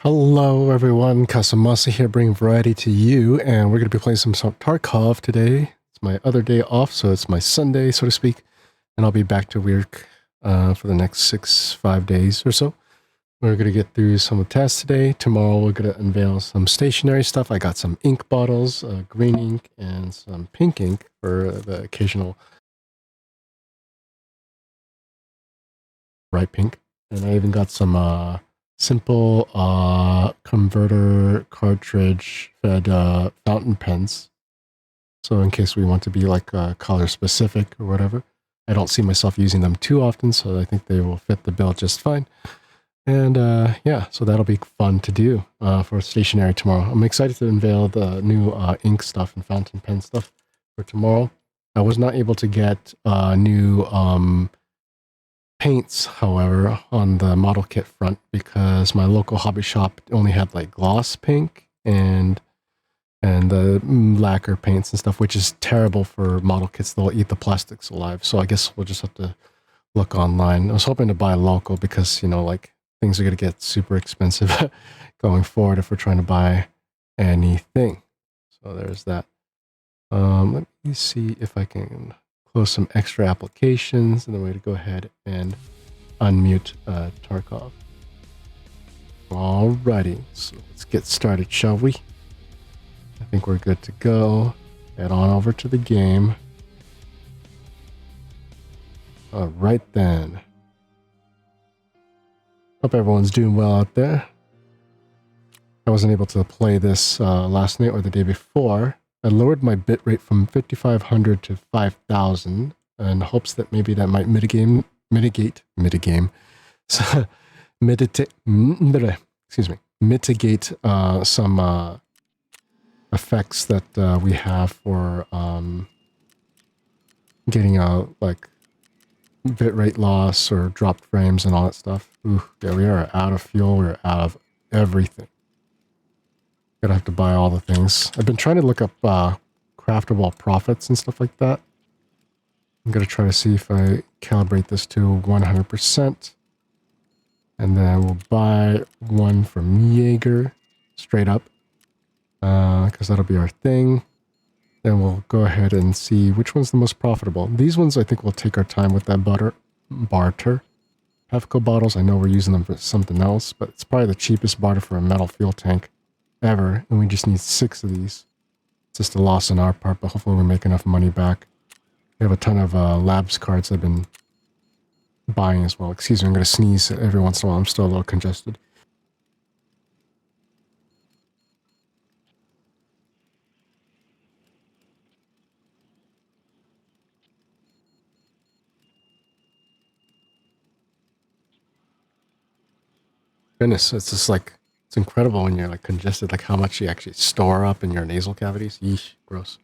Hello everyone, Kasamasa here, bringing variety to you, and we're going to be playing some Tarkov today. It's my other day off, so it's my Sunday, so to speak, and I'll be back to work for the next 5 days or so. We're going to get through some tasks today. Tomorrow we're going to unveil some stationery stuff. I got some ink bottles, green ink, and some pink ink for the occasional bright pink. And I even got some simple converter cartridge fed fountain pens. So in case we want to be like color specific or whatever. I don't see myself using them too often, so I think they will fit the bill just fine. And yeah, so that'll be fun to do for stationery tomorrow. I'm excited to unveil the new ink stuff and fountain pen stuff for tomorrow. I was not able to get new paints, however, on the model kit front because my local hobby shop only had like gloss pink and the lacquer paints and stuff, which is terrible for model kits. They'll eat the plastics alive. So I guess we'll just have to look online. I was hoping to buy local because, you know, like things are going to get super expensive going forward if we're trying to buy anything. So there's that. Let me see if I can close some extra applications, and then we're going to go ahead and unmute Tarkov. Alrighty, so let's get started, shall we? I think we're good to go. Head on over to the game. Alright then. Hope everyone's doing well out there. I wasn't able to play this last night or the day before. I lowered my bitrate from 5,500 to 5,000 in hopes that maybe that might mitigate some effects that we have for getting like bitrate loss or dropped frames and all that stuff. Ooh, yeah, we are out of fuel. We're out of everything. Gonna have to buy all the things. I've been trying to look up craftable profits and stuff like that. I'm gonna try to see if I calibrate this to 100%. And then we'll buy one from Jaeger straight up. Because that'll be our thing. Then we'll go ahead and see which one's the most profitable. These ones I think we'll take our time with that barter. Pefco bottles, I know we're using them for something else, but it's probably the cheapest barter for a metal fuel tank ever, and we just need 6 of these. It's just a loss on our part, but hopefully we make enough money back. We have a ton of labs cards I've been buying as well. Excuse me, I'm going to sneeze every once in a while. I'm still a little congested. Goodness, it's just like, it's incredible when you're like congested, like how much you actually store up in your nasal cavities. Yeesh, gross.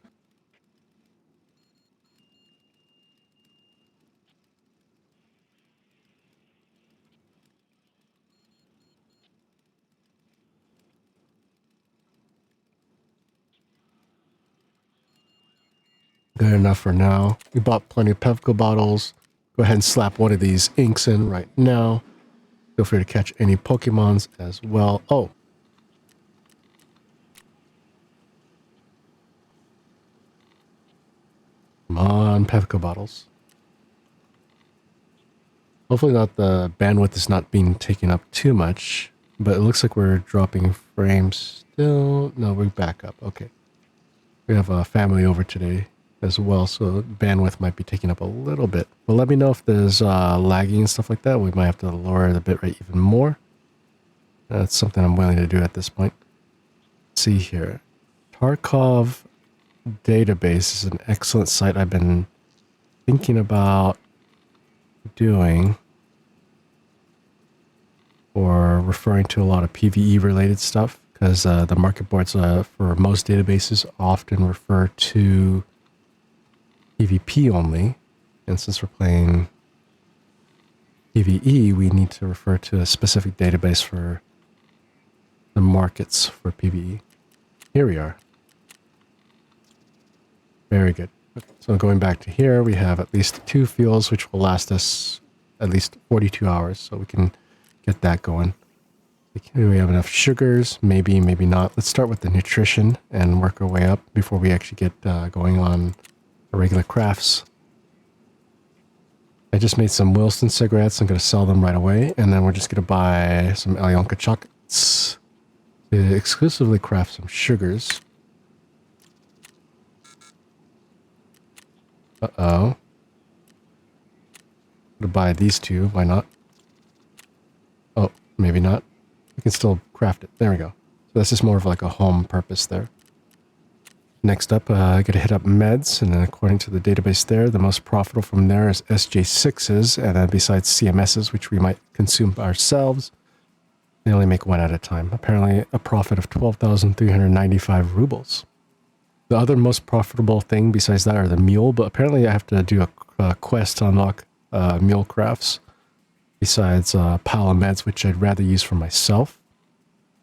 Good enough for now. We bought plenty of Pevco bottles. Go ahead and slap one of these inks in right now. Feel free to catch any Pokemons as well. Oh. Come on, Pevco bottles. Hopefully not the bandwidth is not being taken up too much, but it looks like we're dropping frames still. No, we're back up. Okay. We have a family over today as well, so bandwidth might be taking up a little bit. But let me know if there's lagging and stuff like that. We might have to lower the bitrate even more. That's something I'm willing to do at this point. Let's see here. Tarkov database is an excellent site I've been thinking about doing or referring to a lot of PvE related stuff, because the market boards for most databases often refer to PvP only, and since we're playing PvE, we need to refer to a specific database for the markets for PvE. Here we are. Very good. So going back to here, we have at least 2 fuels, which will last us at least 42 hours, so we can get that going. Do we have enough sugars? Maybe, maybe not. Let's start with the nutrition and work our way up before we actually get going on our regular crafts. I just made some Wilson cigarettes. I'm going to sell them right away. And then we're just going to buy some Alyonka chocolates to exclusively craft some sugars. Uh-oh. To buy these two, why not? Oh, maybe not. We can still craft it. There we go. So that's just more of like a home purpose there. Next up, I gotta hit up meds, and then according to the database there, the most profitable from there is SJ6s, and then besides CMSs, which we might consume ourselves, they only make one at a time. Apparently a profit of 12,395 rubles. The other most profitable thing besides that are the mule, but apparently I have to do a quest to unlock mule crafts besides pile of meds, which I'd rather use for myself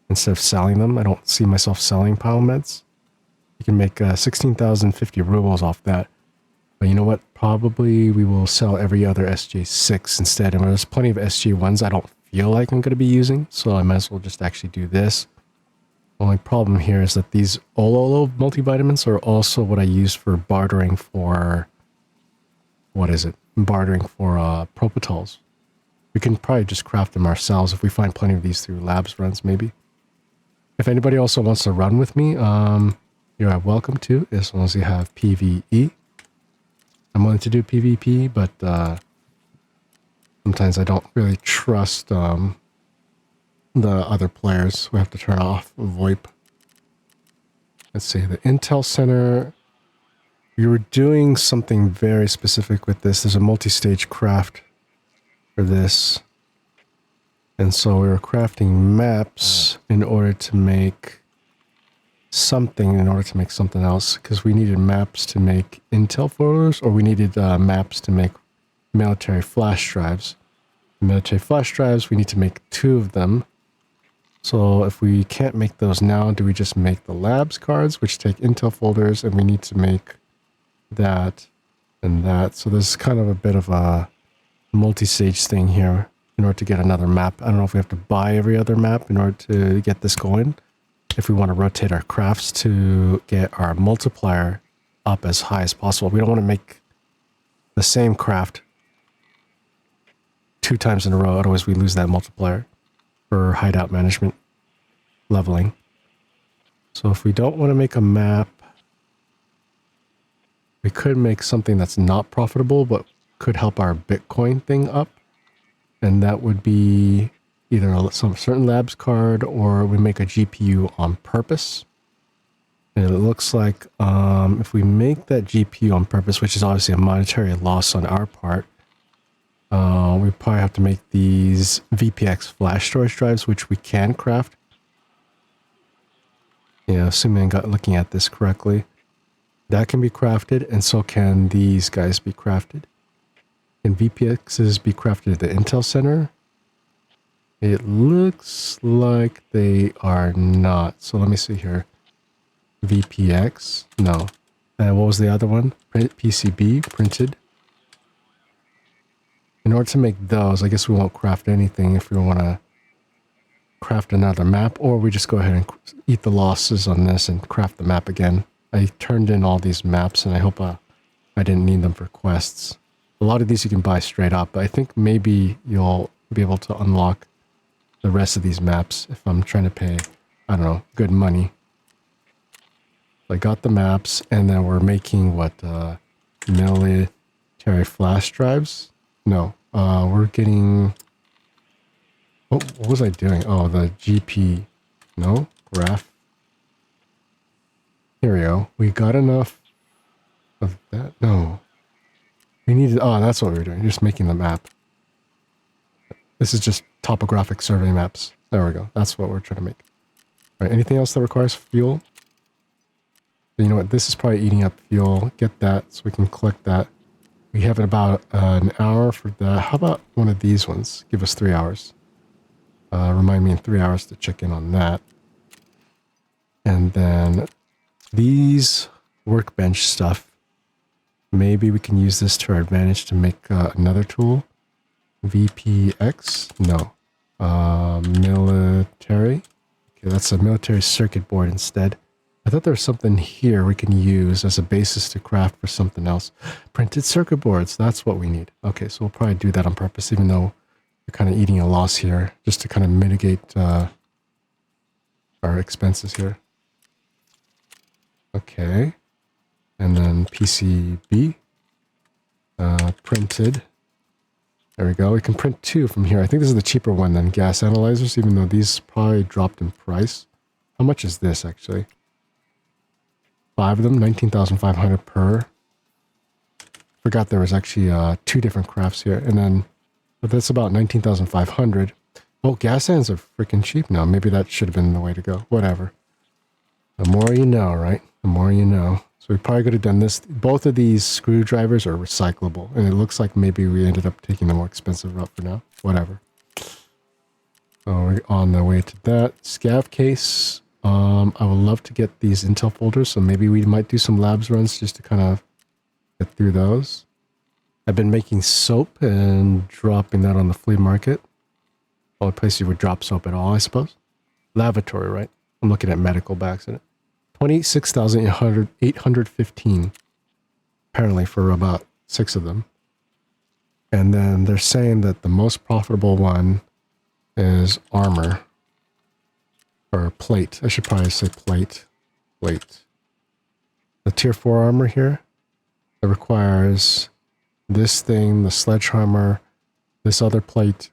instead of selling them. I don't see myself selling pile meds. You can make 16,050 rubles off that. But you know what? Probably we will sell every other SJ6 instead. And there's plenty of SJ1s I don't feel like I'm going to be using, so I might as well just actually do this. The only problem here is that these Ololo multivitamins are also what I use for bartering for... What is it? Bartering for propitols. We can probably just craft them ourselves if we find plenty of these through labs runs, maybe. If anybody also wants to run with me, you are welcome to, as long as you have PvE. I'm willing to do PvP, but sometimes I don't really trust the other players. We have to turn off VoIP. Let's see, the Intel Center. We were doing something very specific with this. There's a multi-stage craft for this. And so we were crafting maps in order to make something else, because we needed maps to make Intel photos, or we needed maps to make military flash drives. Military flash drives, we need to make 2 of them. So if we can't make those now, do we just make the labs cards, which take Intel folders, and we need to make that and that. So there's kind of a bit of a multi-stage thing here in order to get another map. I don't know if we have to buy every other map in order to get this going. If we want to rotate our crafts to get our multiplier up as high as possible. We don't want to make the same craft 2 times in a row, otherwise we lose that multiplier for hideout management leveling. So if we don't want to make a map, we could make something that's not profitable but could help our Bitcoin thing up, and that would be either some certain labs card, or we make a GPU on purpose. And it looks like if we make that GPU on purpose, which is obviously a monetary loss on our part, we probably have to make these VPX flash storage drives, which we can craft. Yeah, assuming I got looking at this correctly. That can be crafted, and so can these guys be crafted. Can VPXs be crafted at the Intel Center? It looks like they are not. So let me see here. VPX? No. And what was the other one? PCB, printed. In order to make those, I guess we won't craft anything if we want to craft another map, or we just go ahead and eat the losses on this and craft the map again. I turned in all these maps, and I hope I didn't need them for quests. A lot of these you can buy straight up, but I think maybe you'll be able to unlock the rest of these maps if I'm trying to pay, I don't know, good money. I got the maps, and then we're making what, military flash drives? No, we're getting, oh, what was I doing? Oh, the GP, no, graph. Here we go. We got enough of that. No, we needed, oh, that's what we were doing. Just making the map. This is just topographic survey maps. There we go. That's what we're trying to make. All right, anything else that requires fuel? You know what? This is probably eating up fuel. Get that so we can collect that. We have about an hour for that. How about one of these ones? Give us 3 hours. Remind me in 3 hours to check in on that. And then these workbench stuff. Maybe we can use this to our advantage to make another tool. VPX? No. Military. Okay, that's a military circuit board instead. I thought there was something here we can use as a basis to craft for something else. Printed circuit boards, that's what we need. Okay, so we'll probably do that on purpose, even though we're kind of eating a loss here, just to kind of mitigate our expenses here. Okay, and then PCB, printed. There we go. We can print 2 from here. I think this is the cheaper one than gas analyzers, even though these probably dropped in price. How much is this, actually? 5 of them, 19,500 per. Forgot there was actually 2 different crafts here. And then, but that's about 19,500. Oh, gas hands are freaking cheap now. Maybe that should have been the way to go. Whatever. The more you know, right? The more you know. So we probably could have done this. Both of these screwdrivers are recyclable. And it looks like maybe we ended up taking the more expensive route for now. Whatever. So we're on the way to that. Scav case. I would love to get these Intel folders. So maybe we might do some labs runs just to kind of get through those. I've been making soap and dropping that on the flea market. Only place you would drop soap at all, I suppose. Lavatory, right? I'm looking at medical bags in it. 26,815 apparently for about 6 of them. And then they're saying that the most profitable one is armor. Or plate. I should probably say plate. Plate. The tier 4 armor here. It requires this thing, the sledgehammer, this other plate,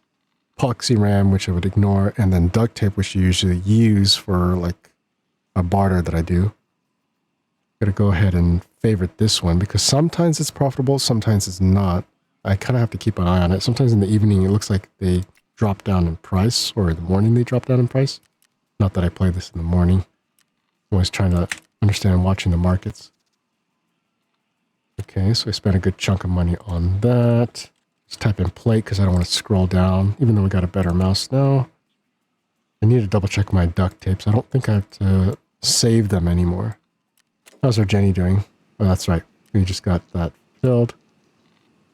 epoxy ram, which I would ignore, and then duct tape, which you usually use for like a barter that I do. Gotta go ahead and favorite this one because sometimes it's profitable, sometimes it's not. I kind of have to keep an eye on it. Sometimes in the evening it looks like they drop down in price, or in the morning they drop down in price. Not that I play this in the morning. I'm always trying to understand watching the markets. Okay, so I spent a good chunk of money on that. Just type in plate because I don't want to scroll down, even though we got a better mouse now. I need to double check my duct tapes. I don't think I have to save them anymore. How's our Jenny doing? Oh, that's right. We just got that filled.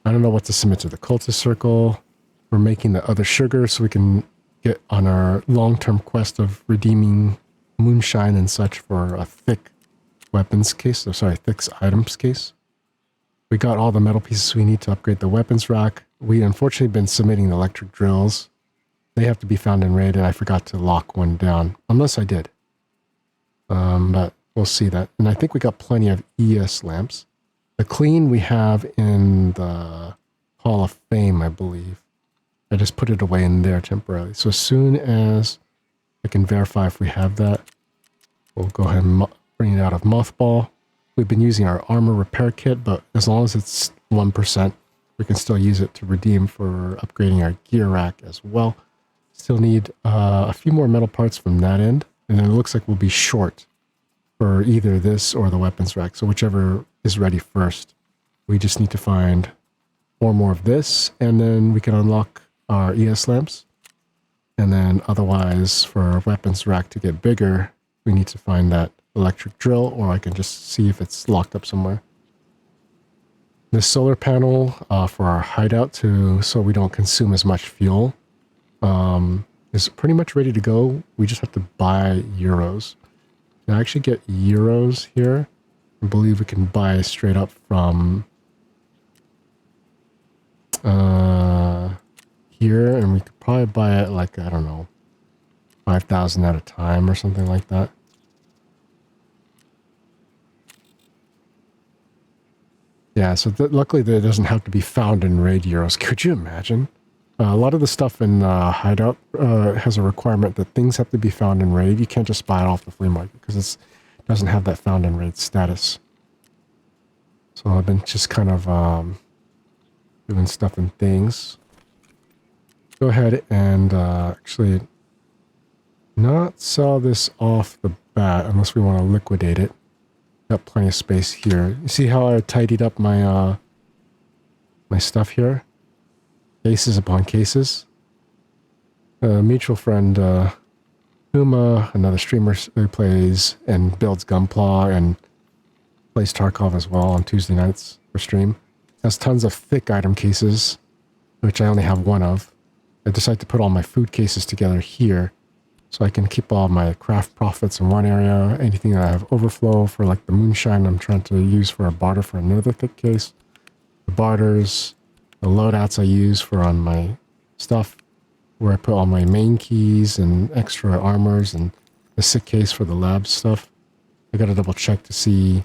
I don't know what to submit to the cultist circle. We're making the other sugar so we can get on our long-term quest of redeeming moonshine and such for a thick weapons case. Oh, sorry, thick items case. We got all the metal pieces we need to upgrade the weapons rack. We unfortunately been submitting the electric drills. They have to be found in raid, and I forgot to lock one down. Unless I did. But we'll see that. And I think we got plenty of ES lamps. The clean we have in the Hall of Fame, I believe. I just put it away in there temporarily. So as soon as I can verify if we have that, we'll go ahead and bring it out of mothball. We've been using our armor repair kit, but as long as it's 1%, we can still use it to redeem for upgrading our gear rack as well. Still need a few more metal parts from that end, and then it looks like we'll be short for either this or the weapons rack, so whichever is ready first. We just need to find 4 more of this, and then we can unlock our ES lamps. And then otherwise, for our weapons rack to get bigger, we need to find that electric drill, or I can just see if it's locked up somewhere. This solar panel for our hideout so we don't consume as much fuel is pretty much ready to go. We just have to buy euros. Can I actually get euros here? I believe we can buy straight up from here, and we could probably buy it like, I don't know, 5,000 at a time or something like that. Yeah, so luckily that doesn't have to be found in raid euros. Could you imagine? A lot of the stuff in Hideout has a requirement that things have to be found in raid. You can't just buy it off the flea market because it doesn't have that found in raid status. So I've been just kind of doing stuff and things. Go ahead and actually not sell this off the bat unless we want to liquidate it. Got plenty of space here. You see how I tidied up my my stuff here? Cases upon cases. Mutual friend Puma, another streamer who plays and builds Gunpla and plays Tarkov as well on Tuesday nights for stream, has tons of thick item cases, which I only have one of. I decided to put all my food cases together here so I can keep all my craft profits in one area. Anything that I have overflow for, like the moonshine, I'm trying to use for a barter for another thick case. The barters, the loadouts I use for on my stuff, where I put all my main keys and extra armors, and the sick case for the lab stuff. I gotta double check to see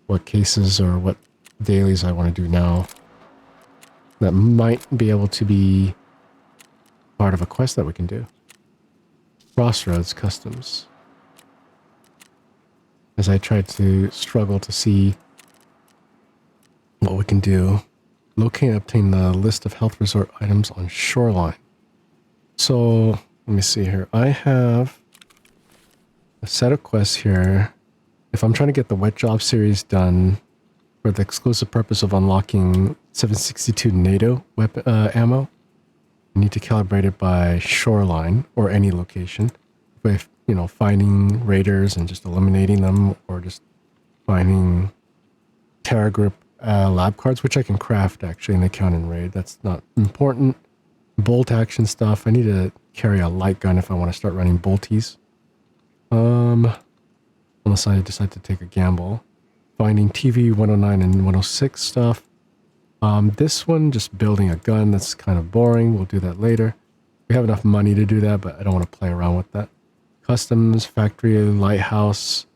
what cases or what dailies I want to do now that might be able to be part of a quest that we can do. Crossroads Customs. As I try to struggle to see what we can do. Locate and obtain the list of health resort items on Shoreline. So, let me see here. I have a set of quests here. If I'm trying to get the wet job series done for the exclusive purpose of unlocking 762 NATO weapon ammo, I need to calibrate it by Shoreline or any location. If, you know, finding raiders and just eliminating them, or just finding Terra Group lab cards, which I can craft actually, and they count in raid. That's not important. Bolt action stuff. I need to carry a light gun if I want to start running bolties. Unless I decide to take a gamble. Finding TV 109 and 106 stuff. This one, just building a gun, that's kind of boring. We'll do that later. We have enough money to do that, but I don't want to play around with that. Customs, factory, lighthouse.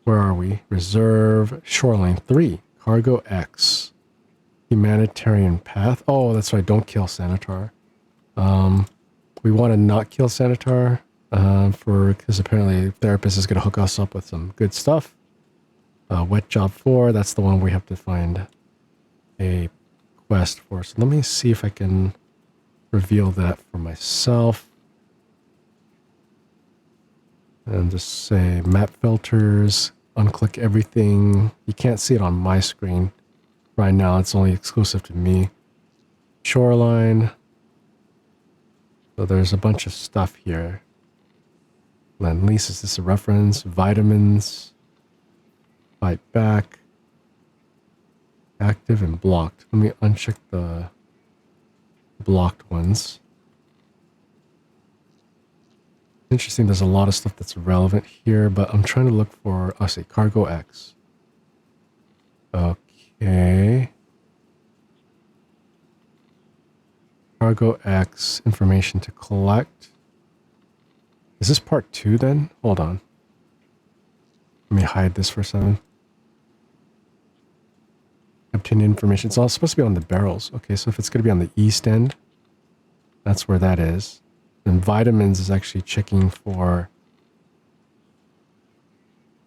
Where are we? Reserve, Shoreline 3. Cargo X. Humanitarian path. Oh, that's right. Don't kill Sanitar. We want to not kill Sanitar because apparently therapist is going to hook us up with some good stuff. Wet Job 4. That's the one we have to find a quest for. So let me see if I can reveal that for myself. And just say map filters. Unclick everything. You can't see it on my screen right now. It's only exclusive to me. Shoreline. So there's a bunch of stuff here. Lend lease, is this a reference? Vitamins. Fight back. Active and blocked. Let me uncheck the blocked ones. Interesting, there's a lot of stuff that's relevant here, but I'm trying to look for, I'll say Cargo X. Okay. Cargo X, information to collect. Is this part 2 then? Hold on. Let me hide this for a second. Obtain information. It's all supposed to be on the barrels. Okay, so if it's going to be on the east end, that's where that is. And vitamins is actually checking for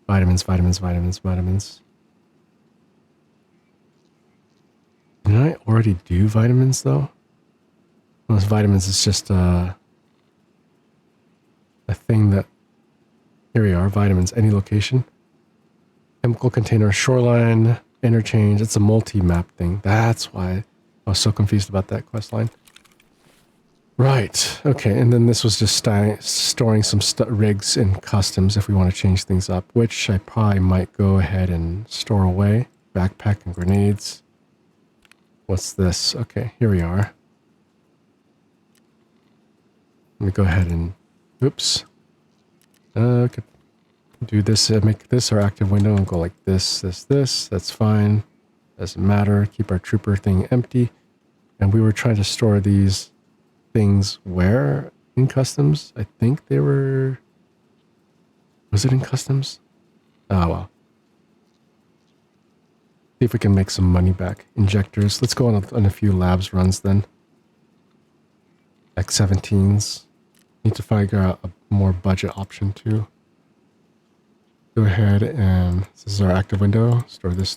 vitamins. Did I already do vitamins though? Those vitamins is just a thing that, here we are, vitamins, any location. Chemical container, shoreline, interchange. It's a multi-map thing. That's why I was so confused about that quest line. Right. Okay. And then this was just storing some rigs in customs if we want to change things up, which I probably might go ahead and store away. Backpack and grenades. What's this? Okay. Here we are. Let me go ahead and, oops. Okay. Do this, make this our active window and go like this. That's fine. Doesn't matter. Keep our trooper thing empty. And we were trying to store these things where in customs? I think they were, was it in customs? Oh well. See if we can make some money back. Injectors. Let's go on a few labs runs then. X-17s. Need to figure out a more budget option too. Go ahead and this is our active window. Store this.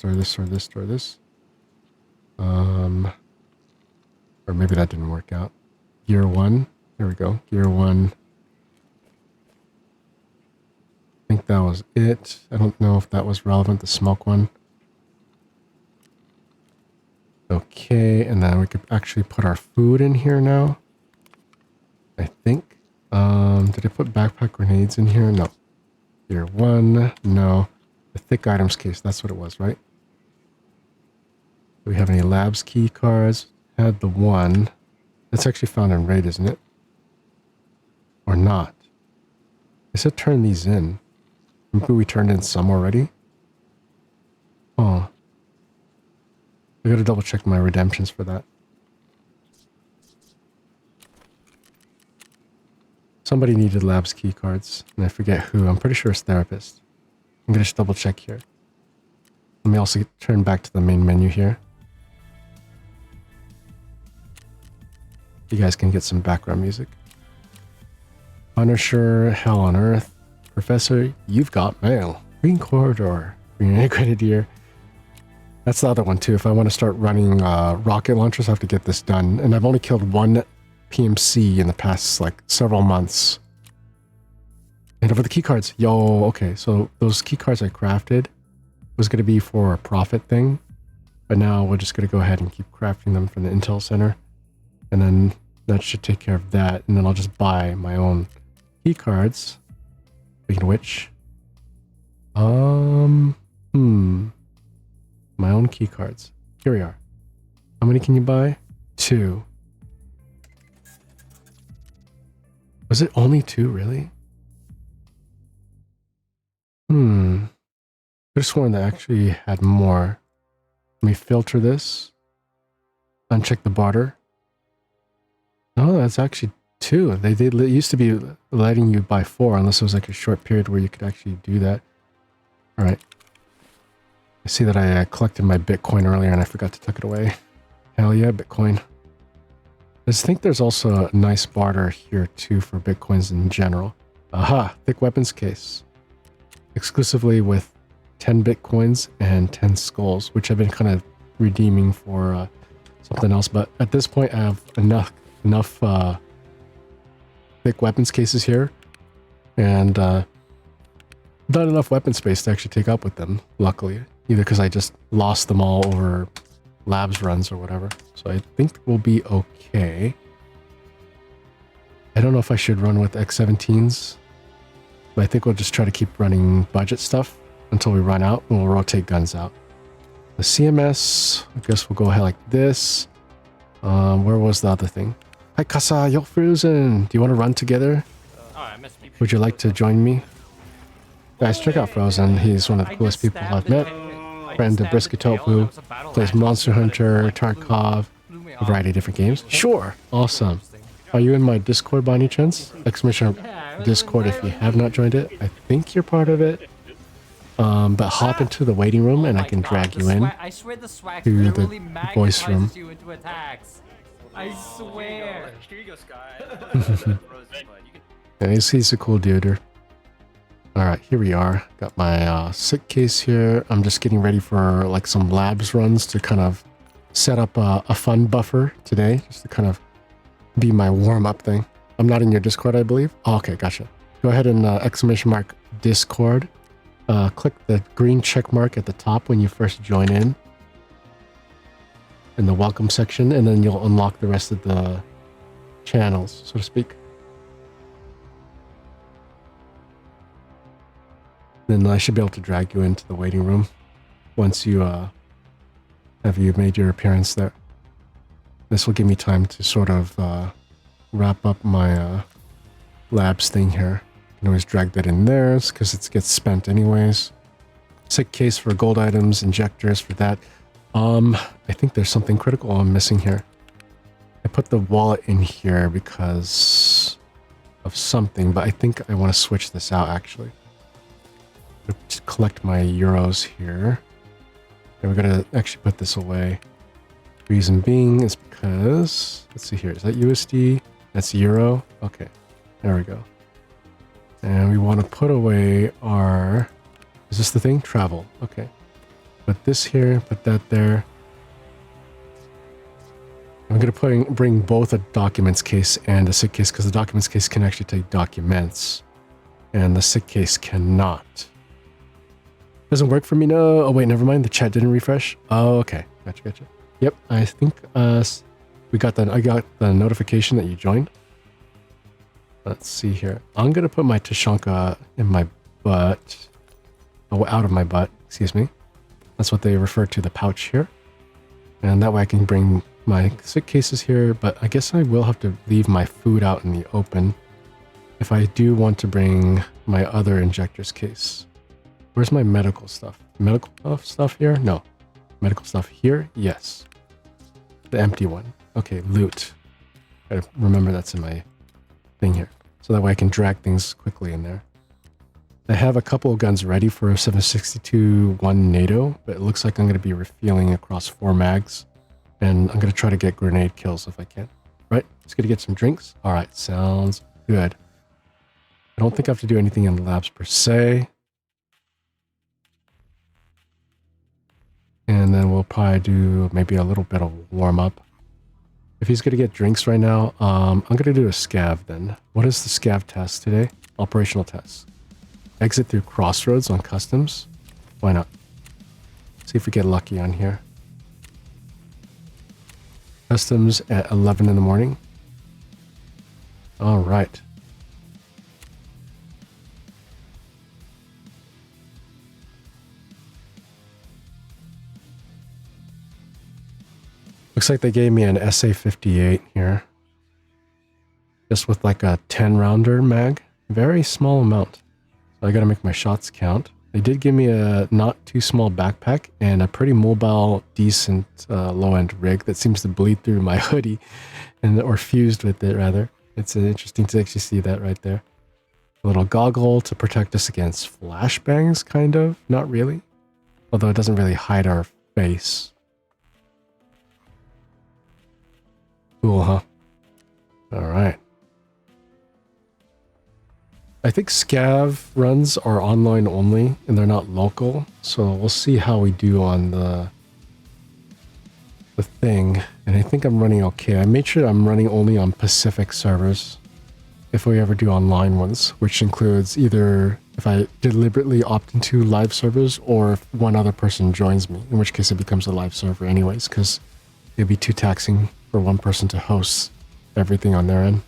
Or maybe that didn't work out. Gear 1. There we go. Gear 1. I think that was it. I don't know if that was relevant, the smoke one. Okay, and then we could actually put our food in here now. I think. Did I put backpack grenades in here? No. Gear 1. No. The thick items case. That's what it was, right? Do we have any labs key cards? Had the one. That's actually found in raid, isn't it? Or not? I said turn these in. Maybe we turned in some already? Oh. I gotta double check my redemptions for that. Somebody needed labs key cards, and I forget who. I'm pretty sure it's therapist. I'm gonna just double check here. Let me also turn back to the main menu here. You guys can get some background music. Punisher, Hell on Earth. Professor, you've got mail. Green Corridor. Green Grenadier. That's the other one too. If I want to start running rocket launchers, I have to get this done. And I've only killed one PMC in the past like several months. And over the keycards. Yo, okay. So those keycards I crafted was going to be for a profit thing. But now we're just going to go ahead and keep crafting them from the Intel Center. And then that should take care of that. And then I'll just buy my own keycards. Speaking of which. My own keycards. Here we are. How many can you buy? 2. Was it only 2, really? I could have sworn they actually had more. Let me filter this. Uncheck the barter. No, that's actually 2. They used to be letting you buy 4 unless it was like a short period where you could actually do that. All right. I see that I collected my Bitcoin earlier and I forgot to tuck it away. Hell yeah, Bitcoin. I just think there's also a nice barter here too for Bitcoins in general. Aha, thick weapons case. Exclusively with 10 Bitcoins and 10 skulls, which I've been kind of redeeming for something else. But at this point, I have enough thick weapons cases here. And not enough weapon space to actually take up with them, luckily. Either because I just lost them all over labs runs or whatever. So I think we'll be okay. I don't know if I should run with X17s. But I think we'll just try to keep running budget stuff until we run out. And we'll rotate guns out. The CMS, I guess we'll go ahead like this. Where was the other thing? Hi Kasa, you're frozen. Do you want to run together? Would you like to join me? Guys, check out Frozen. He's one of the coolest people I've met. Friend of Brisketofu, plays Monster Hunter, Tarkov, a variety of different games. Sure, awesome. Are you in my Discord by any chance? Exclamation Discord if you have not joined it. I think you're part of it. But hop into the waiting room and I can drag you in to the voice room. I swear. Yeah, he's a cool dude. Alright, here we are. Got my sick case here. I'm just getting ready for like some labs runs to kind of set up a fun buffer today. Just to kind of be my warm-up thing. I'm not in your Discord, I believe. Oh, okay, gotcha. Go ahead and exclamation mark Discord. Click the green check mark at the top when you first join in the welcome section, and then you'll unlock the rest of the channels, so to speak. Then I should be able to drag you into the waiting room once you have made your appearance there. This will give me time to sort of wrap up my labs thing here. You can always drag that in there because it gets spent anyways. Sick case for gold items, injectors for that. I think there's something critical I'm missing here. I put the wallet in here because of something, but I think I want to switch this out actually. To collect my euros here. And we're gonna actually put this away. Reason being is because, let's see here, is that USD? That's euro. Okay, there we go. And we want to put away our, is this the thing? Travel. Okay. Put this here, put that there. I'm going to bring both a documents case and a sick case because the documents case can actually take documents and the sick case cannot. Doesn't work for me, no. Oh, wait, never mind. The chat didn't refresh. Oh, okay. Gotcha. Yep, I think I got the notification that you joined. Let's see here. I'm going to put my Tashanka in my butt. Oh, out of my butt, excuse me. That's what they refer to the pouch here. And that way I can bring my sick cases here, but I guess I will have to leave my food out in the open if I do want to bring my other injector's case. Where's my medical stuff? Medical stuff here? No. Medical stuff here? Yes. The empty one. Okay, loot. Gotta remember that's in my thing here. So that way I can drag things quickly in there. I have a couple of guns ready for a 7.62-1 NATO, but it looks like I'm going to be refueling across 4 mags. And I'm going to try to get grenade kills if I can. Right, let's get to get some drinks. All right, sounds good. I don't think I have to do anything in the labs per se. And then we'll probably do maybe a little bit of warm up. If he's going to get drinks right now, I'm going to do a scav then. What is the scav test today? Operational test. Exit through crossroads on customs. Why not? See if we get lucky on here. Customs at 11 in the morning. All right. Looks like they gave me an SA-58 here. Just with like a 10-rounder mag. Very small amount. So I gotta make my shots count. They did give me a not too small backpack and a pretty mobile, decent low-end rig that seems to bleed through my hoodie, or fused with it rather. It's interesting to actually see that right there. A little goggle to protect us against flashbangs, kind of. Not really. Although it doesn't really hide our face. Cool, huh? Alright. I think scav runs are online only, and they're not local, so we'll see how we do on the thing. And I think I'm running okay. I made sure I'm running only on Pacific servers if we ever do online ones, which includes either if I deliberately opt into live servers or if one other person joins me, in which case it becomes a live server anyways, because it'd be too taxing for one person to host everything on their end.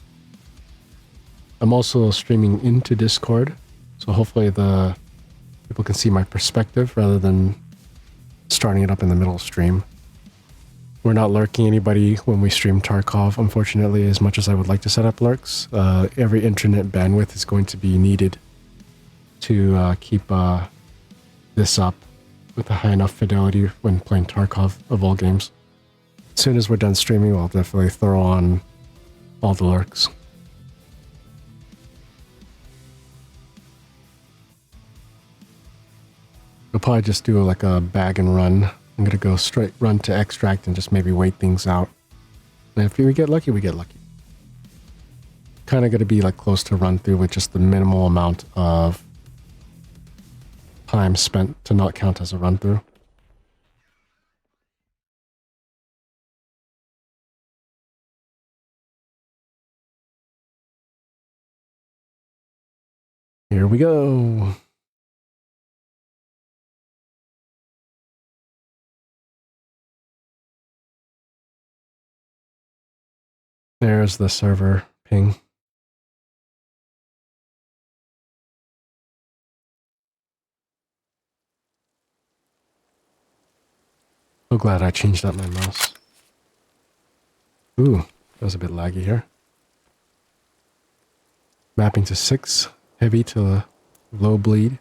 I'm also streaming into Discord, so hopefully the people can see my perspective rather than starting it up in the middle of stream. We're not lurking anybody when we stream Tarkov, unfortunately, as much as I would like to set up lurks. Every internet bandwidth is going to be needed to keep this up with a high enough fidelity when playing Tarkov of all games. As soon as we're done streaming, we'll definitely throw on all the lurks. We'll probably just do like a bag and run. I'm going to go straight run to extract and just maybe wait things out. And if we get lucky, we get lucky. Kind of going to be like close to run through with just the minimal amount of time spent to not count as a run through. Here we go. There's the server ping. So glad I changed up my mouse. Ooh, that was a bit laggy here. Mapping to 6, heavy to low bleed.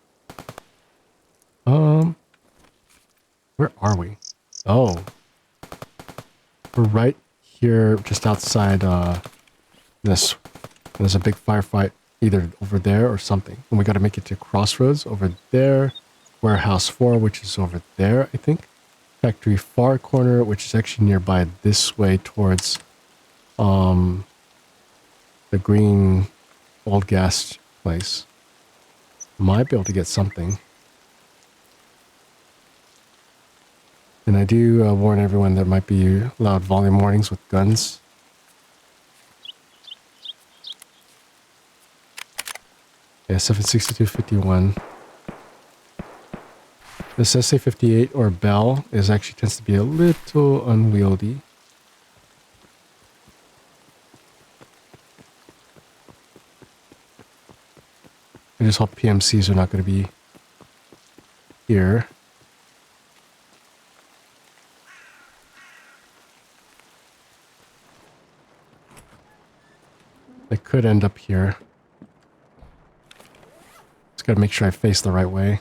Where are we? Oh. We're right here, just outside this. There's a big firefight either over there or something. And we got to make it to Crossroads over there. Warehouse 4, which is over there, I think. Factory far corner, which is actually nearby this way towards the green old gas place. Might be able to get something. And I do warn everyone there might be loud volume warnings with guns. Yeah, 7.6251. This SA-58 or Bell tends to be a little unwieldy. I just hope PMCs are not going to be here. could end up here. Just gotta make sure I face the right way.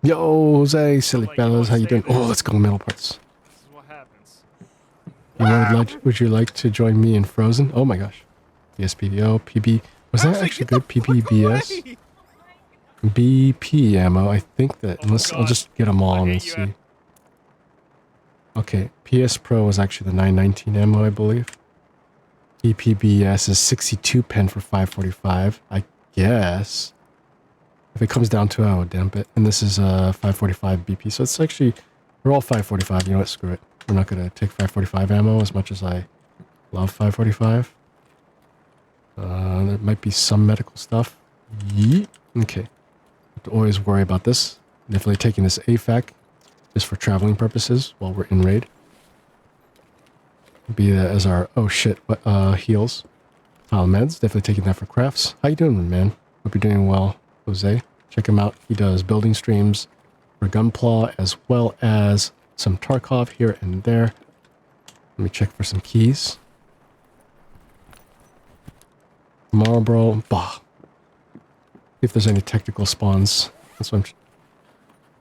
Yo, Jose, silly fellas, how you doing? Oh, let's go middle parts. This is what happens. Would you like to join me in Frozen? Oh my gosh. PSPVO, PB. Was that actually good? PPBS? BP ammo. I think that, unless I'll just get them all and see. Okay, PS Pro was actually the 919 ammo, I believe. PPBS is 62 pen for 545. I guess. If it comes down to it, I would dump it. And this is 545 BP. So it's actually, we're all 545. You know what? Screw it. We're not going to take 545 ammo as much as I love 545. There might be some medical stuff. Yeet. Okay. Have to always worry about this. Definitely taking this AFAC just for traveling purposes while we're in raid. Be that as our, oh shit, heals. Pile meds. Definitely taking that for crafts. How you doing, man? Hope you're doing well. Jose, check him out. He does building streams for Gunpla as well as some Tarkov here and there. Let me check for some keys. Marlboro, bah. See if there's any technical spawns. That's what I'm.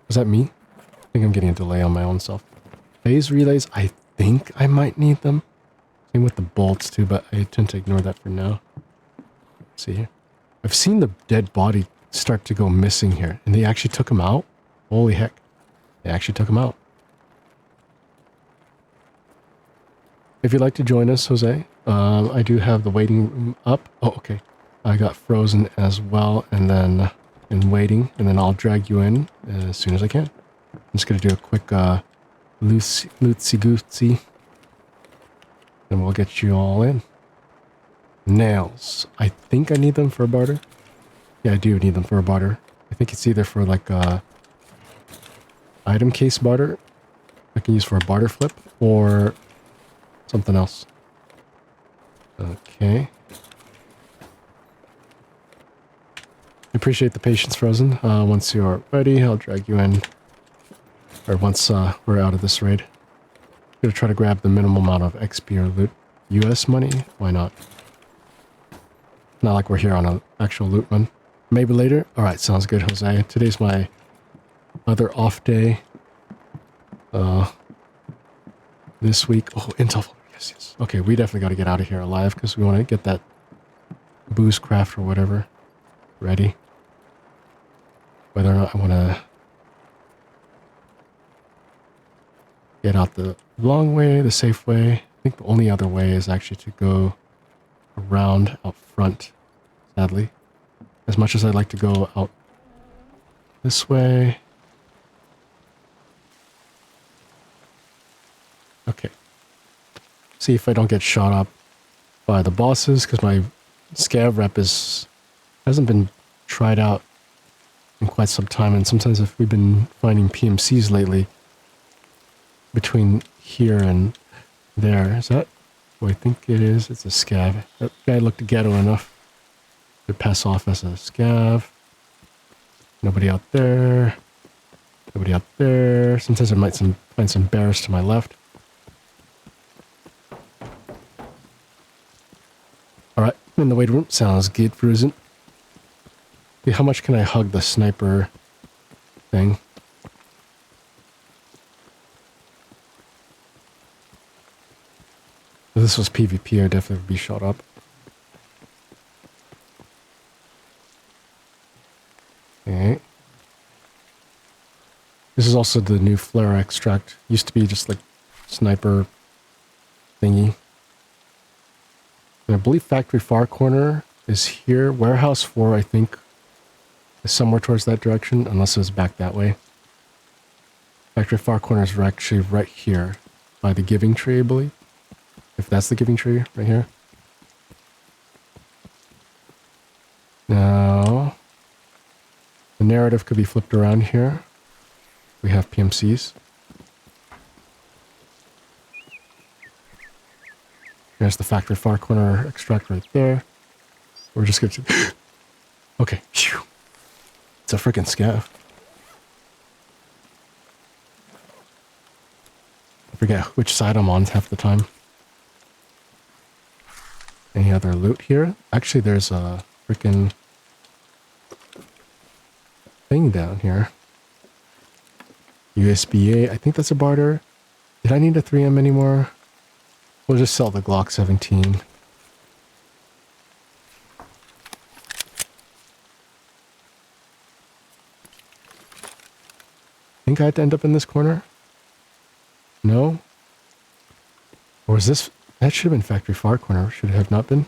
Was that me? I think I'm getting a delay on my own self. Phase relays, I think I might need them. Same with the bolts too, but I tend to ignore that for now. Let's see here. I've seen the dead body start to go missing here, and they actually took him out. Holy heck. They actually took him out. If you'd like to join us, Jose, I do have the waiting room up. Oh, okay. I got Frozen as well, and then in waiting, and then I'll drag you in as soon as I can. I'm just going to do a quick lootsie-gootsie, and we'll get you all in. Nails. I think I need them for a barter. Yeah, I do need them for a barter. I think it's either for like a item case barter I can use for a barter flip, or something else. Okay. Appreciate the patience, Frozen. Once you're ready, I'll drag you in. Or once we're out of this raid. I'm gonna try to grab the minimum amount of XP or loot. US money? Why not? Not like we're here on an actual loot run. Maybe later? Alright, sounds good, Jose. Today's my other off day. This week. Oh, intel. Yes, yes. Okay, we definitely got to get out of here alive because we want to get that boost craft or whatever ready. Whether or not I want to get out the long way, the safe way. I think the only other way is actually to go around out front, sadly. As much as I'd like to go out this way. Okay. See if I don't get shot up by the bosses, because my scav rep hasn't been tried out in quite some time, and sometimes if we've been finding PMCs lately between here and there. Is that who I think it is? It's a scav. That guy looked ghetto enough to pass off as a scav. Nobody out there. Nobody out there. Sometimes I might find some bears to my left. Alright, in the waiting room. Sounds good, Frozen. Okay, how much can I hug the sniper thing? If this was PvP, I'd definitely be shot up. Okay. This is also the new flare extract. Used to be just like sniper thingy. And I believe factory far corner is here. Warehouse 4, I think, is somewhere towards that direction, unless it was back that way. Factory far corner is actually right here by the giving tree, I believe. If that's the giving tree right here. Now, the narrative could be flipped around here. We have PMCs. There's the factory far corner extract right there. We're just going to... Okay. Phew. It's a freaking scav. I forget which side I'm on half the time. other loot here. Actually, there's a freaking thing down here. USB-8. I think that's a barter. Did I need a 3M anymore? We'll just sell the Glock 17. I think I had to end up in this corner. No? Or is this... That should have been factory far corner. Should it have not been?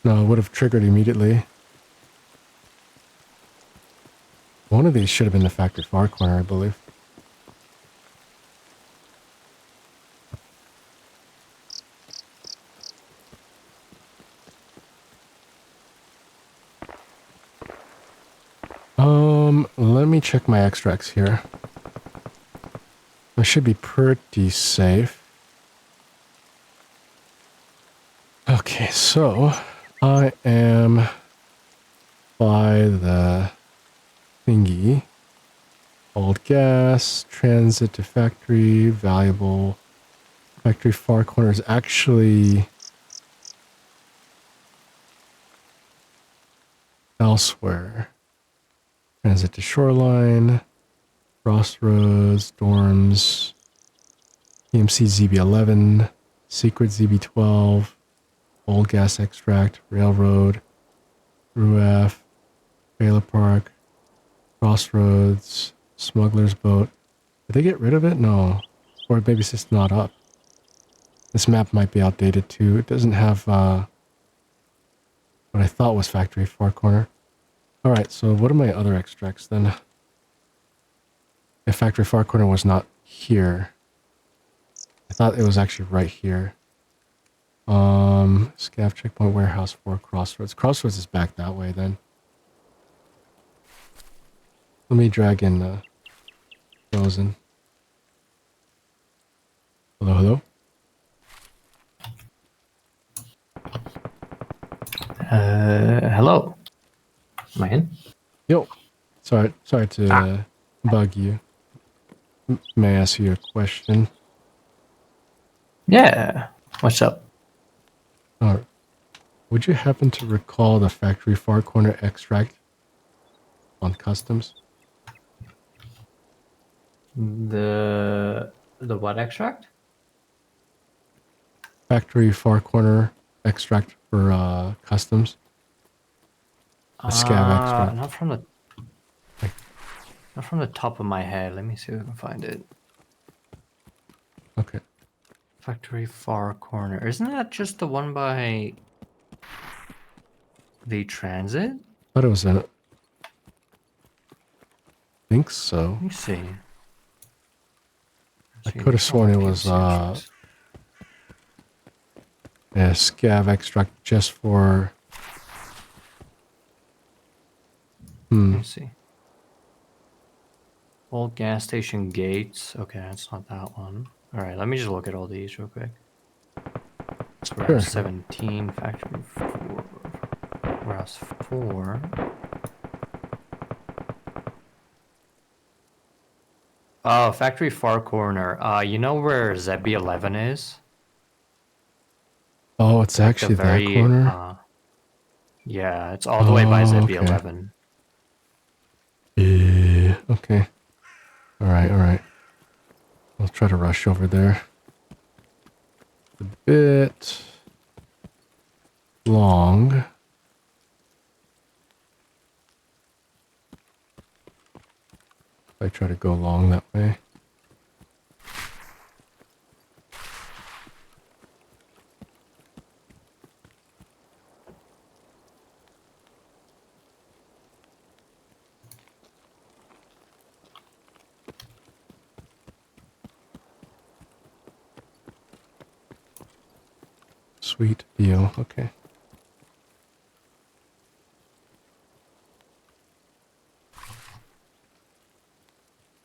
No, it would have triggered immediately. One of these should have been the factory far corner, I believe. Let me check my extracts here. I should be pretty safe. Okay, so I am by the thingy. Old gas, transit to factory, valuable. Factory far corner is actually elsewhere. Transit to shoreline, crossroads, dorms, EMC ZB11, secret ZB12, old gas extract, railroad, RUF, trailer park, crossroads, smuggler's boat. Did they get rid of it? No. Or maybe it's just not up. This map might be outdated too. It doesn't have what I thought was factory far corner. Alright, so what are my other extracts then? If factory far corner was not here. I thought it was actually right here. Scav checkpoint, warehouse 4, crossroads. Crossroads is back that way then. Let me drag in Frozen. Hello, hello? Hello. Am I in? Yo. Sorry to bug you. May I ask you a question? Yeah. What's up? Would you happen to recall the factory far corner extract on customs? The what extract? Factory far corner extract for customs. The scav extract. Not from the top of my head. Let me see if I can find it. Okay. Factory far corner. Isn't that just the one by the transit? Thought it was in it. Think so. Let me see. I could have sworn it was a scav extract just for. Let me see. Old gas station gates. Okay, that's not that one. All right, let me just look at all these real quick. So we're at 17, factory 4. Warehouse 4. Oh, factory far corner. You know where ZB11 is? Oh, it's actually that corner? Yeah, it's all the way by ZB11. Okay. Yeah, okay. Alright. I'll try to rush over there. A bit long. I try to go long that way. Sweet deal. Okay.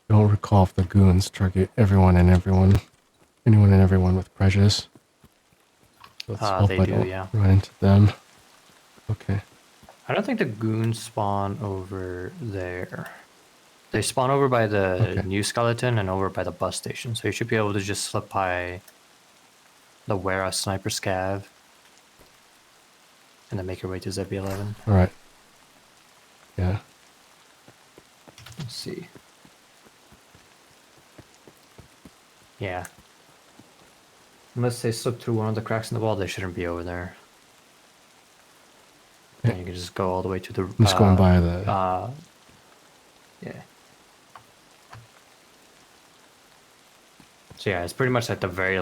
Don't recall if the goons target anyone and everyone with prejudice. Let's hope They I do, don't yeah. run into them. Okay. I don't think the goons spawn over there. They spawn over by the new skeleton and over by the bus station, so you should be able to just slip by the warehouse sniper scav and then make your way to ZB11. All right. Yeah. Let's see. Yeah. Unless they slip through one of the cracks in the wall, they shouldn't be over there. Yeah. And you can just go all the way to the. I'm just going by the. Yeah. So yeah, it's pretty much at the very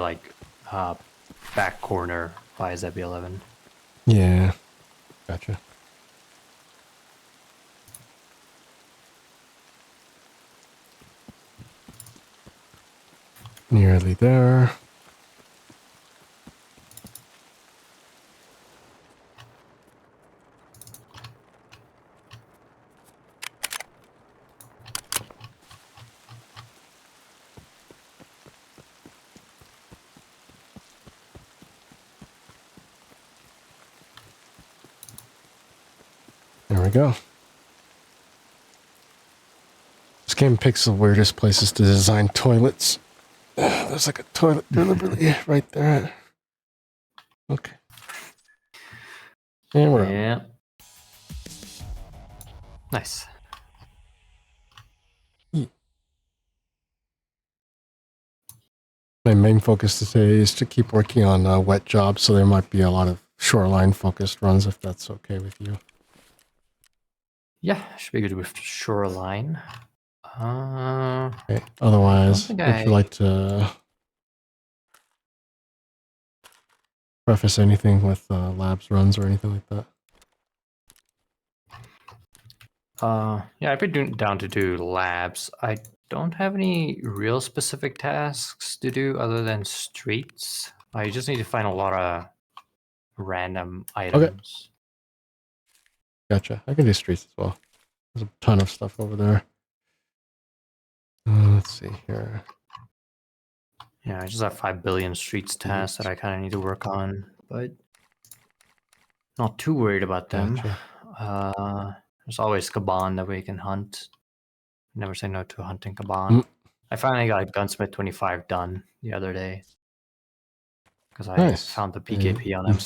back corner by ZB11. Yeah. Gotcha. Nearly there. There we go. This game picks the weirdest places to design toilets. There's like a toilet deliberately right there. Okay. And we're up. Yeah. Nice. My main focus today is to keep working on wet jobs, so there might be a lot of shoreline-focused runs, if that's okay with you. Yeah, should be good with shoreline. Okay. Otherwise, would you like to preface anything with labs runs or anything like that? Yeah, I'd be down to do labs. I don't have any real specific tasks to do other than streets. I just need to find a lot of random items. Gotcha. I can do streets as well. There's a ton of stuff over there. Let's see here. Yeah, I just have 5 billion streets tasks that I kind of need to work on, but not too worried about them. Gotcha. There's always Kaban that we can hunt. Never say no to hunting Kaban. I finally got Gunsmith 25 done the other day because I found the PKP on him.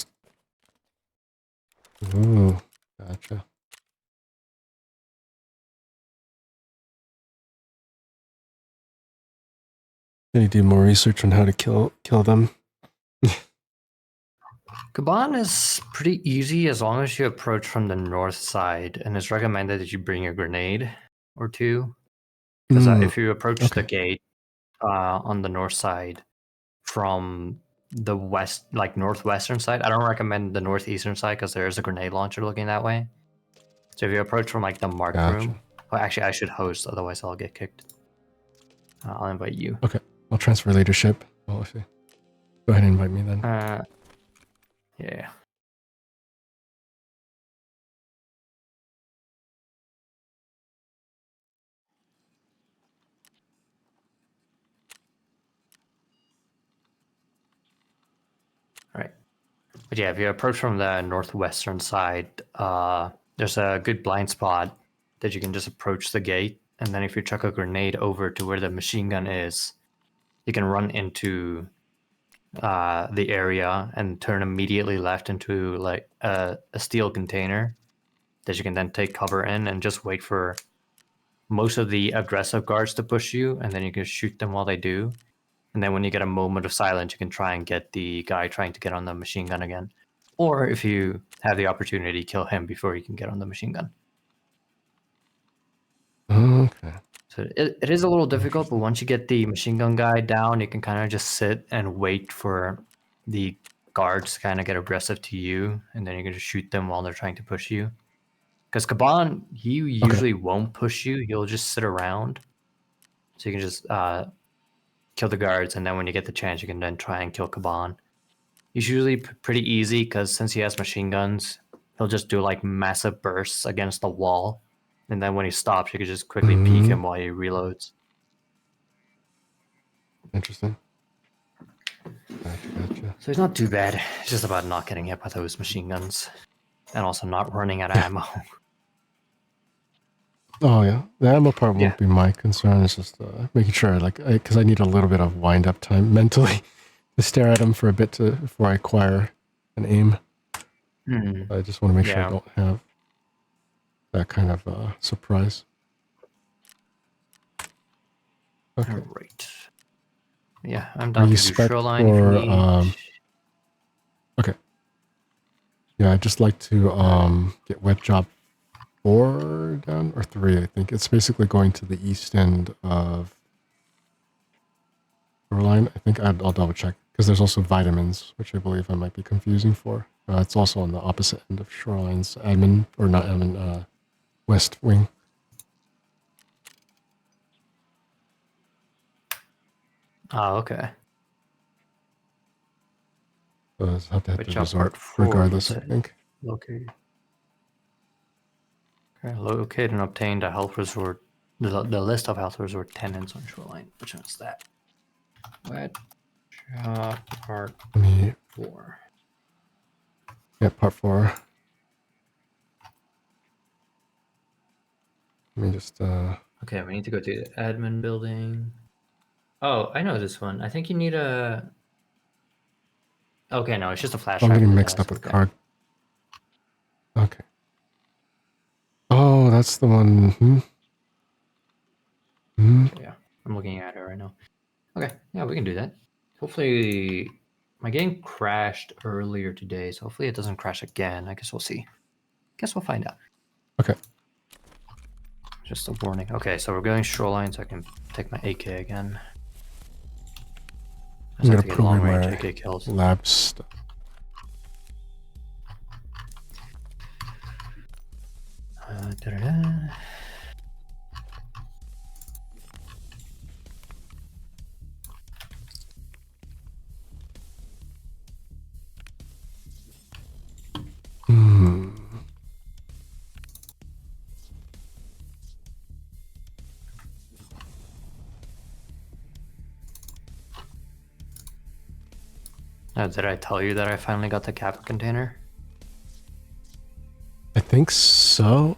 Ooh, gotcha. Can you do more research on how to kill them? Kaban is pretty easy as long as you approach from the north side, and it's recommended that you bring a grenade or two. Because if you approach the gate on the north side from the west, like northwestern side, I don't recommend the northeastern side because there is a grenade launcher looking that way. So if you approach from like the mark room, well, actually I should host, otherwise I'll get kicked. I'll invite you. Okay, I'll transfer leadership. Well, go ahead and invite me then. Yeah. Right. But yeah, if you approach from the northwestern side, there's a good blind spot that you can just approach the gate, and then if you chuck a grenade over to where the machine gun is, you can run into the area and turn immediately left into like a steel container that you can then take cover in and just wait for most of the aggressive guards to push you, and then you can shoot them while they do. And then when you get a moment of silence, you can try and get the guy trying to get on the machine gun again. Or if you have the opportunity, kill him before you can get on the machine gun. Okay. So it is a little difficult, but once you get the machine gun guy down, you can kind of just sit and wait for the guards to kind of get aggressive to you, and then you can just shoot them while they're trying to push you. Because Kaban, he usually won't push you. He'll just sit around. So you can just kill the guards, and then when you get the chance, you can then try and kill Kaban. He's usually pretty easy because since he has machine guns, he'll just do like massive bursts against the wall, and then when he stops, you can just quickly peek him while he reloads. Interesting. Gotcha. So it's not too bad. It's just about not getting hit by those machine guns, and also not running out of ammo. Oh yeah, the ammo part won't be my concern. It's just making sure, like, because I need a little bit of wind-up time mentally to stare at them for a bit before I acquire an aim. I just want to make sure I Yeah. don't have that kind of surprise. Okay. All right. Yeah, I'm down to do Respec shoreline if you for need. okay. Yeah, I'd just like to get wet job 4 down, or 3, I think. It's basically going to the east end of shoreline. I think I'll double check because there's also vitamins, which I believe I might be confusing for. It's also on the opposite end of shoreline's admin, or not admin, west wing. Oh, okay. So I have to hit Wet the job resort part 4, you regardless, I said. think. Locate. Okay, locate and obtain the health resort, the list of health resort tenants on shoreline. Which one's that? Wet job part Let me 4. get part 4. Let me just Okay, we need to go to the admin building. Oh, I know this one. I think you need a. Okay, no, it's just a flash I'm drive getting in the mixed up desk. with Okay. card. Okay. Oh, that's the one. Okay, yeah, I'm looking at it right now. Okay, yeah, we can do that. Hopefully, my game crashed earlier today, so hopefully it doesn't crash again. I guess we'll see. Guess we'll find out. Okay. Just a warning. Okay, so we're going shoreline, so I can take my AK again. I I'm just gonna have to get put away long range my AK kills. lab stuff. Da-da-da. Hmm. Did I tell you that I finally got the Kappa container? I think so.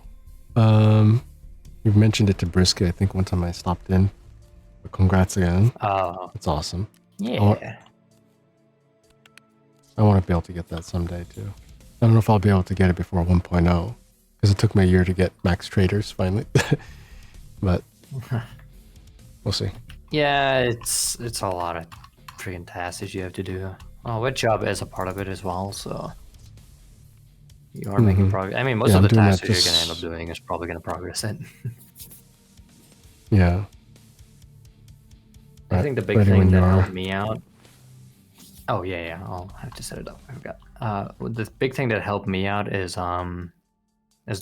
You've mentioned it to Brisket. I think one time I stopped in. But congrats again. Oh, That's awesome. yeah. I want to be able to get that someday too. I don't know if I'll be able to get it before 1.0 because it took me a year to get max traders finally. But we'll see. Yeah, it's a lot of freaking tasks that you have to do. Oh, wet job is a part of it as well, so you are making progress. I mean, most Yeah, of I'm the doing tasks that that you're gonna end up just doing is probably gonna progress it. yeah. I think the big Ready when thing you that are. helped me out. Oh yeah, I'll have to set it up. I forgot. The big thing that helped me out is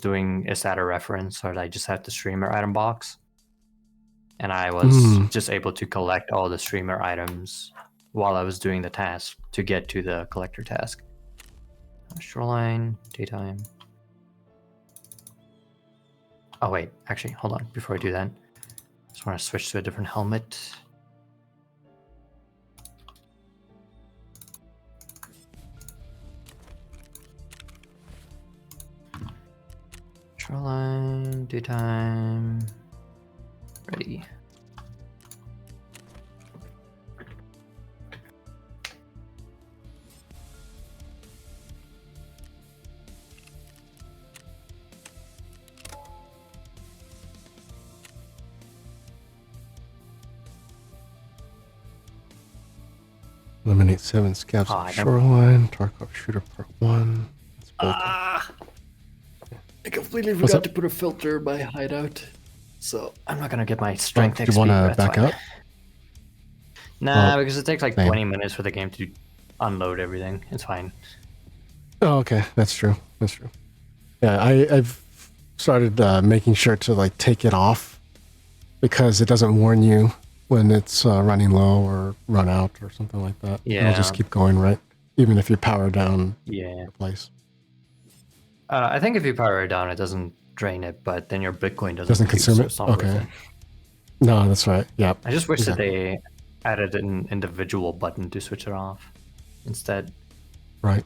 doing is that a reference, or I just have the streamer item box, and I was just able to collect all the streamer items while I was doing the task to get to the collector task. Shoreline, daytime. Oh wait, actually, hold on. Before I do that, I just want to switch to a different helmet. Shoreline, daytime, ready. Eliminate 7 scabs on shoreline. Tarkov shooter part 1. It's I completely What's forgot up? to put a filter by hideout, so I'm not gonna get my strength Do XP. you want to That's back fine. out? Nah, Well, because it takes like same. 20 minutes for the game to unload everything. It's fine. Oh, okay. That's true. That's true. Yeah, I've started making sure to like take it off because it doesn't warn you when it's running low or run out or something like that. It'll just Yeah. keep going, right? Even if you power down Yeah. the place. I think if you power it down, it doesn't drain it, but then your Bitcoin Doesn't reduce, consume so it? it's not worth Okay. it. No, that's right. Yeah. I just wish exactly. that they added an individual button to switch it off instead. Right.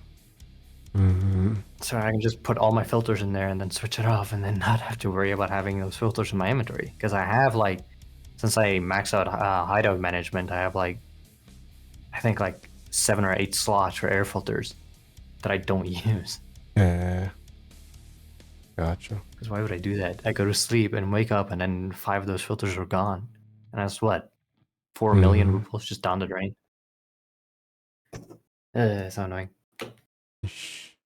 So I can just put all my filters in there and then switch it off and then not have to worry about having those filters in my inventory. Because I have like, since I maxed out hideout management, I have like, I think like 7 or 8 slots for air filters that I don't use. Yeah. Gotcha. Because why would I do that? I go to sleep and wake up, and then 5 of those filters are gone, and that's what 4 million Mhm. rupees just down the drain. So annoying. Ish.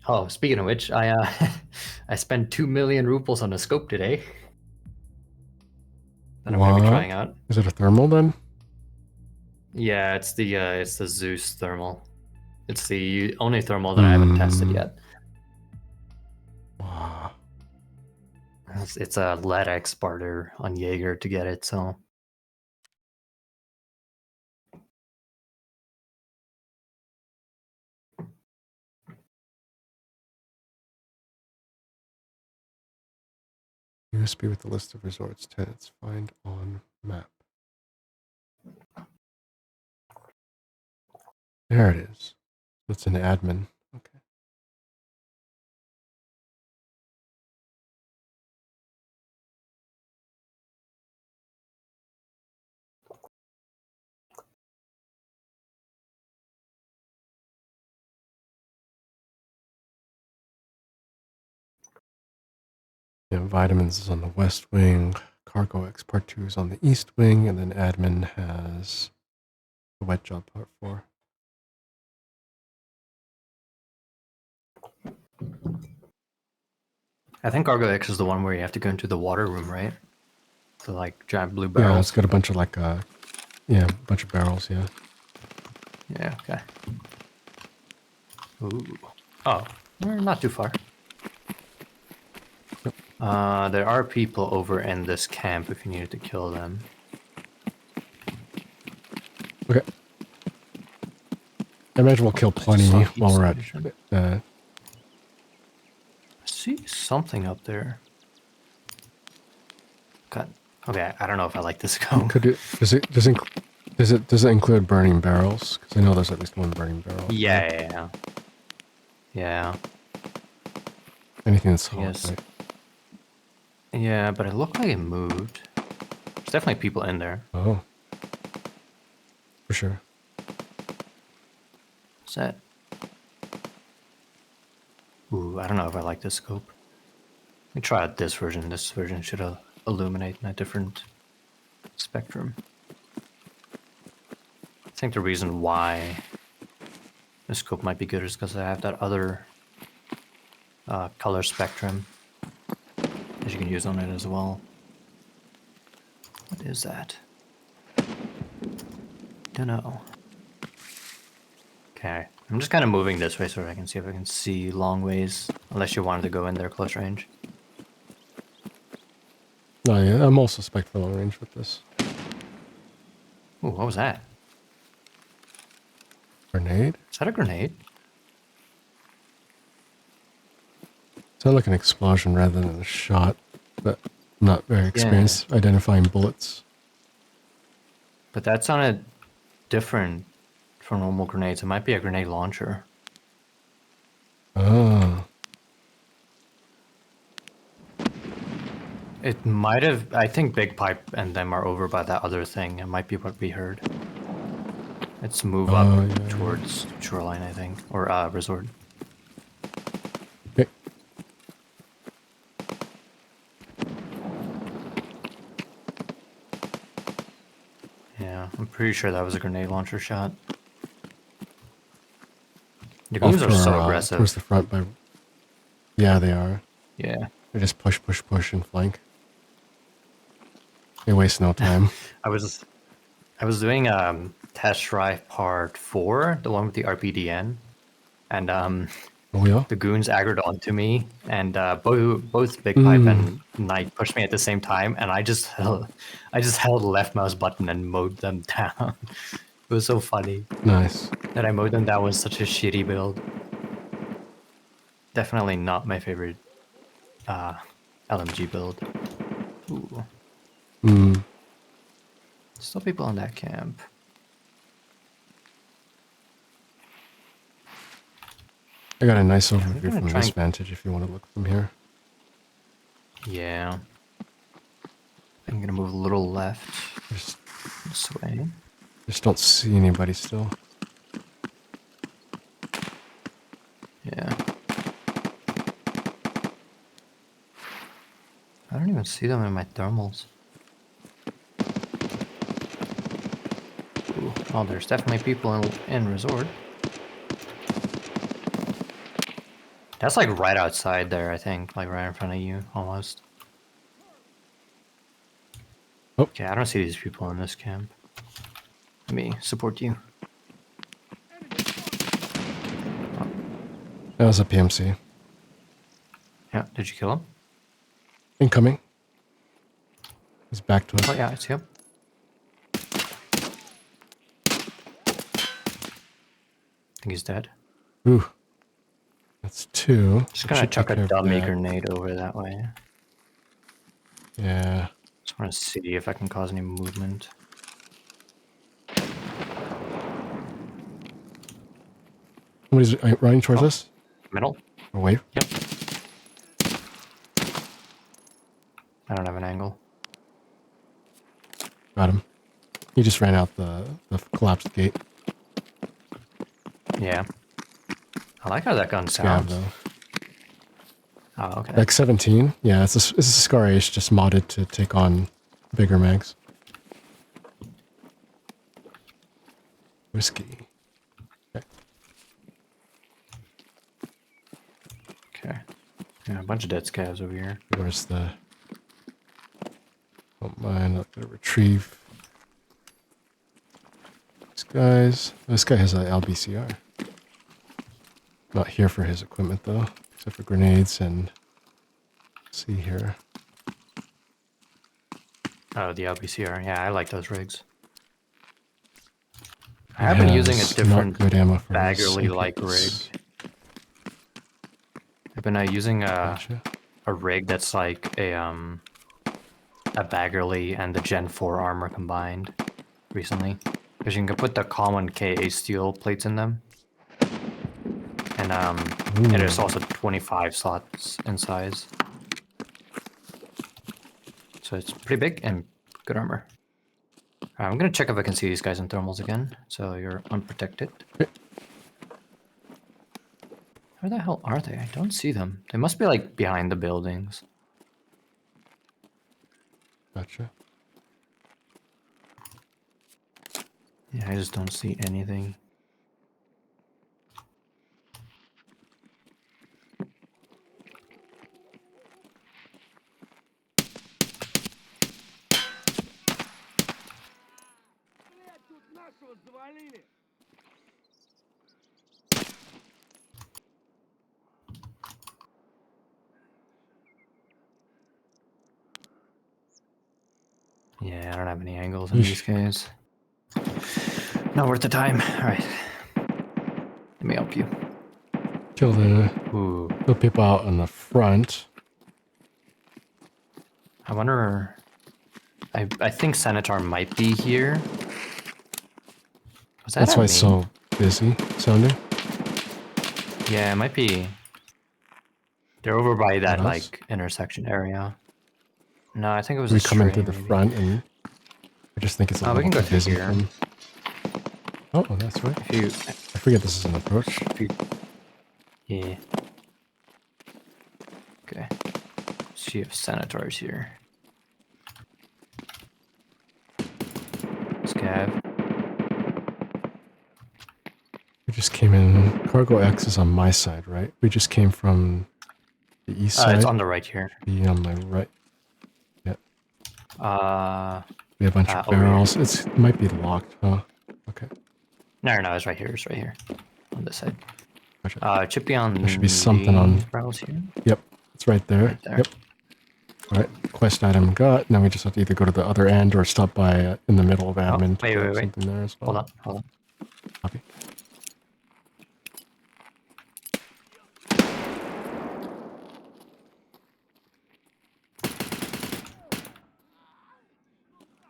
Oh, speaking of which, I I spent 2 million rupees on a scope today that I'm gonna be trying What? out. Is it a thermal then? Yeah, it's the Zeus thermal. It's the only thermal that I haven't tested yet. Wow. It's a lead exporter on Jaeger to get it, so USB with the list of resorts tenants. Find on map. There it is. It's an admin. Okay. Yeah, vitamins is on the west wing. Cargo X Part 2 is on the east wing, and then admin has the wet job Part 4. I think Cargo X is the one where you have to go into the water room, right? The like giant blue Yeah, barrels. it's got a bunch of like yeah, a bunch of barrels, yeah. Yeah, okay. Ooh. Oh, we're not too far. Yep. There are people over in this camp if you needed to kill them. Okay. I imagine we'll kill plenty saw while we're at station. uh, I see something up there. God. Okay, I don't know if I like this scope. could it does it include burning barrels? Because I know there's at least one burning barrel. Yeah. Yeah. Anything that's hot, Yes. right? Yeah, but it looked like it moved. There's definitely people in there. Oh. For sure. What's that? Ooh, I don't know if I like this scope. Let me try out this version. This version should illuminate in a different spectrum. I think the reason why this scope might be good is because I have that other color spectrum that you can use on it as well. What is that? Don't know. Okay, I'm just kind of moving this way so I can see if I can see long ways, unless you wanted to go in there close range. Oh yeah, I'm also spec for long range with this. Ooh, what was that? Grenade? Is that a grenade? Sound like an explosion rather than a shot, but I'm not very experienced identifying bullets. But that sounded different from normal grenades. It might be a grenade launcher. Oh. It might have. I think Big Pipe and them are over by that other thing. It might be what we heard. Let's move up Yeah. towards Shoreline, I think, or Resort. Okay. Yeah, I'm pretty sure that was a grenade launcher shot. The Off goons to are so our, aggressive. towards the front by... Yeah, they are. Yeah. They just push, and flank. They waste no time. I was doing test drive part 4, the one with the RPDN, and Oh yeah? the goons aggroed onto me, and both Big Pipe and Knight pushed me at the same time, and I just held the left mouse button and mowed them down. It was so funny Nice. that I mowed them down with such a shitty build. Definitely not my favorite LMG build. Ooh. Still people in that camp. I got a nice overview gonna from try this and- vantage if you want to look from here. Yeah. I'm gonna move a little left Just, this way. just don't see anybody still. I don't even see them in my thermals. Ooh. Oh, there's definitely people in resort. That's like right outside there, I think. Like right in front of you, almost. Oh. Okay, I don't see these people in this camp. Let me support you. That was a PMC. Yeah, did you kill him? Incoming. He's back to us. Oh yeah, I see him. I think he's dead. Ooh. That's 2. Just That gonna should chuck take a care of dummy that. grenade over that way. Yeah. Just want to see if I can cause any movement. Somebody's running towards us. Middle? Away. Yep. I don't have an angle. Got him. He just ran out the collapsed gate. Yeah. I like how that gun Scav, sounds. though. Oh, okay. Like 17. Yeah, it's a Scar Ace just modded to take on bigger mags. Whiskey. Okay. Okay. Yeah, a bunch of dead scavs over here. Where's the... Don't mind, I'm gonna retrieve these guys. This guy has an LBCR. Not here for his equipment though, except for grenades and... Let's see here. Oh, the LBCR. Yeah, I like those rigs. I He have been using a has different not good ammo for his Baggerly-like rig. impacts. I've been using Gotcha. a rig that's like a Baggerly and the Gen 4 armor combined recently. Because you can put the common KA steel plates in them. And it is also 25 slots in size. So it's pretty big and good armor. I'm gonna check if I can see these guys in thermals again, so you're unprotected. Okay. Where the hell are they? I don't see them. They must be like behind the buildings. Gotcha. Yeah, I just don't see anything. Yeah, I don't have any angles in these guys. Not worth the time. Alright. Let me help you. Kill the Ooh. people out on the front. I wonder... I think Senator might be here. Was that That's at why me? it's so busy sounding. Yeah, it might be. They're over by that, us? like, intersection area. No, I think it was We a come in through stray, the maybe. front and I just think it's a Oh, we little can go too through busy. here. Oh, that's right. If you... I forget this is an approach. Yeah. Okay. See if Senator's here. Scav. We just came in. Cargo X is on my side, right? We just came from the east side. It's on the right here. Be on my right. Yeah. We have a bunch of over here. barrels. It might be locked, huh? Okay. No, it's right here. It's right here. On this side. Gotcha. It should be on There should be something on... these barrels here. Yep. It's right there. Right there. Yep. Alright. Quest item got. Now we just have to either go to the other end or stop by in the middle of admin to wait, grab wait. something there as well. Hold on. Copy.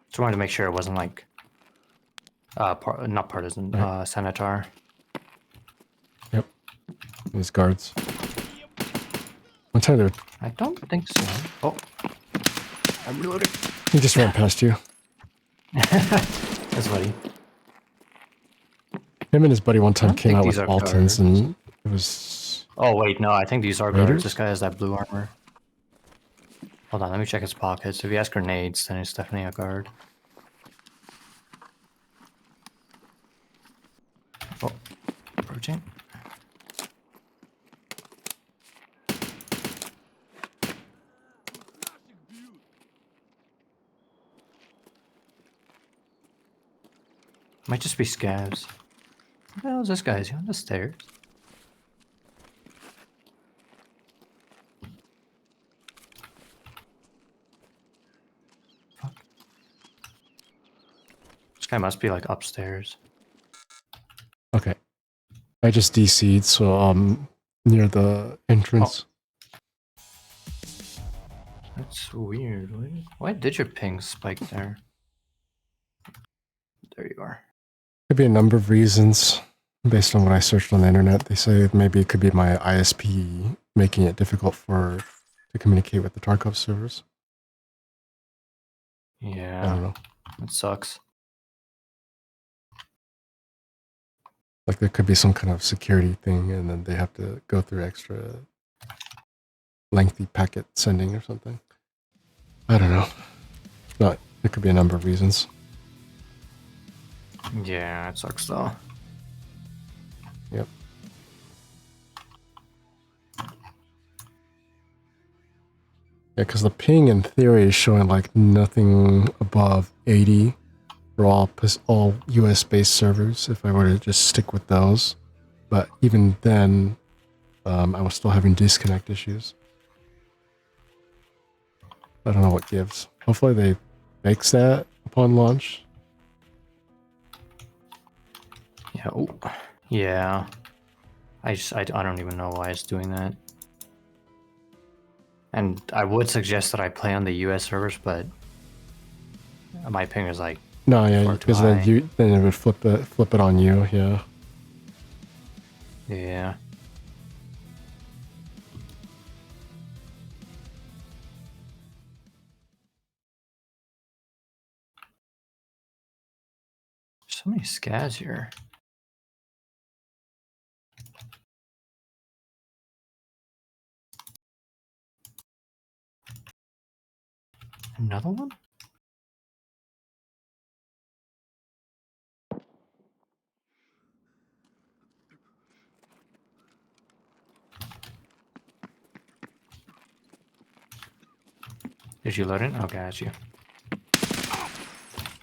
Just wanted to make sure it wasn't like... not partisan, Right. Senator. Yep. These guards. One time they were... I don't think so. Oh. I'm reloading. He just ran past you. That's funny. Him and his buddy one time don't came think out with these are Altons guards. and it was... Oh, wait, no, I think these are Raiders? guards. This guy has that blue armor. Hold on, let me check his pockets. If he has grenades, then it's definitely a guard. Oh, approaching. Might just be scavs. What the hell is this guy? Is he on the stairs? Fuck. This guy must be like upstairs. Okay. I just DC'd, so near the entrance. That's weird. Why did your ping spike there? There you are. Could be a number of reasons based on what I searched on the internet. They say maybe it could be my ISP making it difficult to communicate with the Tarkov servers. I don't Yeah, know. it sucks. Like there could be some kind of security thing, and then they have to go through extra lengthy packet sending or something. I don't know. But there could be a number of reasons. Yeah, it sucks though. Yep. Yeah, because the ping in theory is showing like nothing above 80 for all US-based servers. If I were to just stick with those, but even then, I was still having disconnect issues. I don't know what gives. Hopefully they fix that upon launch. Yeah. Ooh. Yeah. I don't even know why it's doing that. And I would suggest that I play on the US servers, but my ping is like No, yeah, far too because high. then it would flip it on you. Yeah. Yeah. So many scats here. Another one? Did you load in? Okay, that's you.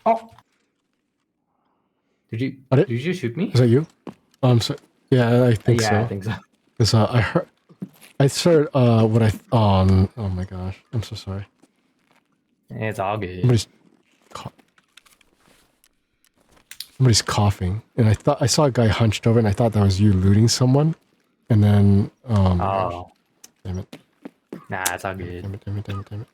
Oh! Did you just shoot me? Is that you? So yeah, I think so. I think so. Because I heard, I started what I oh my gosh, I'm so sorry. It's all good. Somebody's coughing, and I saw a guy hunched over, and I thought that was you looting someone, and then oh my gosh, damn it, Nah, it's all good. damn it.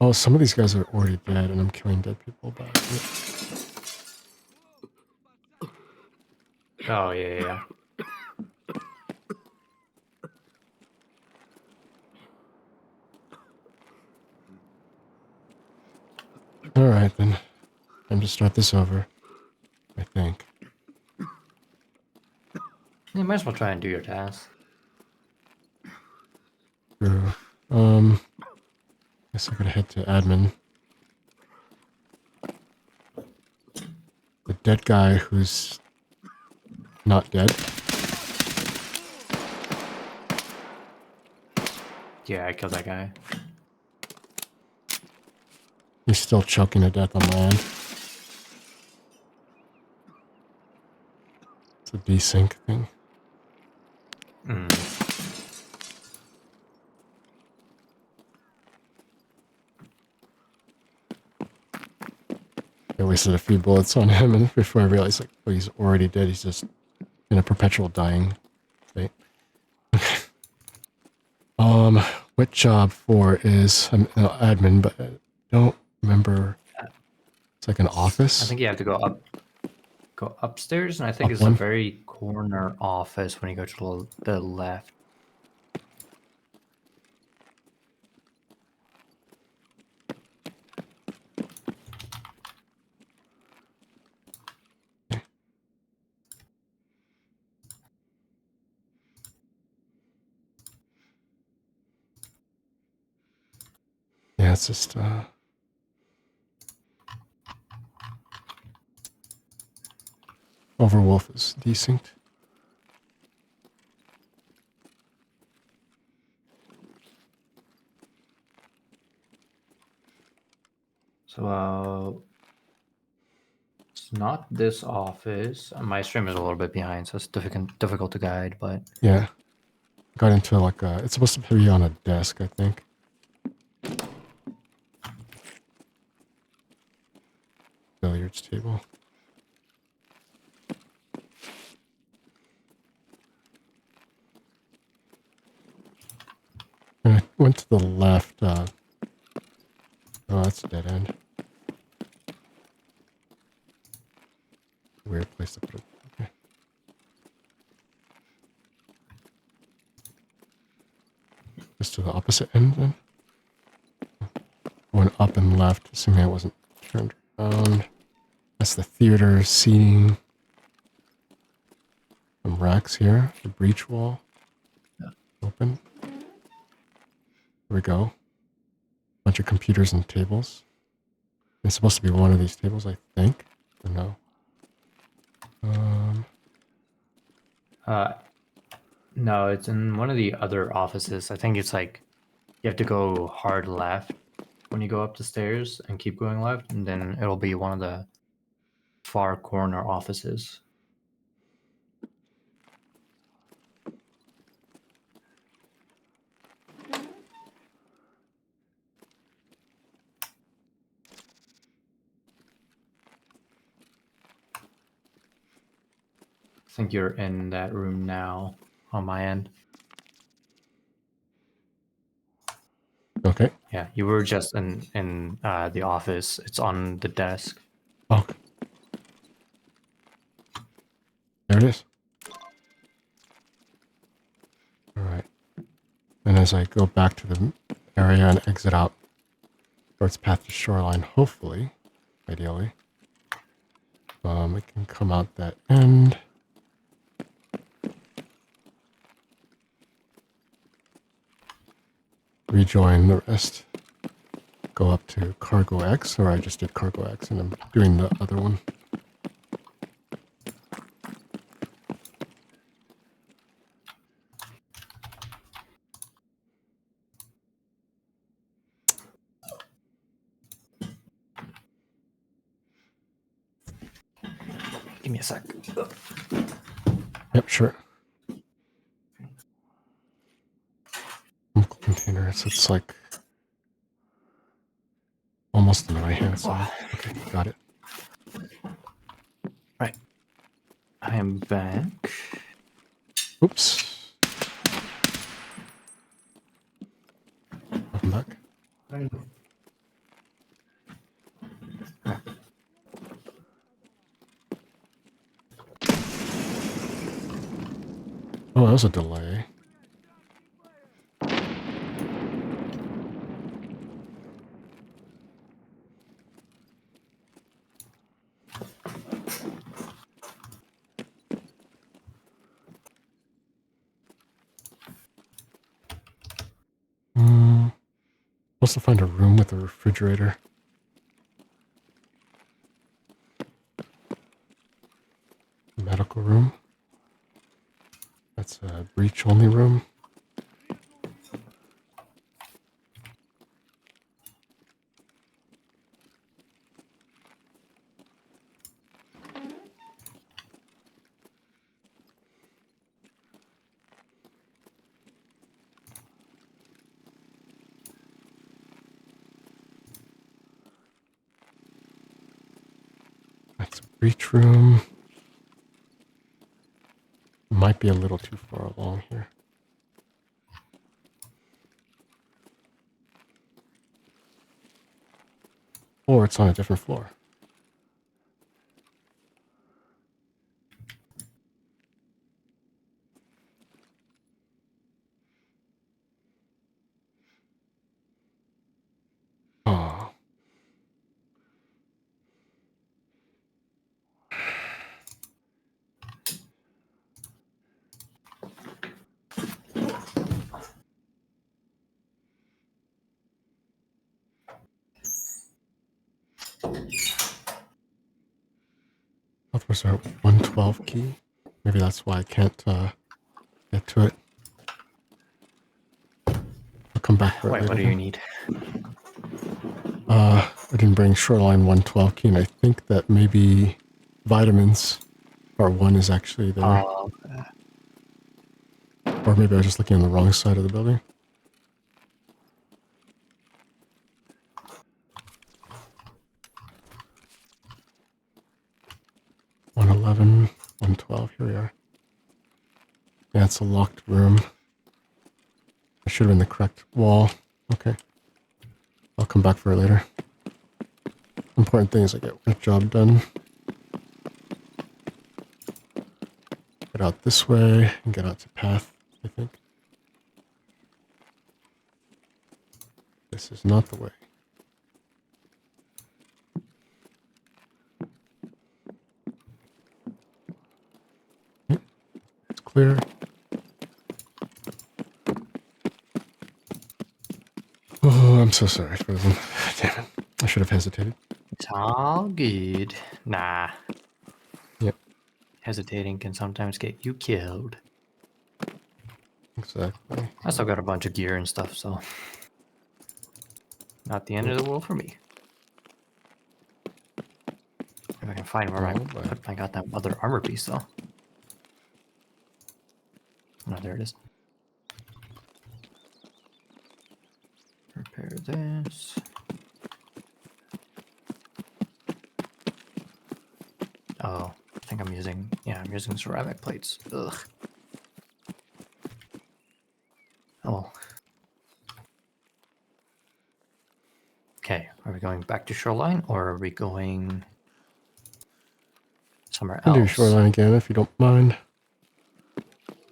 Oh, some of these guys are already dead, and I'm killing dead people. But Oh, yeah. all right, then, time to start this over. I think. You might as well try and do your task. True. Guess I gotta head to admin. The dead guy who's not dead. Yeah, I killed that guy. He's still choking to death on my end. It's a desync thing. I wasted a few bullets on him, and before I realized, like, oh, he's already dead. He's just in a perpetual dying state. What job 4 is? I'm admin, but I don't remember. It's like an office. I think you have to go upstairs, and I think Up it's one? the very corner office when you go to the left. Yeah, it's just Overwolf is desynced. So it's not this office. My stream is a little bit behind, so it's difficult to guide. But Yeah. Got into like it's supposed to be on a desk, I think. Billiards table. And I went to the left. Oh, that's a dead end. Weird place to put it. Okay. Just to the opposite end then. Went up and left, assuming I wasn't turned around. That's the theater seating. Some racks here. The breach wall. Yeah. Open. Here we go. Bunch of computers and tables. It's supposed to be one of these tables, I think. Or no. no, it's in one of the other offices. I think it's like you have to go hard left when you go up the stairs and keep going left, and then it'll be one of the far corner offices. I think you're in that room now on my end. Okay. Yeah, you were just in the office. It's on the desk. Oh. There it is. Alright. And as I go back to the area and exit out towards path to shoreline, hopefully, ideally, it can come out that end. Rejoin the rest. Go up to Cargo X, or I just did Cargo X and I'm doing the other one. Give me a sec. Yep, sure. Chemical container, so it's like almost on the right hand side. Okay, got it. Right. I am back. Oops. Welcome back. Oh, that was a delay. Supposed to find a room with a refrigerator. Medical room. That's a breach only room. That's a breach room. Might be a little too far along here. Or it's on a different floor. Oh. Was there 112 key? Maybe that's why I can't get to it. I'll come back for it Wait, later. what do you need? I didn't bring Shoreline 112 key, and I think that maybe vitamins part 1 is actually there. Or maybe I was just looking on the wrong side of the building. $111, $112, here we are. Yeah, it's a locked room. I should have been the correct wall. Okay. I'll come back for it later. Important thing is I get the job done. Get out this way and get out to path, I think. This is not the way. Yep, it's clear. Oh, I'm so sorry, Frozen. Damn it. I should have hesitated. It's all good. Nah. Yep, Hesitating can sometimes get you killed. exactly. I still got a bunch of gear and stuff, so not the end of the world for me. If I can find where I put my goddamn other armor piece, though. Oh, there it is. Repair this. Oh, I think I'm using ceramic plates. Ugh. Oh well. Okay, are we going back to Shoreline or are we going somewhere I can do else? Shoreline again if you don't mind.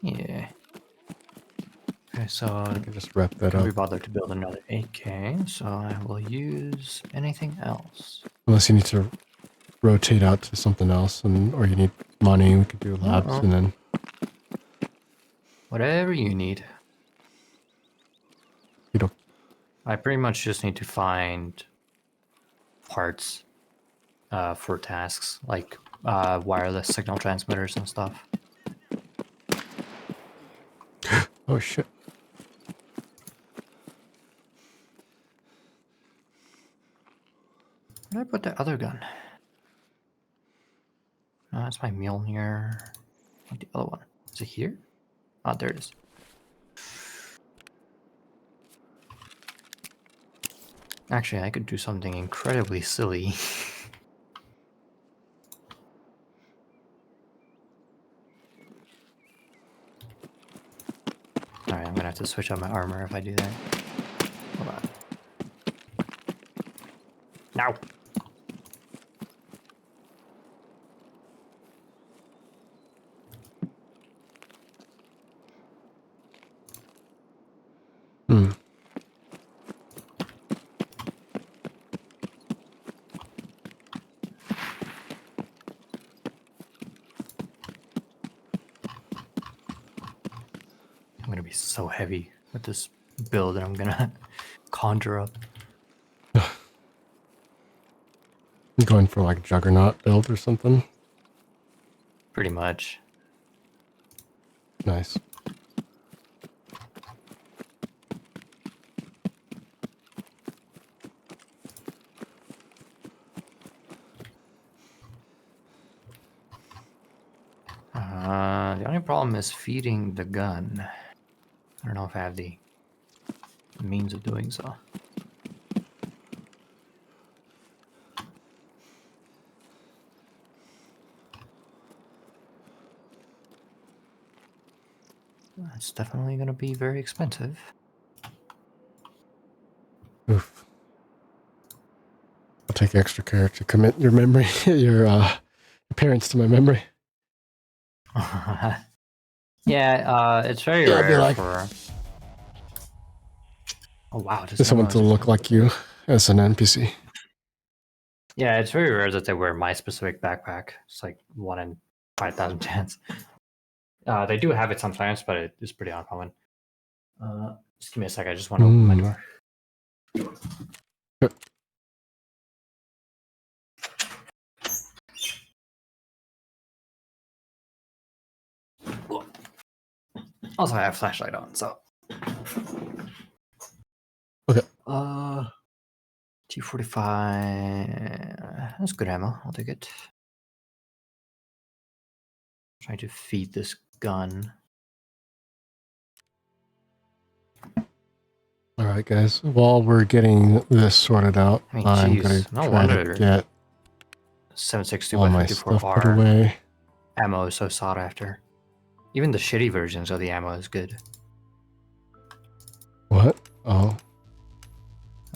Yeah. Okay, so I can just wrap that can be up. bothered to build another 8K, so I will use anything else. Unless you need to rotate out to something else, or you need money, we could do labs and then... Whatever you need. You don't... I pretty much just need to find parts for tasks, like wireless signal transmitters and stuff. Oh shit. Where did I put the other gun? No, that's my Mjolnir. What the other one? Is it here? Oh, there it is. Actually, I could do something incredibly silly. Alright, I'm gonna have to switch out my armor if I do that. Hold on. Now! Hmm. I'm gonna be so heavy with this build that I'm gonna conjure up. I'm going for like Juggernaut build or something. Pretty much. Nice. The only problem is feeding the gun. I don't know if I have the means of doing so. It's definitely going to be very expensive. Oof. I'll take extra care to commit your memory, your parents to my memory. Yeah, it's very Yeah, I'd be rare like- for... Oh wow, Just someone to look like you as an NPC. Yeah, it's very rare that they wear my specific backpack. It's like 1 in 5,000 chance. They do have it sometimes, but it is pretty uncommon. Just give me a sec, I just want to open my door. Also, I have flashlight on, so. Okay. T45. That's good ammo. I'll take it. Trying to feed this gun. All right, guys. While we're getting this sorted out, I mean, I'm gonna jeez, no try to wonder get 7.62 all by my stuff put 54R away. ammo is so sought after. Even the shitty versions of the ammo is good. What? Oh,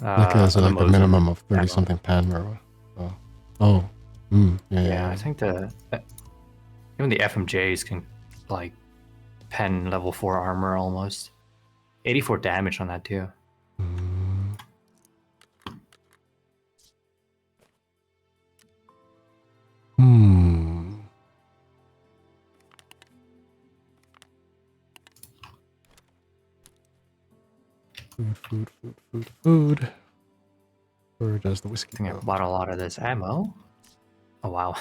like as The like a Mosin minimum of 30 ammo. something pen or what? Oh, oh, Yeah, I think even the FMJs can like pen level 4 armor almost. 84 damage on that too. Mm. Hmm. Food. Where does the whiskey I think I go? bought a lot of this ammo. Oh wow.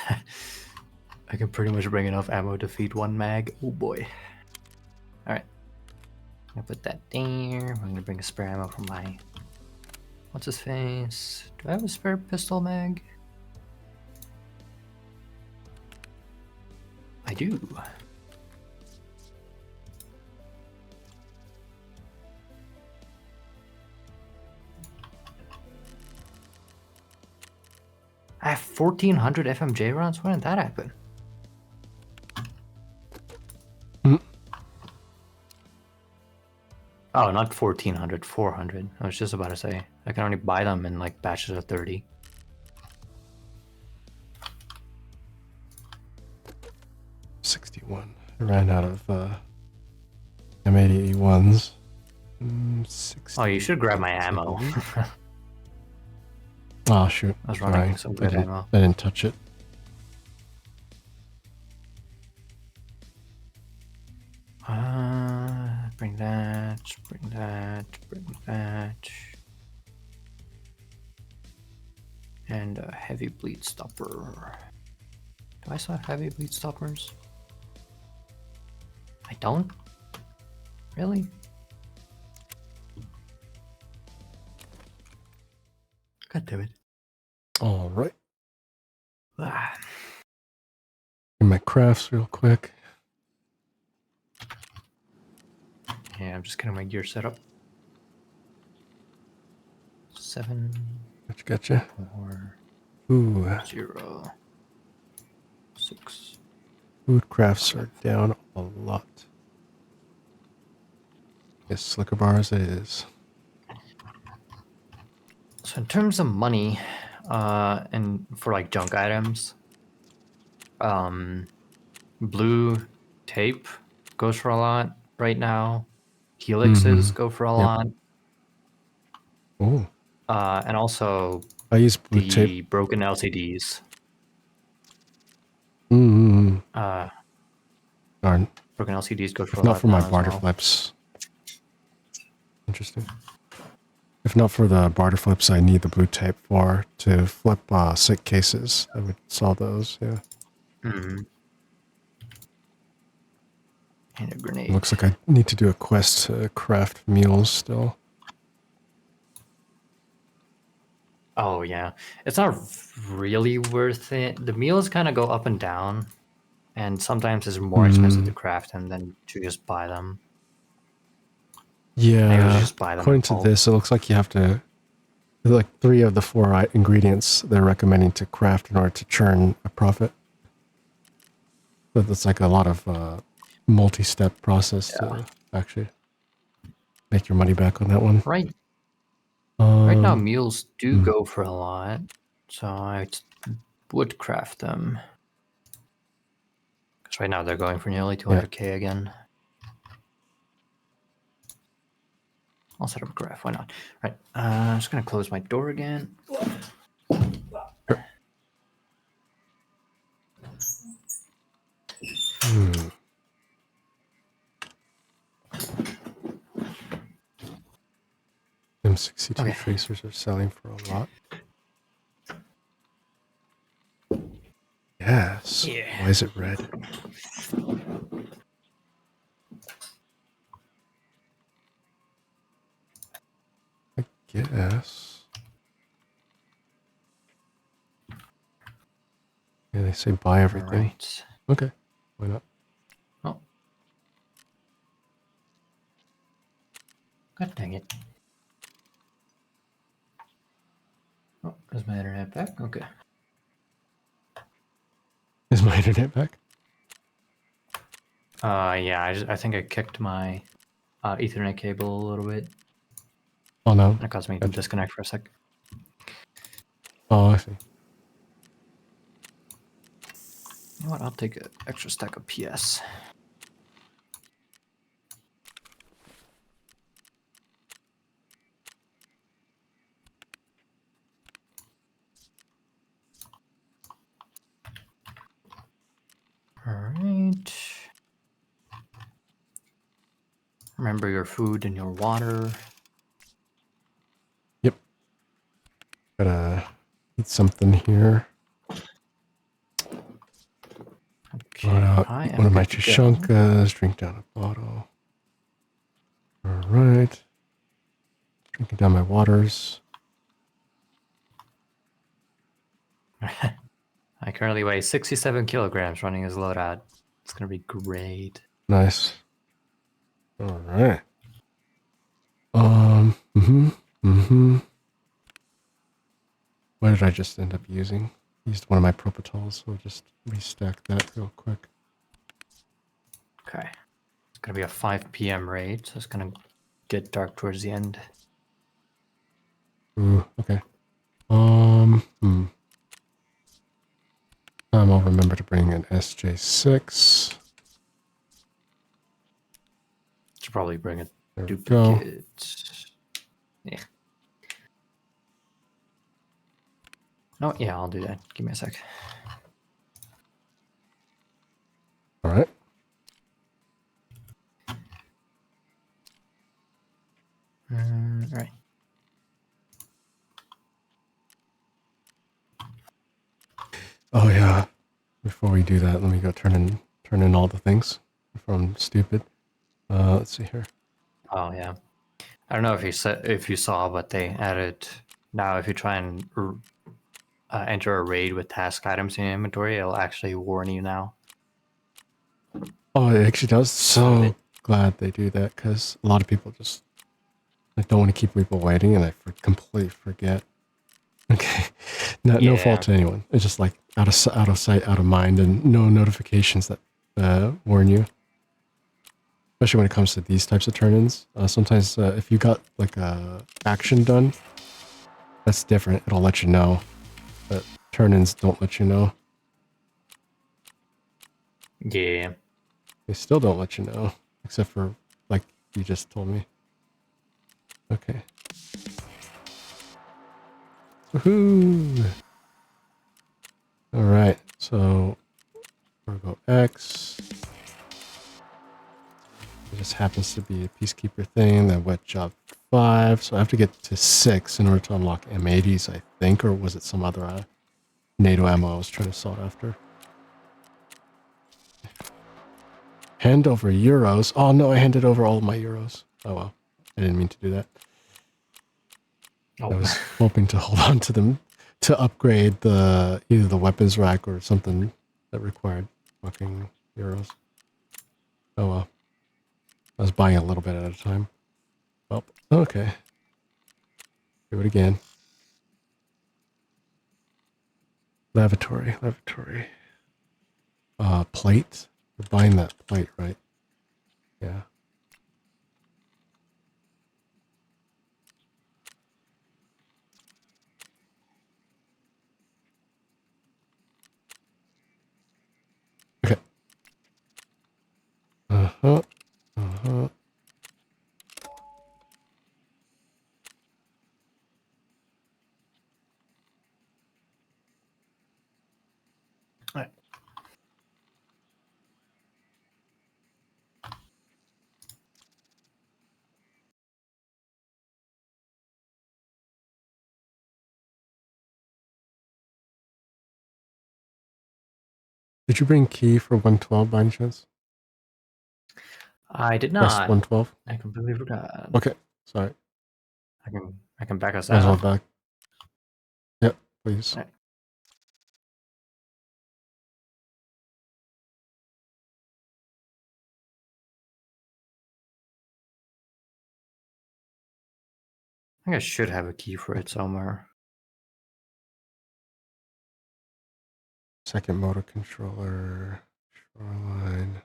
I can pretty much bring enough ammo to feed one mag. Oh boy. Alright. I'm gonna put that there. I'm gonna bring a spare ammo from my... What's his face? Do I have a spare pistol mag? I do. I have 1400 FMJ rounds? When did that happen? Hmm. Oh, not 1400, 400. I was just about to say. I can only buy them in like batches of 30. $61. I ran out of M80A1s. Oh, you should grab my ammo. Oh shoot! I was running Sorry, some good ammo. I didn't touch it. Bring that, bring that, bring that. And a heavy bleed stopper. Do I still have heavy bleed stoppers? I don't? Really? God damn it. All right. Ah. In my crafts real quick. Yeah, I'm just getting my gear set up. 7, Gotcha. 4, Ooh, 0, 6. food crafts are down a lot. Yes, slicker bars it is. So in terms of money, and for like junk items, blue tape goes for a lot right now. Helixes go for a lot. Oh, And also I use blue tape. the broken LCDs. Darn. Broken LCDs go for If a not lot for my now as barter well. flips. Interesting. If not for the barter flips, I need the blue tape for to flip sick cases. I would sell those. Yeah. And a grenade. Looks like I need to do a quest to craft meals still. Oh yeah, it's not really worth it. The meals kind of go up and down, and sometimes it's more expensive to craft them than to just buy them. I usually Yeah. just buy them in According to bulk. this, it looks like you have to like 3 of the 4 ingredients they're recommending to craft in order to churn a profit. But that's like a lot of multi-step process to actually make your money back on that one. Right now, meals do go for a lot, so I would craft them. Because right now they're going for nearly 200k again. I'll set up a graph, why not? Right, I'm just gonna close my door again. M62 tracers are selling for a lot. Yes. Yeah. Why is it red? guess. Yeah, they say buy everything. Right. Okay, why not? Oh. God dang it. Oh, is my internet back? Okay. Is my internet back? Yeah, I think I kicked my Ethernet cable a little bit. Oh no. And it caused me to Gotcha. disconnect for a sec. Oh, I see. You know what? I'll take an extra stack of PS. All right. Remember your food and your water. Yep. Gotta eat something here. Okay, Brought out I one am of my good to go. Tushonkas, drink down a bottle. All right. Drinking down my waters. I currently weigh 67 kilograms running his loadout. It's gonna be great. Nice. All right. What did I just end up using? Used one of my propitols, so just restack that real quick. Okay. It's gonna be a 5 p.m. raid, so it's gonna get dark towards the end. Ooh, okay. I'll remember to bring an SJ6. Should probably bring a There we go. duplicate. Yeah. No, yeah, I'll do that. Give me a sec. All right. Right. Oh yeah. Before we do that, let me go turn in all the things before I'm stupid. Let's see here. Oh yeah. I don't know if you saw, but they added now if you try and enter a raid with task items in your inventory, it'll actually warn you now. Oh, it actually does. So glad they do that because a lot of people just don't want to keep people waiting, and I completely forget. Okay, no fault to anyone. It's just like out of sight, out of mind, and no notifications that warn you. Especially when it comes to these types of turn-ins. Sometimes if you got like a action done, that's different. It'll let you know. But turn-ins don't let you know. Yeah. They still don't let you know, except for like you just told me. Okay. Woohoo! All right, so we'll go X. It just happens to be a peacekeeper thing. That wet job 5, so I have to get to 6 in order to unlock M80s, I think, or was it some other NATO ammo I was trying to sort after? Hand over euros. Oh no, I handed over all of my euros. Oh well, I didn't mean to do that. Oh. I was hoping to hold on to them to upgrade either the weapons rack or something that required fucking euros. Oh well. I was buying a little bit at a time. Oh, okay. Do it again. Lavatory. Plate? We're buying that plate, right? Yeah. Okay. Uh-huh. Uh-huh. Right. Did you bring key for 112 by any chance? I did Quest not. 112? I completely forgot. Okay. Sorry. I I can back us Might as well out. back. Yep, please. Alright. I think I should have a key for it somewhere. Second motor controller. Shoreline.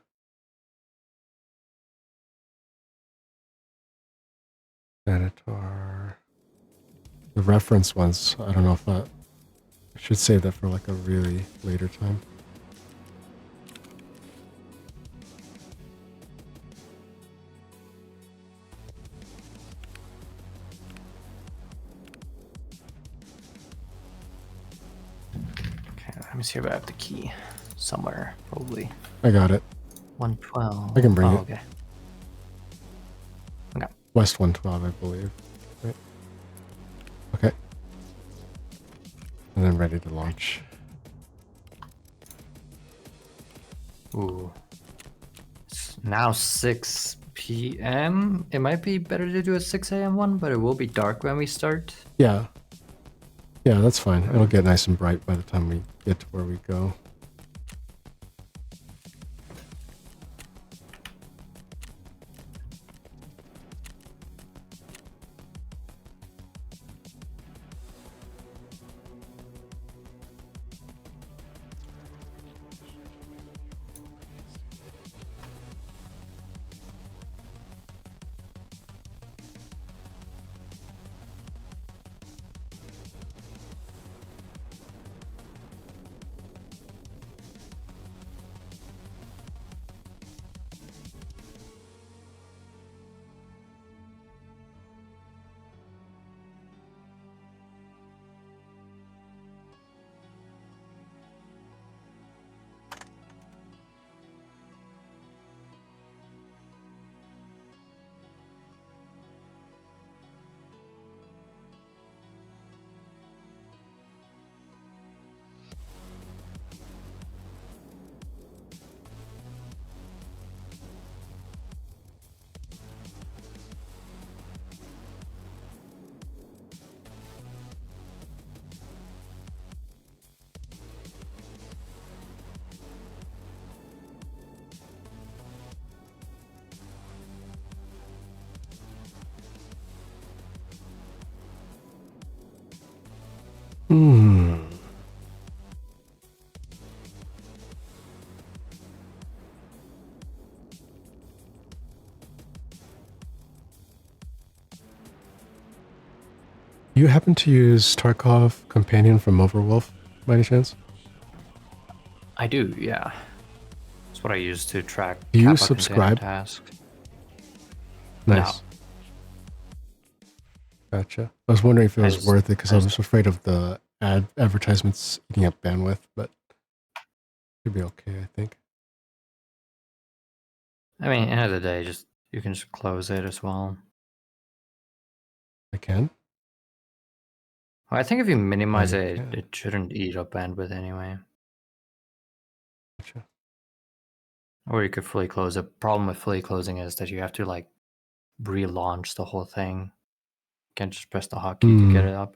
Sanitar. The reference ones, I don't know if that... I should save that for like a really later time. Okay, let me see if I have the key somewhere. Probably I got it. 112. I can bring it. Okay. Okay. West 112, I believe. Right. Okay. And then ready to launch. Ooh. It's now 6 p.m. It might be better to do a 6 a.m. one, but it will be dark when we start. Yeah. Yeah, that's fine. It'll get nice and bright by the time we get to where we go. Hmm. You happen to use Tarkov Companion from Overwolf, by any chance? I do, yeah. That's what I use to track Do you Kappa container subscribe? tasks. Nice. Gotcha. I was wondering if it was worth it because I was afraid of the advertisements eating up bandwidth, but it'd be okay, I think. I mean, end of the day, just you can just close it as well. I can? Well, I think if you minimize I it, can. it shouldn't eat up bandwidth anyway. Gotcha. Or you could fully close it. Problem with fully closing is that you have to like relaunch the whole thing. You can't just press the hotkey to get it up.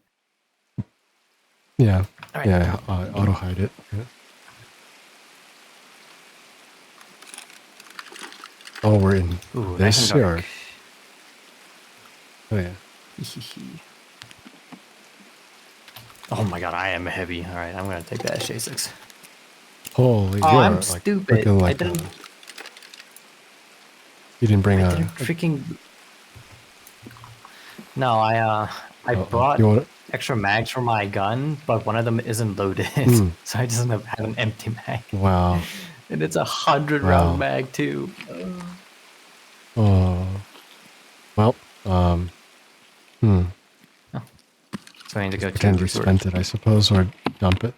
Yeah. All right. Yeah, auto hide it. Yeah. Oh, we're in Ooh, this nice and dark. yard. Oh, yeah. Oh my god, I am heavy. All right, I'm gonna take that SJ6. Holy, Oh, you're I'm like stupid. freaking like I didn't. you didn't bring I a... didn't freaking. No, I brought you want it? extra mags for my gun, but one of them isn't loaded, so I just have an empty mag. Wow. And it's 100 round mag too. Oh. Well, Oh. So I need to go pretend to you spent it, I suppose, or dump it.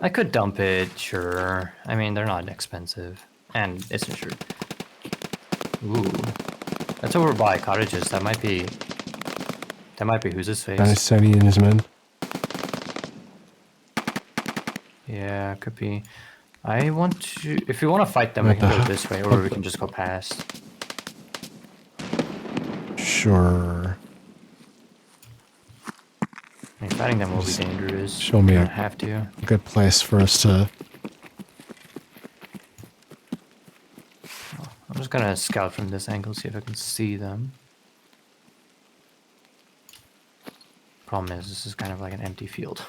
I could dump it, sure. I mean, they're not expensive, and it's insured. Ooh, that's over by cottages. That might be who's his face. Daniseni and his men. Yeah, could be. I want to. If you want to fight them, we can go this way, or we can just go past. Sure. Fighting them will be Just dangerous. show me You're a- gonna have to. Good place for us to... I'm just gonna scout from this angle, see if I can see them. Problem is, this is kind of like an empty field.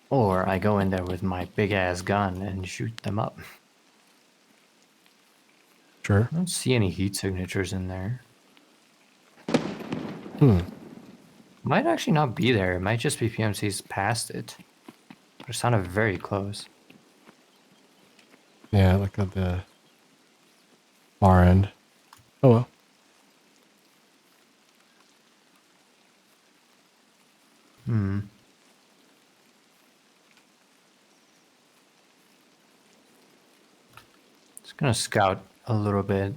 Or I go in there with my big ass gun and shoot them up. Sure. I don't see any heat signatures in there. Hmm. Might actually not be there. It might just be PMCs past it. But it sounded very close. Yeah, like at the far end. Oh well. Hmm. Just gonna scout a little bit.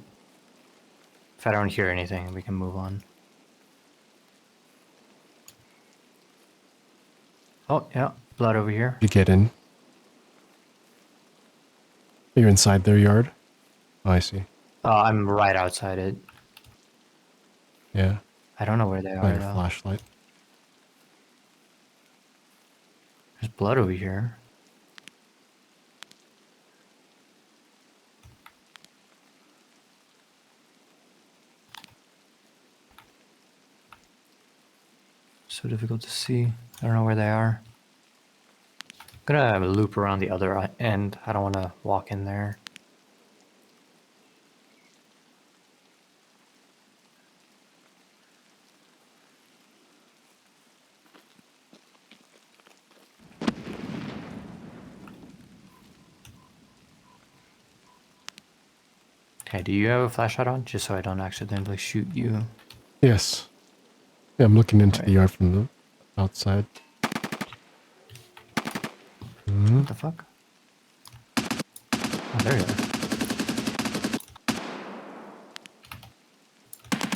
If I don't hear anything, we can move on. Oh, yeah. Blood over here. You get in. You're inside their yard? Oh, I see. I'm right outside it. Yeah. I don't know where they By are, your though. flashlight. There's blood over here. So difficult to see. I don't know where they are. I'm gonna loop around the other end. I don't want to walk in there. Okay, do you have a flashlight on? Just so I don't accidentally shoot you. Yes. Yeah, I'm looking into the Right. yard from the outside. What the fuck? Oh, there you are.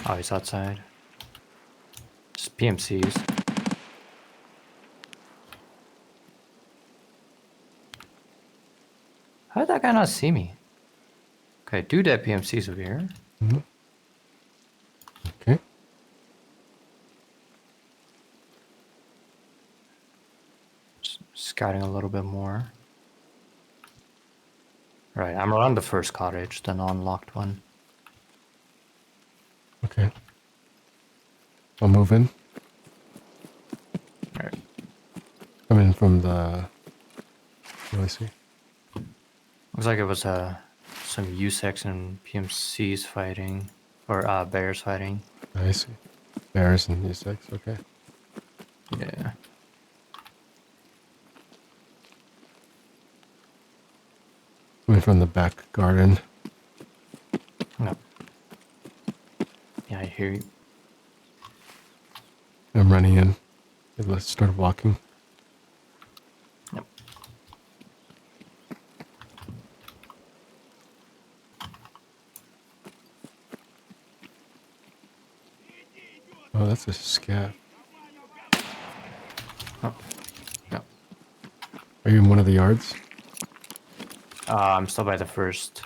Oh, he's outside. It's PMCs. How did that guy not see me? Okay, dude at PMCs over here. Okay. Scouting a little bit more. Right, I'm around the first cottage, the non-locked one. Okay. I'll move in. Alright. Come in from the... What do I see? Looks like it was some USEX and PMCs fighting, or bears fighting. I see. Bears and insects. Okay. Yeah. Coming from the back garden. No. Yeah, I hear you. I'm running in. Okay, let's start walking. Yep. Oh, that's a scav. Oh. No. Are you in one of the yards? I'm still by the first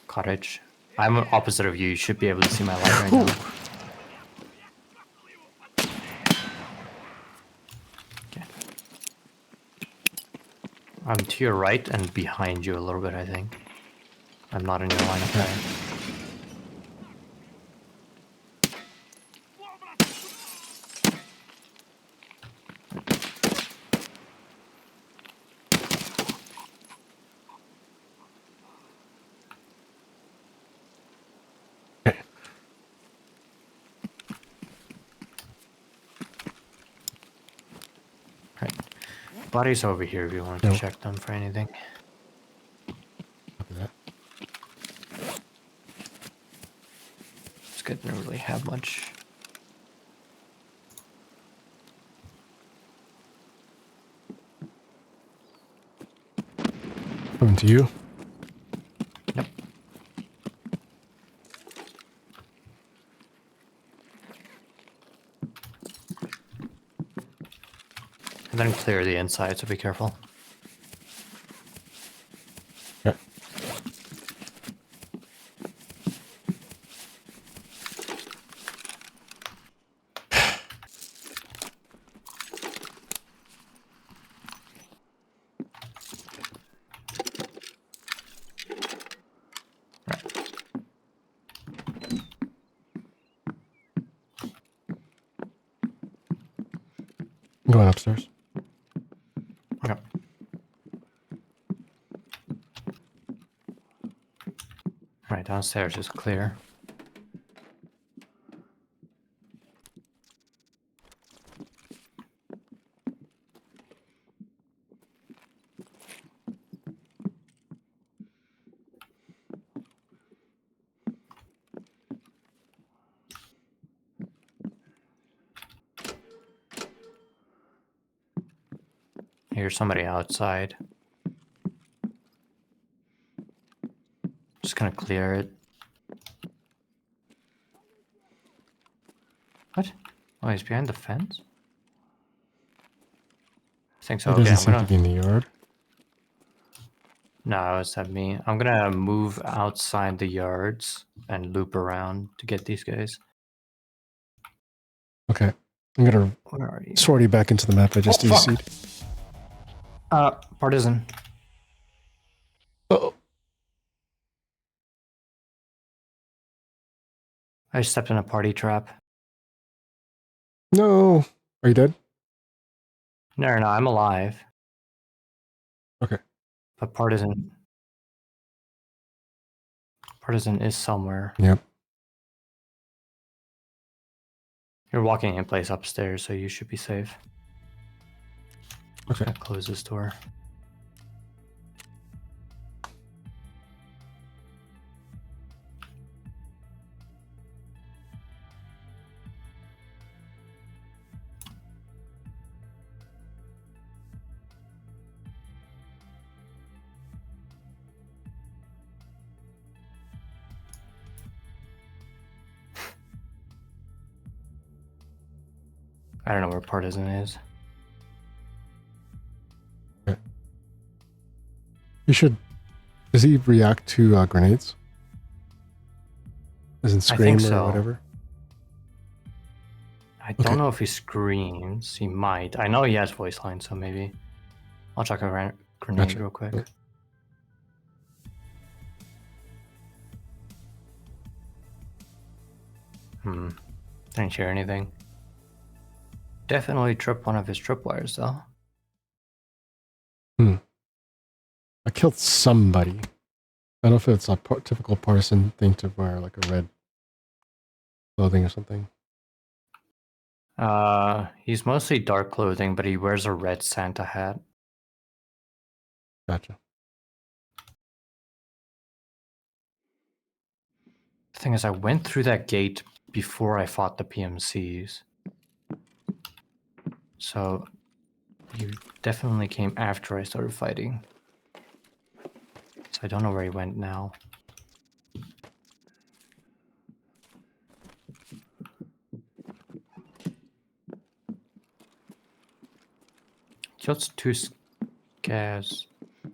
cottage. I'm opposite of you. You should be able to see my light right now. Okay. I'm to your right and behind you a little bit, I think. I'm not in your line of sight. Okay. Right. Bodies over here if you want to Nope. check them for anything. Copy that. This guy didn't really have much. Coming to you. Yep. And then clear the inside, so be careful. Okay. I'm going upstairs. Okay. Right, downstairs is clear. Here's somebody outside. Just gonna clear it. What? Oh, he's behind the fence? I think so. He Okay, doesn't I'm seem to gonna... be in the yard. No, it's at me. I'm gonna move outside the yards and loop around to get these guys. Okay. I'm gonna Where are you? sort you back into the map I just fuck. EC'd. Partisan. Oh, I stepped in a party trap. no. Are you dead? No, no, I'm alive. Okay. But Partisan is somewhere. Yep. You're walking in place upstairs, so you should be safe. Okay. I'll close this door. I don't know where Partisan is. You should. Does he react to grenades? As in I scream think or so. whatever? I Okay. don't know if he screams. He might. I know he has voice lines, so maybe. I'll check a grenade Gotcha. real quick. Yep. Didn't hear anything. Definitely tripped one of his tripwires, though. I killed somebody. I don't know if it's a typical partisan thing to wear like a red clothing or something. He's mostly dark clothing, but he wears a red Santa hat. Gotcha. The thing is, I went through that gate before I fought the PMCs. So, he definitely came after I started fighting. So I don't know where he went now. Killed two scavs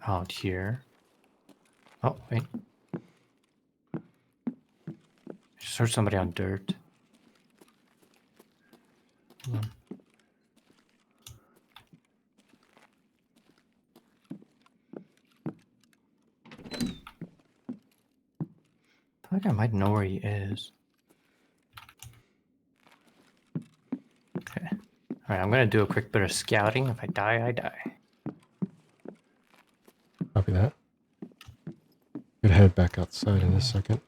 out here. Oh, wait. Just heard somebody on dirt. Hold on. I feel like I might know where he is. Okay. Alright, I'm gonna do a quick bit of scouting. If I die, I die. Copy that. Gonna head back outside in a second.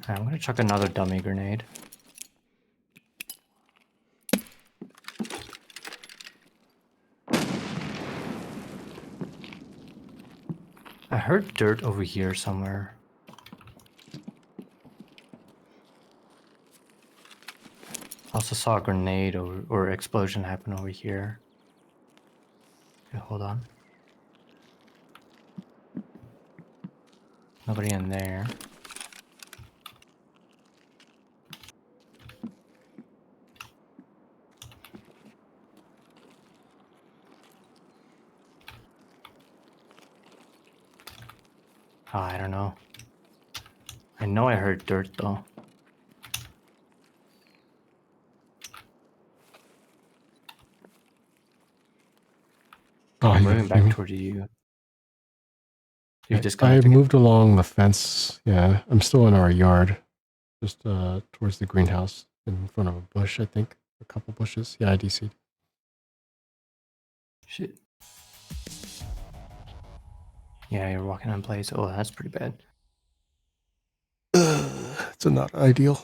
Alright, I'm gonna chuck another dummy grenade. I heard dirt over here somewhere. Also saw a grenade or explosion happen over here. Okay, hold on. Nobody in there. Oh, I don't know. I know I heard dirt though. Oh, I'm you moving hear me? back toward you. You I disconnected. moved along the fence. Yeah, I'm still in our yard, just towards the greenhouse in front of a bush, I think. A couple bushes. Yeah, I DC'd. Shit. Yeah, you're walking in place. Oh, that's pretty bad. It's not ideal.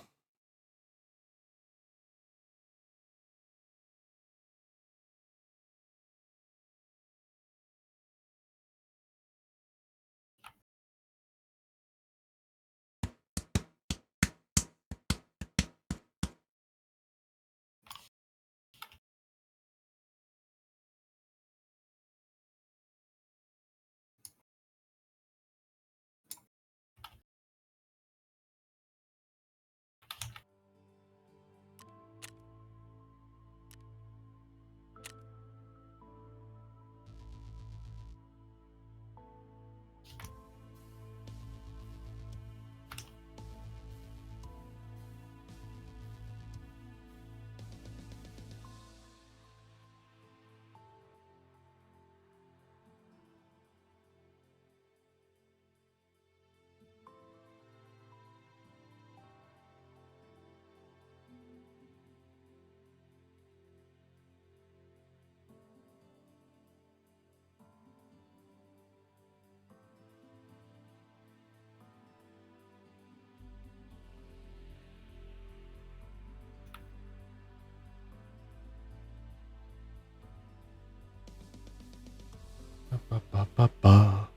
Ba-ba-ba-ba.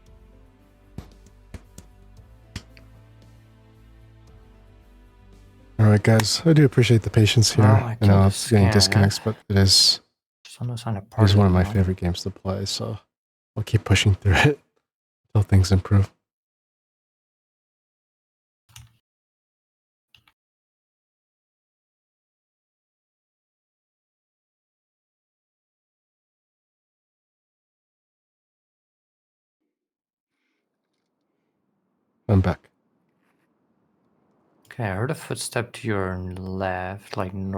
All right, guys. I do appreciate the patience here. Oh, I I know killed a it's getting scan. disconnects, but it is No sign of one of partisan my though. favorite games to play, so I'll keep pushing through it until things improve. I'm back. Okay, I heard a footstep to your left, like kind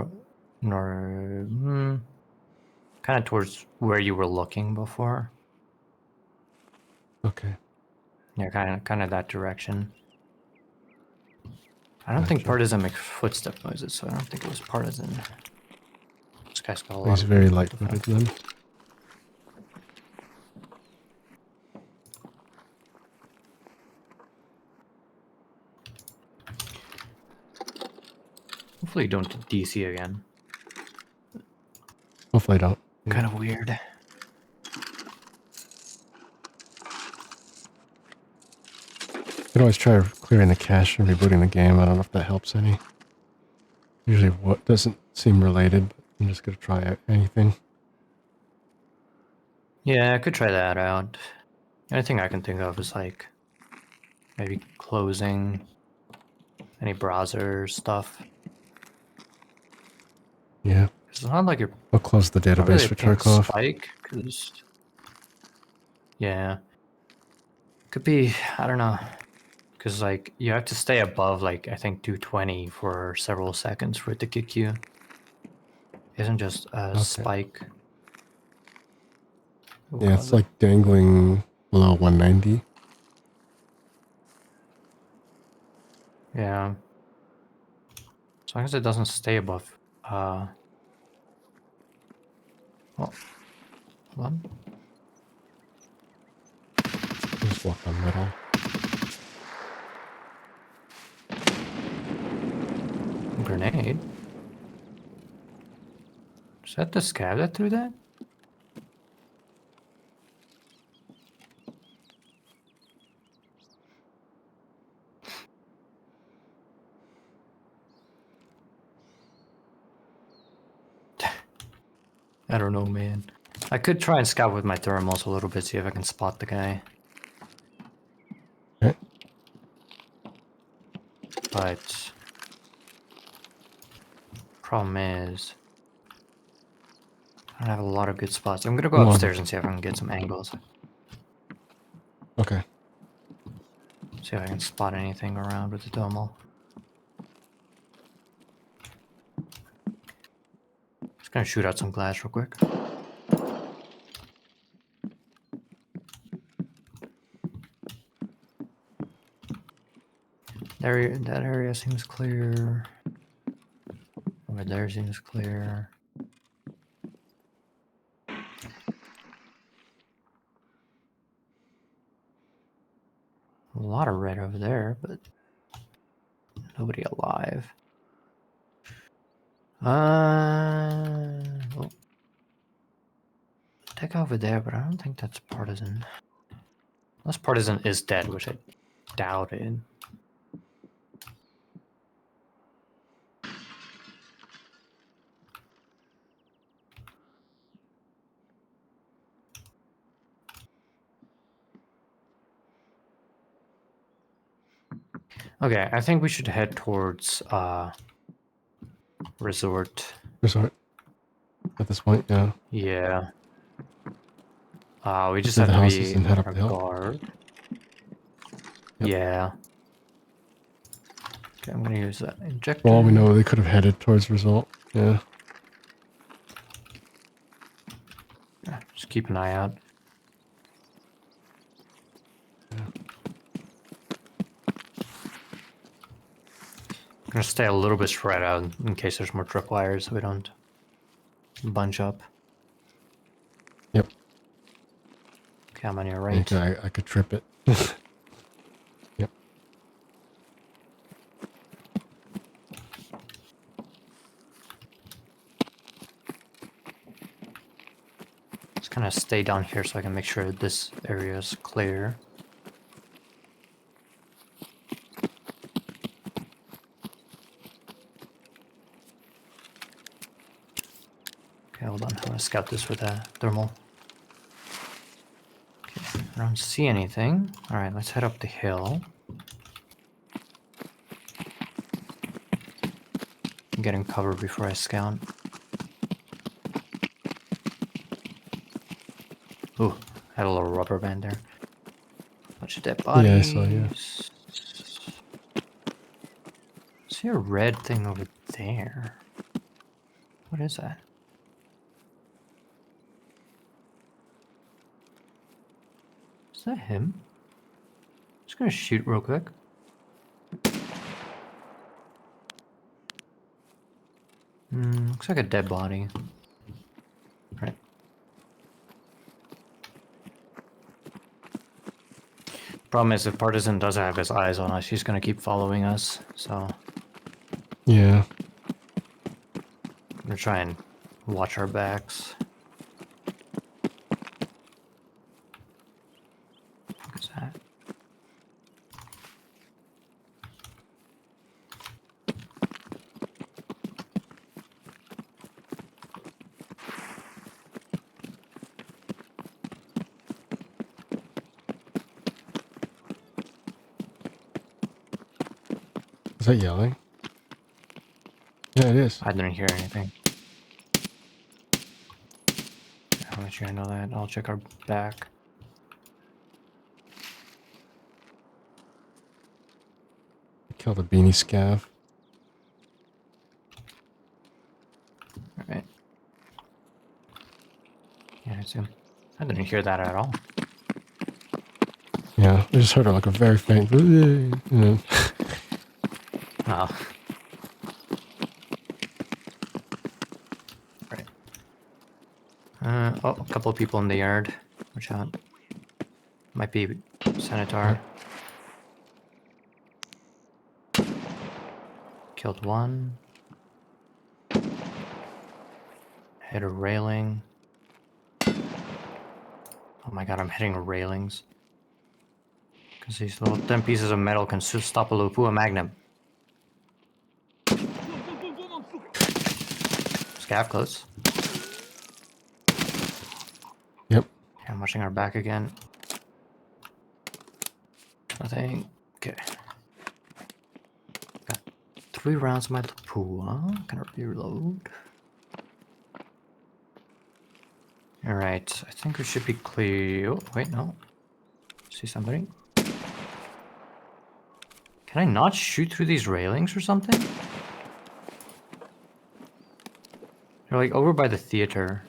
of towards where you were looking before. Okay. Yeah, kind of that direction. I don't think Gotcha. partisan makes footstep noises, so I don't think it was partisan. This guy's got a lot He's of very beautiful light-footed defense. then. Hopefully you don't DC again. Hopefully I don't. Kind of weird. You can always try clearing the cache and rebooting the game. I don't know if that helps any. Usually what doesn't seem related, but I'm just going to try anything. Yeah, I could try that out. The only thing I can think of is like maybe closing any browser stuff. Yeah. It's not like you're I'll close the not really database a for ping Tarkov. spike, because yeah, could be, I don't know, because like you have to stay above like I think 220 for several seconds for it to kick you. It isn't just a Okay. spike. Yeah, it's like dangling below 190. Yeah. As long as it doesn't stay above. Oh, hold on. Just walk on metal. Grenade? Is that the scav that threw that? I don't know, man. I could try and scout with my thermals a little bit, see if I can spot the guy. Okay. But problem is, I don't have a lot of good spots. I'm gonna go Come on. upstairs and see if I can get some angles. Okay. See if I can spot anything around with the thermal. Just gonna shoot out some glass real quick. That area seems clear. Over there seems clear. A lot of red over there, but nobody alive. Well, take over there, but I don't think that's partisan. Unless partisan is dead, which I doubted. Okay, I think we should head towards resort. Resort. At this point, yeah. Yeah. We just Through have the to houses be and head up on the hill. guard. Yep. Yeah. Okay, I'm gonna use that injector. For all we know, they could have headed towards result. Yeah. Yeah, just keep an eye out. Yeah. I'm gonna stay a little bit spread out in case there's more tripwires so we don't bunch up. Yep. Okay, I'm on your I right. think I could trip it. Yep. Just kind of stay down here so I can make sure this area is clear. Okay, hold on. I'm gonna scout this with a thermal. Okay, I don't see anything. All right, let's head up the hill. I'm getting cover before I scout. Ooh, had a little rubber band there. Bunch of dead bodies. Yeah, I saw, yeah. See a red thing over there. What is that? Is that him? Just gonna shoot real quick. Looks like a dead body. Right. Problem is, if Partisan does have his eyes on us, he's gonna keep following us. So Yeah. I'm gonna try and watch our backs. What's that? Is that yelling? Yeah, it is. I didn't hear anything. I'll let you know that. I'll check our back. Kill the beanie scav. Alright. Yeah, it's him. I didn't hear that at all. Yeah, I just heard it like a very faint. You know. Oh. Right. Oh, a couple of people in the yard. Watch out. Might be Senator. Killed one. Hit a railing. Oh my god, I'm hitting railings. Because these little 10 pieces of metal can stop a Lupua Magnum. Scav close. Yep. Okay, I'm watching our back again. Nothing. Okay. Got 3 rounds of my Lupua. Gonna reload. Alright, I think we should be clear. Oh, wait, no. See somebody? Can I not shoot through these railings or something? They're like over by the theater.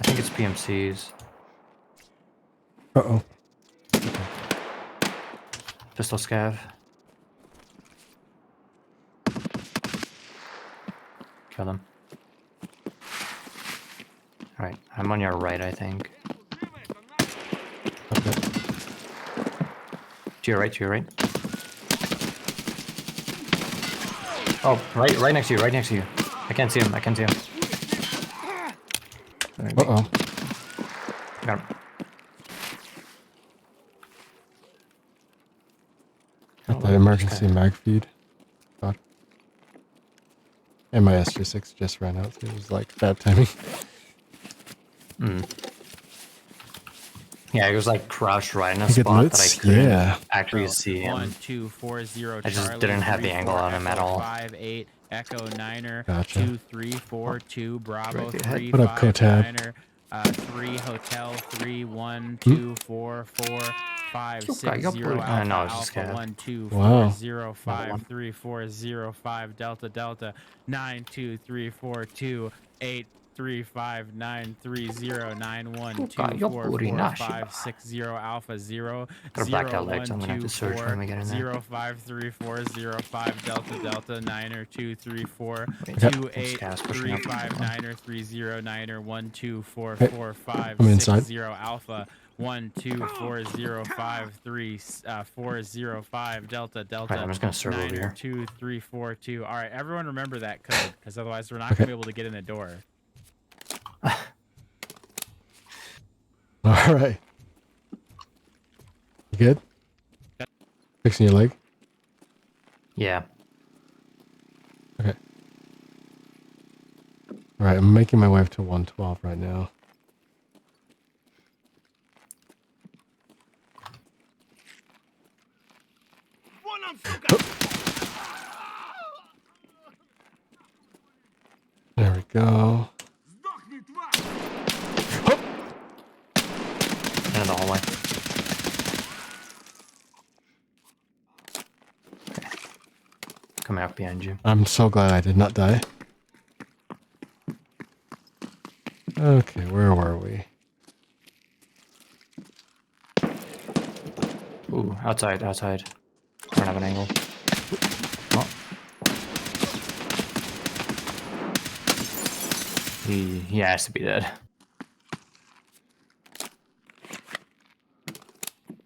I think it's PMCs. Uh-oh. Pistol scav. for them. Alright, I'm on your right, I think. Okay. To your right, to your right. Oh, right next to you, right next to you. I can't see him, I can't see him. Uh-oh. Got him. Got the emergency mag feed. God. And my SG6 just ran out, so it was like bad timing. Yeah, it was like crouched right in a Good spot that I loots? couldn't Yeah. actually see him. 1240 I just Charlie, didn't have the angle 34 on him at Echo all. 58 Echo Niner Gotcha. 2342 Bravo Right ahead. What up, 35 Kotad? Niner 3 Hotel 31244 560 No, Alpha it's just Alpha cat. 124053405 Delta Delta 92342 3593091244560 Alpha 0 Got a blacked out leg, so I'm gonna have to search when we get in there. 053405 Delta Delta Niner 234 Wait, 2835 Niner 30 I'm inside. 1244560 Alpha 124053405 Delta Delta Right, I'm just gonna serve over Niner here. 2342. All right, everyone remember that code because otherwise we're not Okay. gonna be able to get in the door. All right. You good? Fixing your leg? Yeah. Okay. All right, I'm making my way to 112 right now. There we go. End of the hallway. Coming up behind you. I'm so glad I did not die. Okay, where were we? Ooh, outside, outside. I don't have an angle. Oh. He has to be dead.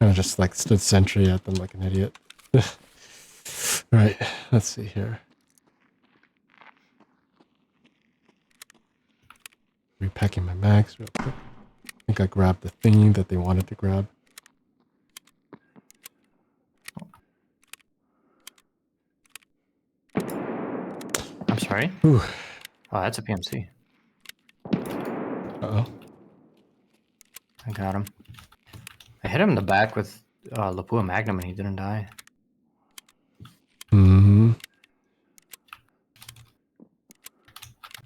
I just like stood sentry at them like an idiot. Right, let's see here. Repacking my mags real quick. I think I grabbed the thingy that they wanted to grab. I'm sorry? Whew. Oh, that's a PMC. Uh-oh. I got him. I hit him in the back with Lapua Magnum and he didn't die. Mm-hmm.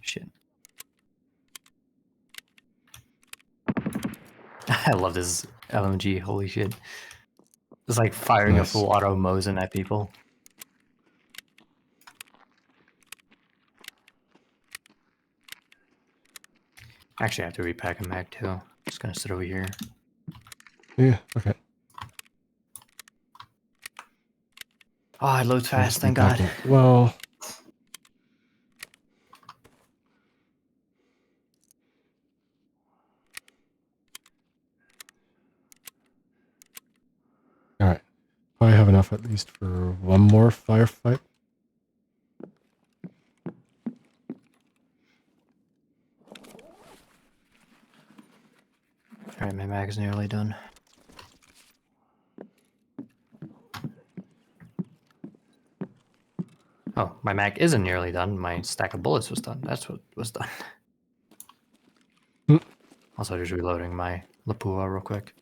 Shit. I love this LMG, holy shit. It's like firing Nice. a full auto Mosin at people. Actually, I have to repack a mag too. Just gonna sit over here. Yeah, okay. Oh, it loads fast, thank God. Well, all right. Probably have enough at least for one more firefight. Alright, my mag's nearly done. Oh, my mag isn't nearly done. My stack of bullets was done. That's what was done. Hmm. Also, just reloading my Lapua real quick.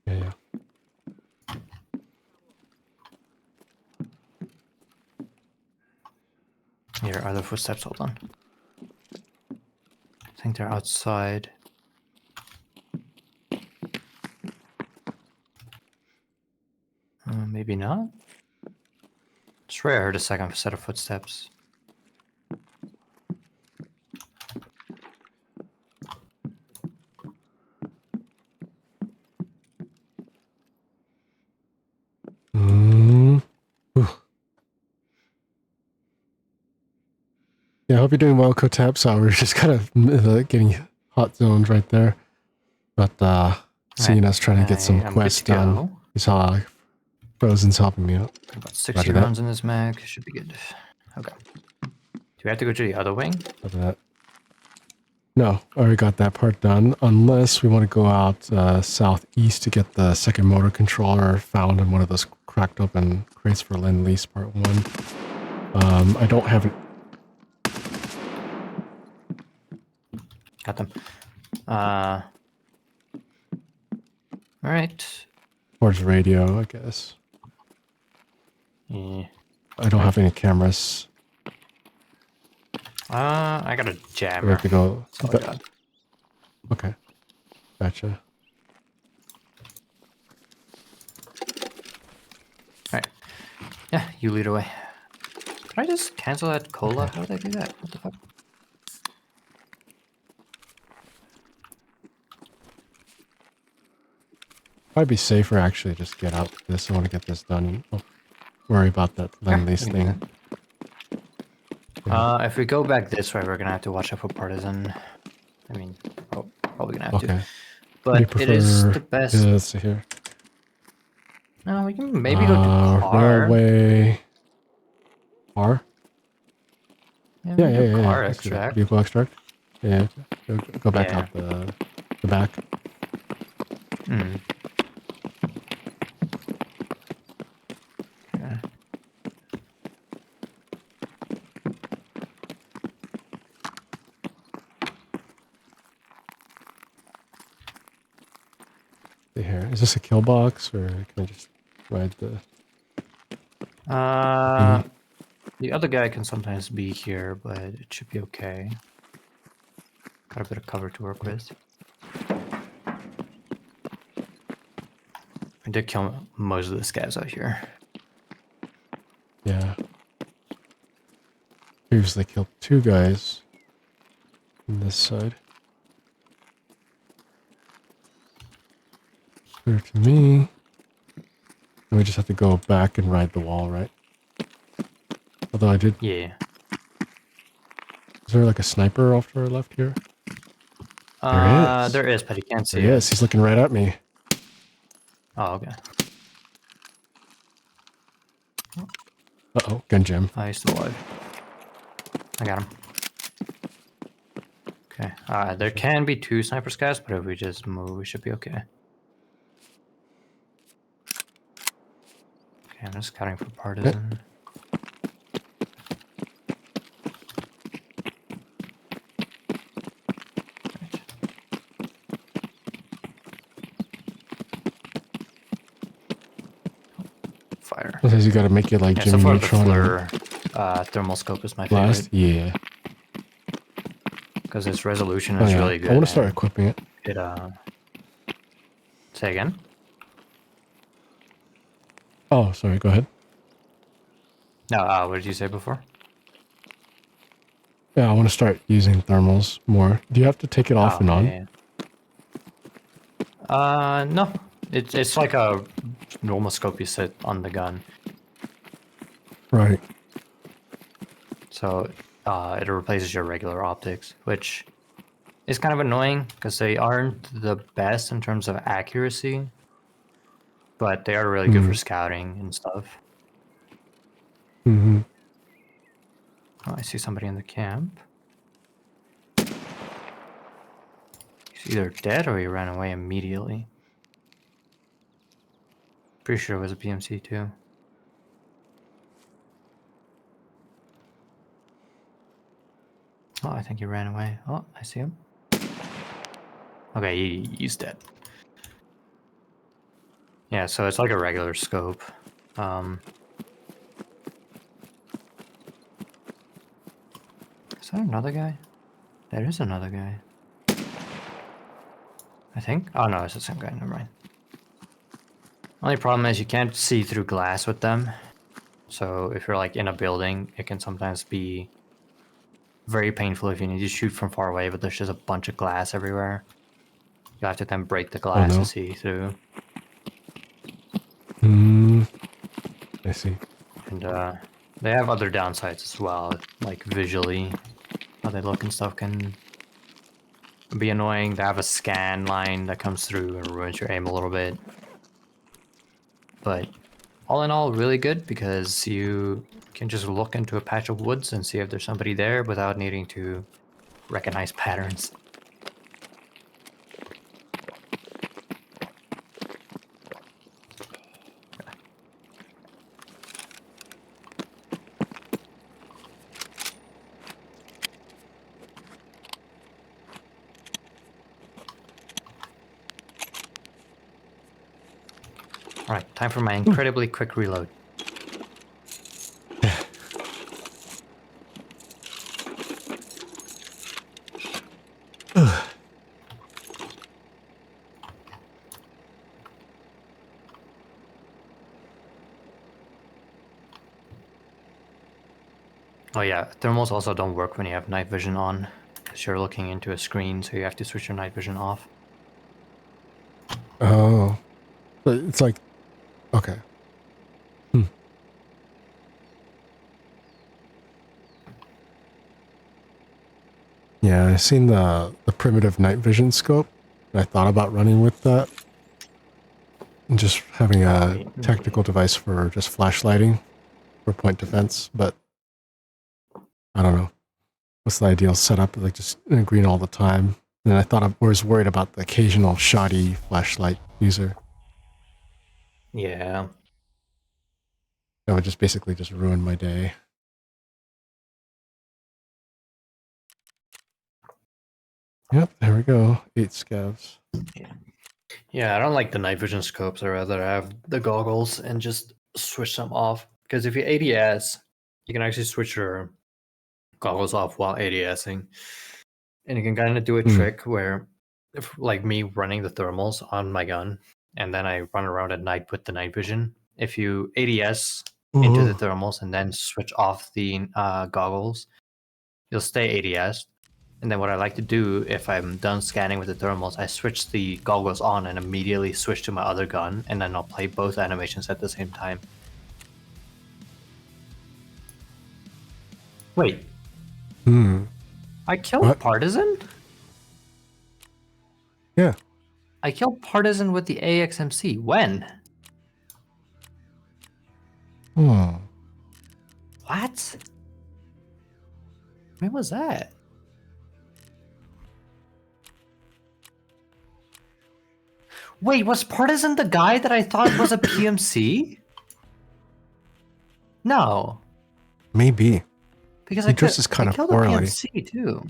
Yeah. Here are the footsteps. Hold on. I think they're outside. Maybe not. Swear I heard a second set of footsteps. Mm-hmm. Hope you're doing well, Kotep. So we're just kind of getting hot zones right there. But seeing us trying to get some I'm quests good to done. go. You saw Frozen's helping me out. About 60 Roger that. rounds in this mag. Should be good. Okay. Do we have to go to the other wing? Roger that. No, I already got that part done. Unless we want to go out southeast to get the second motor controller found in one of those cracked open crates for Lend-Lease Part 1. I don't have it. Got them. All right. Towards radio, I guess. Yeah. I don't have any cameras. I got a We jammer. have to go. That's all I got. Okay. Gotcha. Alright. Yeah, you lead away. Can I just cancel that cola? Okay. How did I do that? What the fuck? Might be safer actually just get out this. I want to get this done and don't worry about that Lend-Lease we can do thing. If we go back this way, we're gonna have to watch out for partisan. I mean, probably gonna have to. Okay. But it is the best. Yeah, let's see here. No, we can maybe go to car. Railway. Car? Yeah, Yeah, we can yeah, do yeah. car I see that. extract. Vehicle extract. Yeah. Go back Yeah. out the back. Hmm. Okay. See here. Is this a kill box or can I just ride the? The other guy can sometimes be here, but it should be okay. Got a bit of cover to work with. I did kill most of the scavs out here. Yeah. Previously killed 2 guys on this side. Clear to me. And we just have to go back and ride the wall, right? Although I did. Yeah. Is there like a sniper off to our left here? There is, but he can't see There he it. is. He's looking right at me. Oh, okay. Uh-oh. Gun jam. Oh, he's still alive. I got him. Okay. There can be 2 sniper scavs, but if we just move, we should be okay. Okay, I'm just scouting for partisan. Fire. Sometimes you gotta make it like Yeah, so Jimmy far the Neutron. FLIR thermal scope is my favorite Blast? Yeah. because its resolution Oh, is yeah. really good. I want to start and equipping it. It say again? Oh, sorry. Go ahead. No, what did you say before? Yeah, I want to start using thermals more. Do you have to take it off and on? Yeah, yeah. No. It's like a normal scope you set on the gun. Right. So it replaces your regular optics, which is kind of annoying because they aren't the best in terms of accuracy, but they are really good for scouting and stuff. Mm-hmm. Oh, I see somebody in the camp. He's either dead or he ran away immediately. Pretty sure it was a PMC too. Oh, I think he ran away. Oh, I see him. Okay, he's dead. Yeah, so it's like a regular scope. Is that another guy? There is another guy. I think. Oh no, it's the same guy. Never mind. Only problem is you can't see through glass with them. So if you're like in a building, it can sometimes be very painful if you need to shoot from far away, but there's just a bunch of glass everywhere. You have to then break the glass to see through. I see. And they have other downsides as well, like visually. how they look and stuff can be annoying. They have a scan line that comes through and ruins your aim a little bit. But all in all, really good because you can just look into a patch of woods and see if there's somebody there without needing to recognize patterns. Alright, time for my incredibly quick reload. Oh yeah, thermals also don't work when you have night vision on, because you're looking into a screen, so you have to switch your night vision off. Oh. But it's like, okay. Yeah, I've seen the primitive night vision scope. And I thought about running with that. And just having a technical device for just flashlighting for point defense, but I don't know. What's the ideal setup? Like just in green all the time. And I thought I was worried about the occasional shoddy flashlight user. Yeah. That would just basically just ruin my day. Yep, there we go. 8 scavs. Yeah, I don't like the night vision scopes. I'd rather have the goggles and just switch them off. Because if you ADS, you can actually switch your goggles off while ADSing. And you can kind of do a trick where, if, like me running the thermals on my gun, and then I run around at night with the night vision. If you ADS into the thermals and then switch off the goggles, you'll stay ADS. And then what I like to do, if I'm done scanning with the thermals, I switch the goggles on and immediately switch to my other gun, and then I'll play both animations at the same time. Wait. I killed What? Partisan? Yeah. I killed Partisan with the AXMC. When? Oh. What? When was that? Wait, was Partisan the guy that I thought was a PMC? No. Maybe. Because He dresses kind I of killed poorly. a PMC too.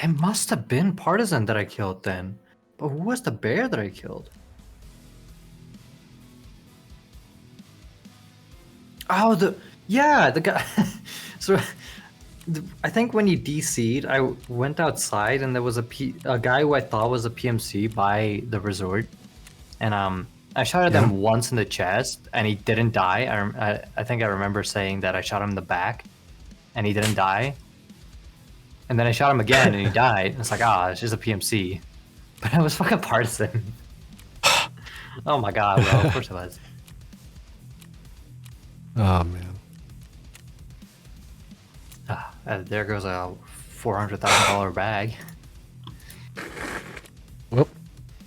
It must have been Partisan that I killed then. But who was the bear that I killed? Oh, the guy. So, I think when you DC'd, I went outside and there was a guy who I thought was a PMC by the resort, and I shot at him once in the chest and he didn't die. I think I remember saying that I shot him in the back, and he didn't die. And then I shot him again and he died. It's like, it's just a PMC. But it was fucking Partisan. Oh my god, bro. Of course it was. Oh, man. There goes a $400,000 bag. Well,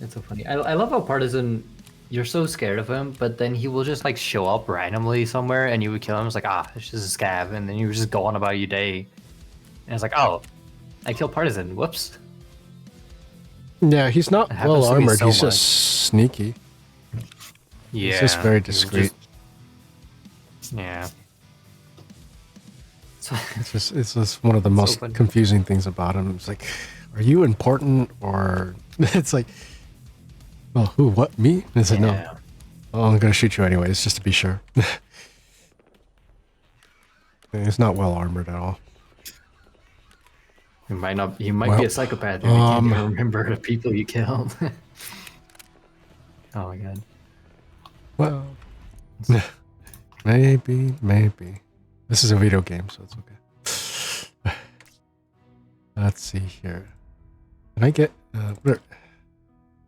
It's so funny. I love how Partisan, you're so scared of him, but then he will just like show up randomly somewhere and you would kill him. It's like, it's just a scav. And then you would just go on about your day. And it's like, I killed Partisan. Whoops. yeah, he's not It happens well to me armored. so He's much. just sneaky. Yeah. He's just very he was discreet. Yeah. It's just one of the most funny. confusing things about him. It's like, are you important or it's like, well, who, what, me? And it's like, no. Yeah. Oh, I'm gonna shoot you anyways, just to be sure. He's not well armored at all. He might be a psychopath if you can't even remember the people you killed. Oh my god. Well, maybe. This is a video game, so it's okay. Let's see here. Can I get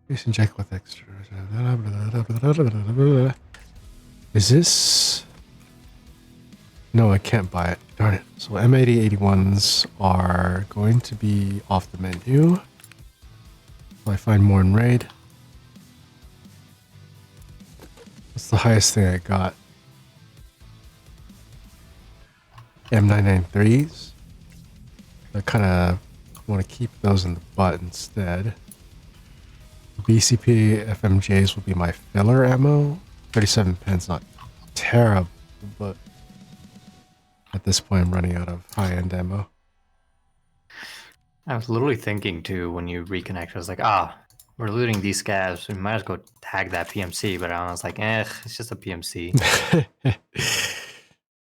please inject with extra? Is this? No, I can't buy it. Darn it. So M8081s are going to be off the menu. Will I find more in raid? What's the highest thing I got? M993s. I kind of want to keep those in the butt instead. BCP FMJs will be my filler ammo. 37 pens, not terrible, but at this point I'm running out of high-end ammo. I was literally thinking too when you reconnect. I was like, we're looting these scavs. We might as well go tag that PMC. But I was like, it's just a PMC.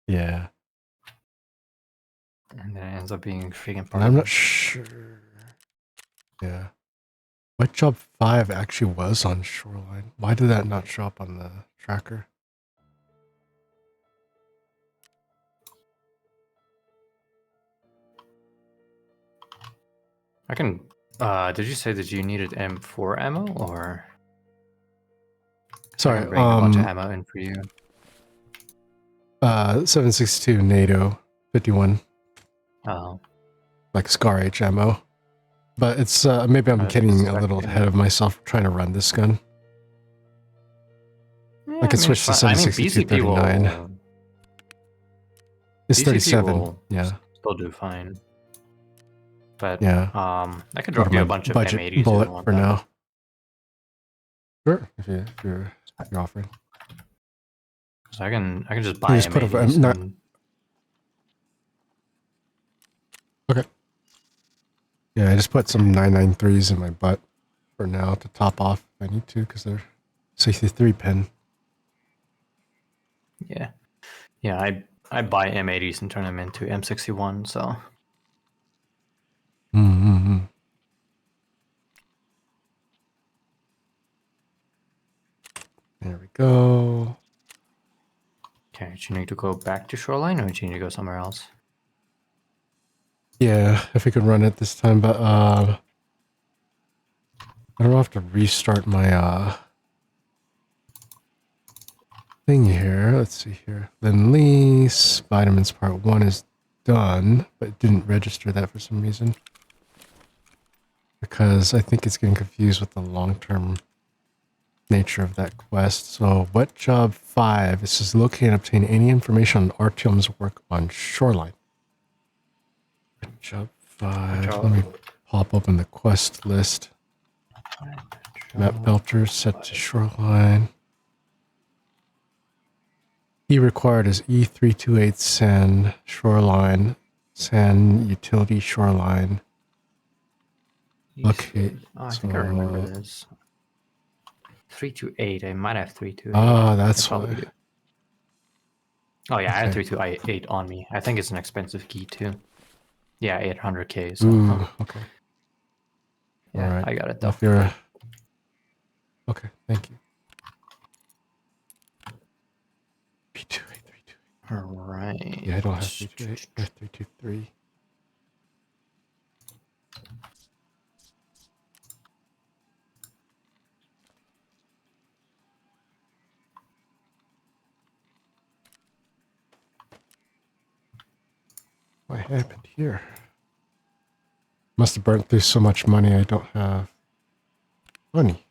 Yeah. And then it ends up being freaking part And I'm not sure. Yeah. What job 5 actually was on Shoreline? Why did that not show up on the tracker? I can. Did you say that you needed M4 ammo or? Sorry, I can bring a bunch of ammo in for you. 762 NATO 51, Oh. like Scar H ammo. But it's maybe I'm getting a little ahead of myself trying to run this gun. Yeah, I can switch to 762 39. It's BCP 37. will Yeah. still do fine. But Yeah. I could drop you a bunch of M80s bullet if you want for that. now. Sure, if you're offering. So I can just buy just put M80s. Okay. Yeah, I just put some 993s in my butt for now to top off if I need to, because they're 63 pin. Yeah. Yeah, I buy M80s and turn them into M61, so. Mm-hmm. There we go. Okay, do you need to go back to Shoreline or do you need to go somewhere else? Yeah, if we could run it this time, but I don't have to restart my thing here. Let's see here. Then lease vitamins part 1 is done, but it didn't register that for some reason. Because I think it's getting confused with the long-term nature of that quest. So what job 5? It says locate and obtain any information on Artyom's work on Shoreline. Job 5. Let me pop open the quest list. Map filter set to Shoreline. E required is E328 San Shoreline. San Utility Shoreline. Okay. Oh, I think I remember this. 328. I might have 328. Ah, that's why. Do. Oh yeah, I had 328 on me. I think it's an expensive key too. Yeah, 800k. So. Ooh, okay. Yeah, all right. I got it though. If you're okay, thank you. P28328. All right. Yeah, I don't have 328. I have 323. What happened here? Must have burnt through so much money I don't have money.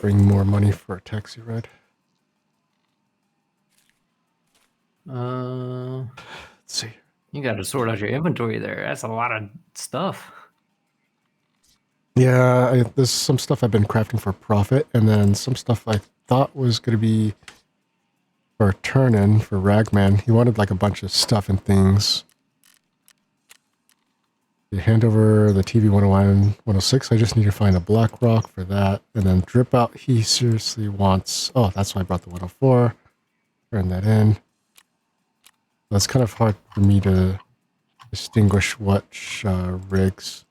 Bring more money for a taxi ride. Let's see. You got to sort out your inventory there. That's a lot of stuff. Yeah, there's some stuff I've been crafting for profit, and then some stuff I thought was going to be for turn-in for Ragman. He wanted like a bunch of stuff and things. You hand over the TV 101, 106. I just need to find a black rock for that. And then drip out. He seriously wants... Oh, that's why I brought the 104. Turn that in. That's kind of hard for me to distinguish which rigs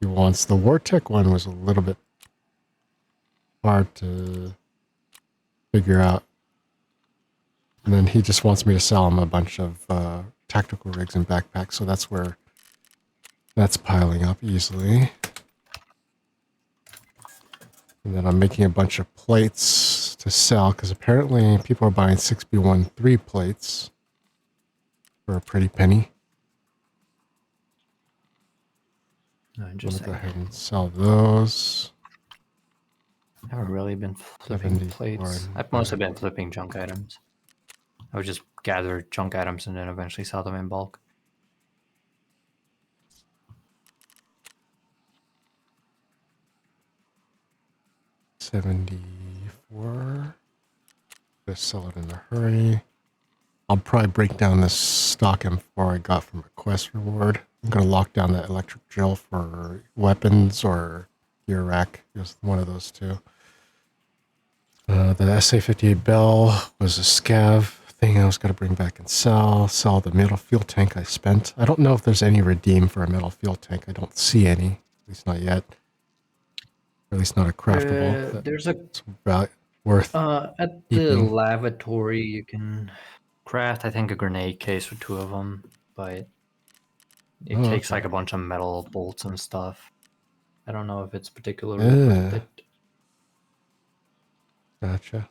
he wants. The Wartech one was a little bit hard to figure out. And then he just wants me to sell him a bunch of tactical rigs and backpacks. So that's where that's piling up easily. And then I'm making a bunch of plates to sell because apparently people are buying 6B13 plates for a pretty penny. No, I'm going to interesting. go ahead and sell those. I haven't really been flipping 74 plates. and I've mostly been flipping junk items. I would just gather junk items and then eventually sell them in bulk. 74. Just sell it in a hurry. I'll probably break down this stock M4 I got from a quest reward. I'm going to lock down that electric drill for weapons or gear rack. It was one of those two. The SA-58 Bell was a scav thing I was going to bring back and sell. Sell the metal fuel tank I spent. I don't know if there's any redeem for a metal fuel tank. I don't see any. At least not yet. Or at least not a craftable. There's a Worth at the keeping. lavatory you can craft, I think, a grenade case for 2 of them, but it takes Okay. like a bunch of metal bolts and stuff. I don't know if it's particularly worth it. Gotcha.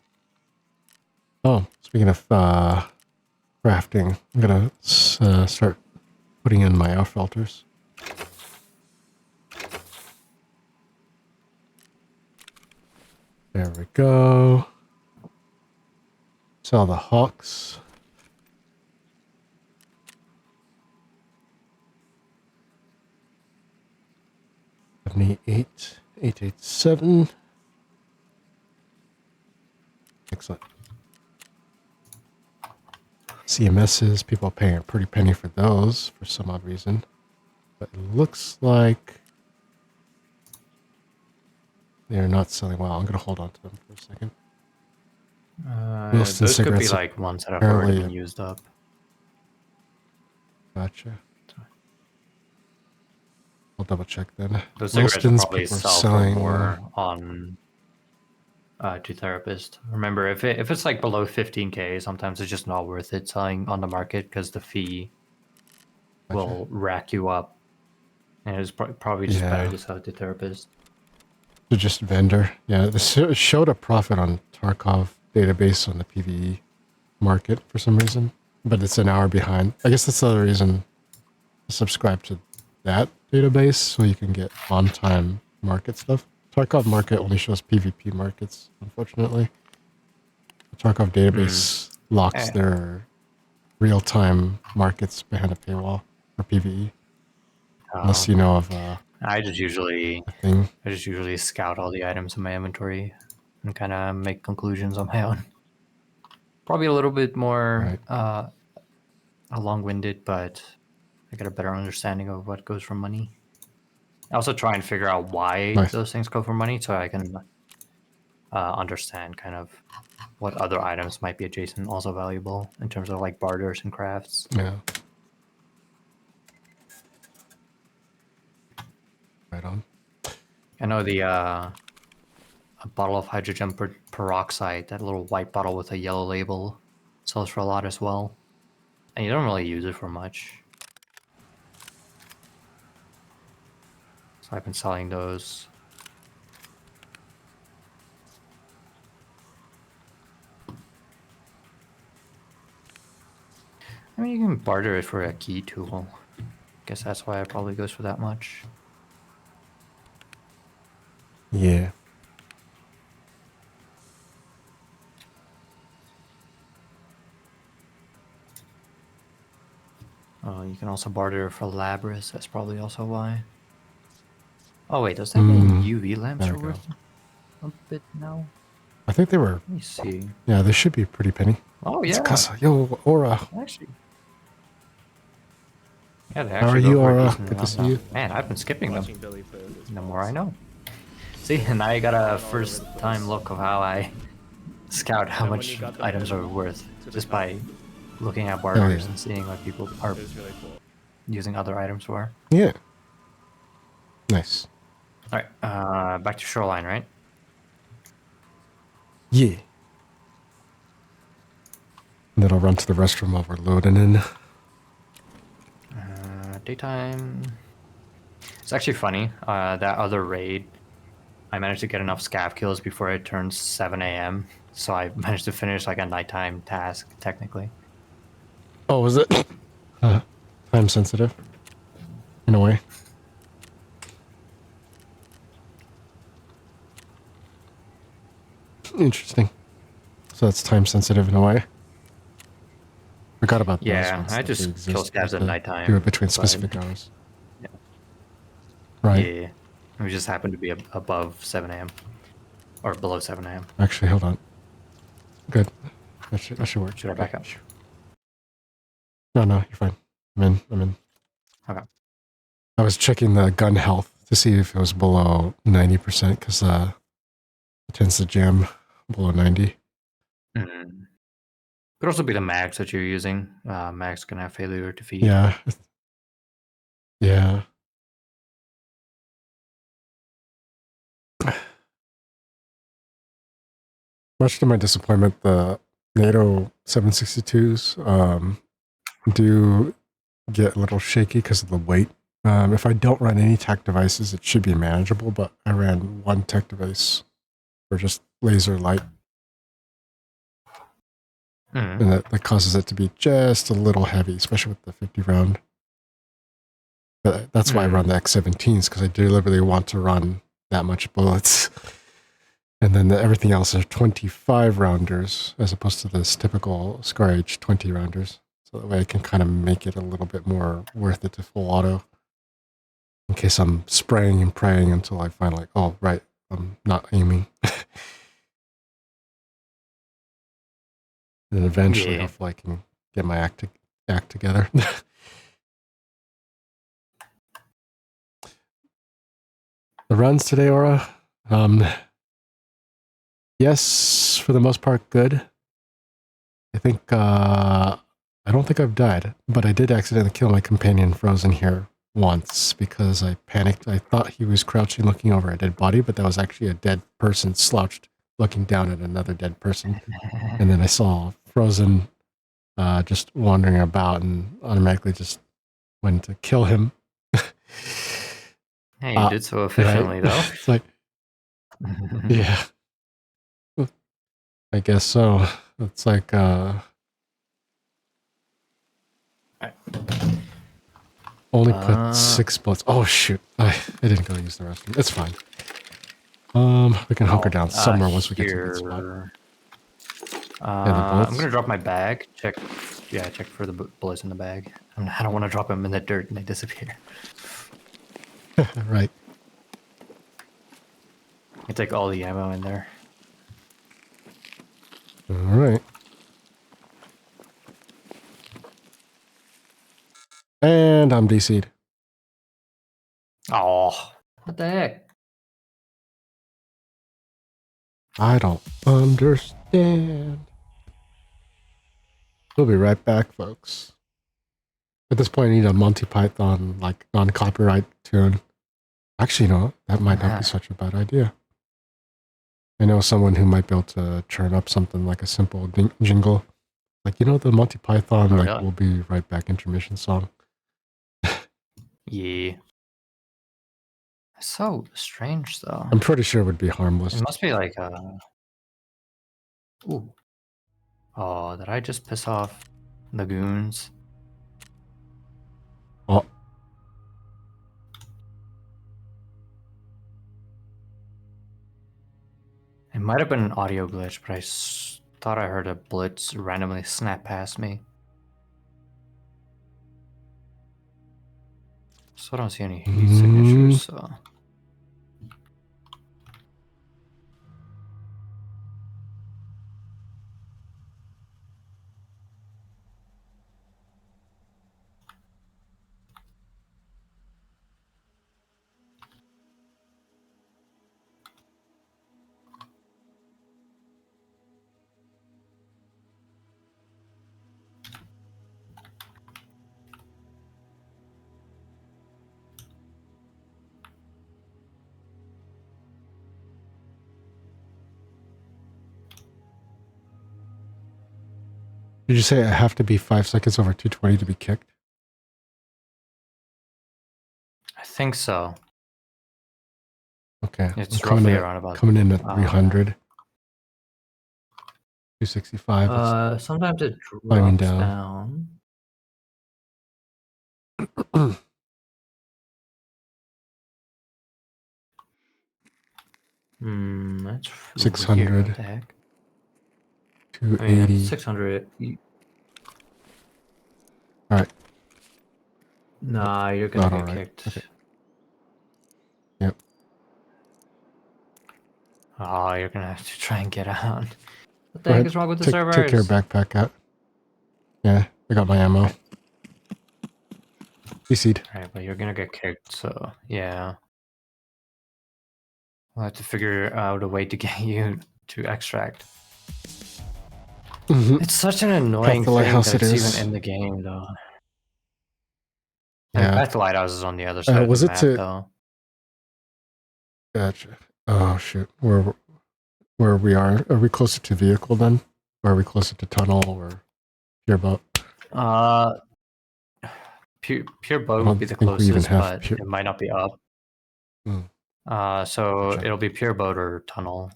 Oh, speaking of crafting, I'm gonna start putting in my air filters. There we go. Sell the hawks. $78, 887. Excellent. CMSs, people are paying a pretty penny for those for some odd reason. But it looks like they're not selling well. I'm going to hold on to them for a second. Wilson Those could be cigarettes like ones that have already apparently been used up. Gotcha. I'll double check then. Those cigarettes will Wilston's probably people are sell for selling more on to therapist. Remember, if it's like below 15K, sometimes it's just not worth it selling on the market because the fee will rack you up, and it's probably just better to sell it to therapist. To just vendor. Yeah, this showed a profit on Tarkov database on the PvE market for some reason, but it's an hour behind. I guess that's the other reason to subscribe to that database so you can get on-time market stuff. Tarkov market only shows PvP markets, unfortunately. The Tarkov database locks their real-time markets behind a paywall for PvE. Unless you know of I just usually a thing. scout all the items in my inventory and kind of make conclusions on my own. Probably a little bit more long-winded, but I get a better understanding of what goes for money. I also try and figure out why those things go for money, so I can understand kind of what other items might be adjacent, also valuable in terms of like barters and crafts. Yeah. Right on. I know the a bottle of hydrogen peroxide, that little white bottle with a yellow label, sells for a lot as well. And you don't really use it for much. So I've been selling those. I mean, you can barter it for a key tool. Guess that's why it probably goes for that much. Yeah. You can also barter for Labris. That's probably also why. Oh wait, does that mean UV lamps are worth a bit now? I think they were. Let me see. Yeah, they should be pretty penny. Oh yeah. It's Casa. Yo, Aura. Actually. Yeah, they How are actually you, go for a Aura? decent Good to amount see now. you. Man, I've been skipping them. The more I know. See, and now you got a first time look of how I scout how much items are worth just by looking at barters and seeing what people are using other items for. Yeah. Nice. All right, back to Shoreline, right? Yeah. And then I'll run to the restroom while we're loading in. Daytime. It's actually funny. That other raid I managed to get enough scav kills before it turns 7 a.m. So I managed to finish like a nighttime task, technically. Oh, was it time sensitive? In a way. Interesting. So that's time sensitive in a way. Forgot about those Yeah, ones. I That they just kill exist. You scavs have at to nighttime. do it between but- specific hours. Yeah. Right. Yeah. It just happened to be above 7 a.m. or below 7 a.m. Actually, hold on. Good. That should work. Should I back up? No, you're fine. I'm in. Okay. I was checking the gun health to see if it was below 90% because it tends to jam below 90. Mm. Could also be the mags that you're using. Mags can have failure to feed. Yeah. Yeah. Much to my disappointment, the NATO 762s do get a little shaky because of the weight. If I don't run any tech devices, it should be manageable, but I ran one tech device for just laser light, Mm. and that causes it to be just a little heavy, especially with the 50 round. But that's why I run the X17s, because I deliberately want to run that much bullets. And then everything else are 25 rounders, as opposed to this typical Scar H 20 rounders. So that way I can kind of make it a little bit more worth it to full auto. In case I'm spraying and praying until I find like, oh, right, I'm not aiming. And eventually, Yeah. hopefully I can get my act together. The runs today, Aura, yes, for the most part, good. I think, I don't think I've died, but I did accidentally kill my companion frozen here once because I panicked. I thought he was crouching looking over a dead body, but that was actually a dead person slouched looking down at another dead person. And then I saw frozen just wandering about and automatically just went to kill him. Hey, you did so efficiently, though. It's like, yeah, I guess so. It's like, only put 6 bullets. Oh, shoot. I didn't go use the restroom. It's fine. We can hunker down somewhere once we get to a good spot. I'm gonna drop my bag. Check for the bullets in the bag. I don't want to drop them in the dirt and they disappear. Right. I take all the ammo in there. All right. And I'm DC'd. Oh, what the heck? I don't understand. We'll be right back, folks. At this point, I need a Monty Python, like, non-copyright tune. Actually, no, that might not be such a bad idea. I know someone who might be able to churn up something like a simple jingle. Like, the Monty Python, like, really? we'll be right back intermission song. Yeah. So strange, though. I'm pretty sure it would be harmless. It must be like Ooh. Oh, did I just piss off the goons? Oh. It might have been an audio glitch, but I thought I heard a blitz randomly snap past me. So I don't see any heat signatures, so... Did you say I have to be 5 seconds over 220 to be kicked? I think so. Okay. It's I'm coming roughly in, around about. coming in at 300. 265. It's Sometimes it climbing drops down. down. That's weird. 600. What the heck? I mean, 280. it's 600. All right. Nah, you're gonna Not get all right. kicked. Okay. Yep. Oh, you're gonna have to try and get out. What the Go heck ahead. is wrong with the Take your servers? backpack out. Yeah, I got my ammo. Okay. CC'd. Alright, but you're gonna get kicked, so yeah. We'll have to figure out a way to get you to extract. Mm-hmm. It's such an annoying Path to thing Lighthouse that it it's is. even in the game, though. And Yeah. Path to Lighthouse is on the other side of Was the it map, to... though. Gotcha. Oh, shoot. Where we are we closer to vehicle then? Or are we closer to tunnel or pure boat? Pure boat I would don't be the think we even closest, have but pure... it might not be up. Hmm. So Gotcha. it'll be pure boat or tunnel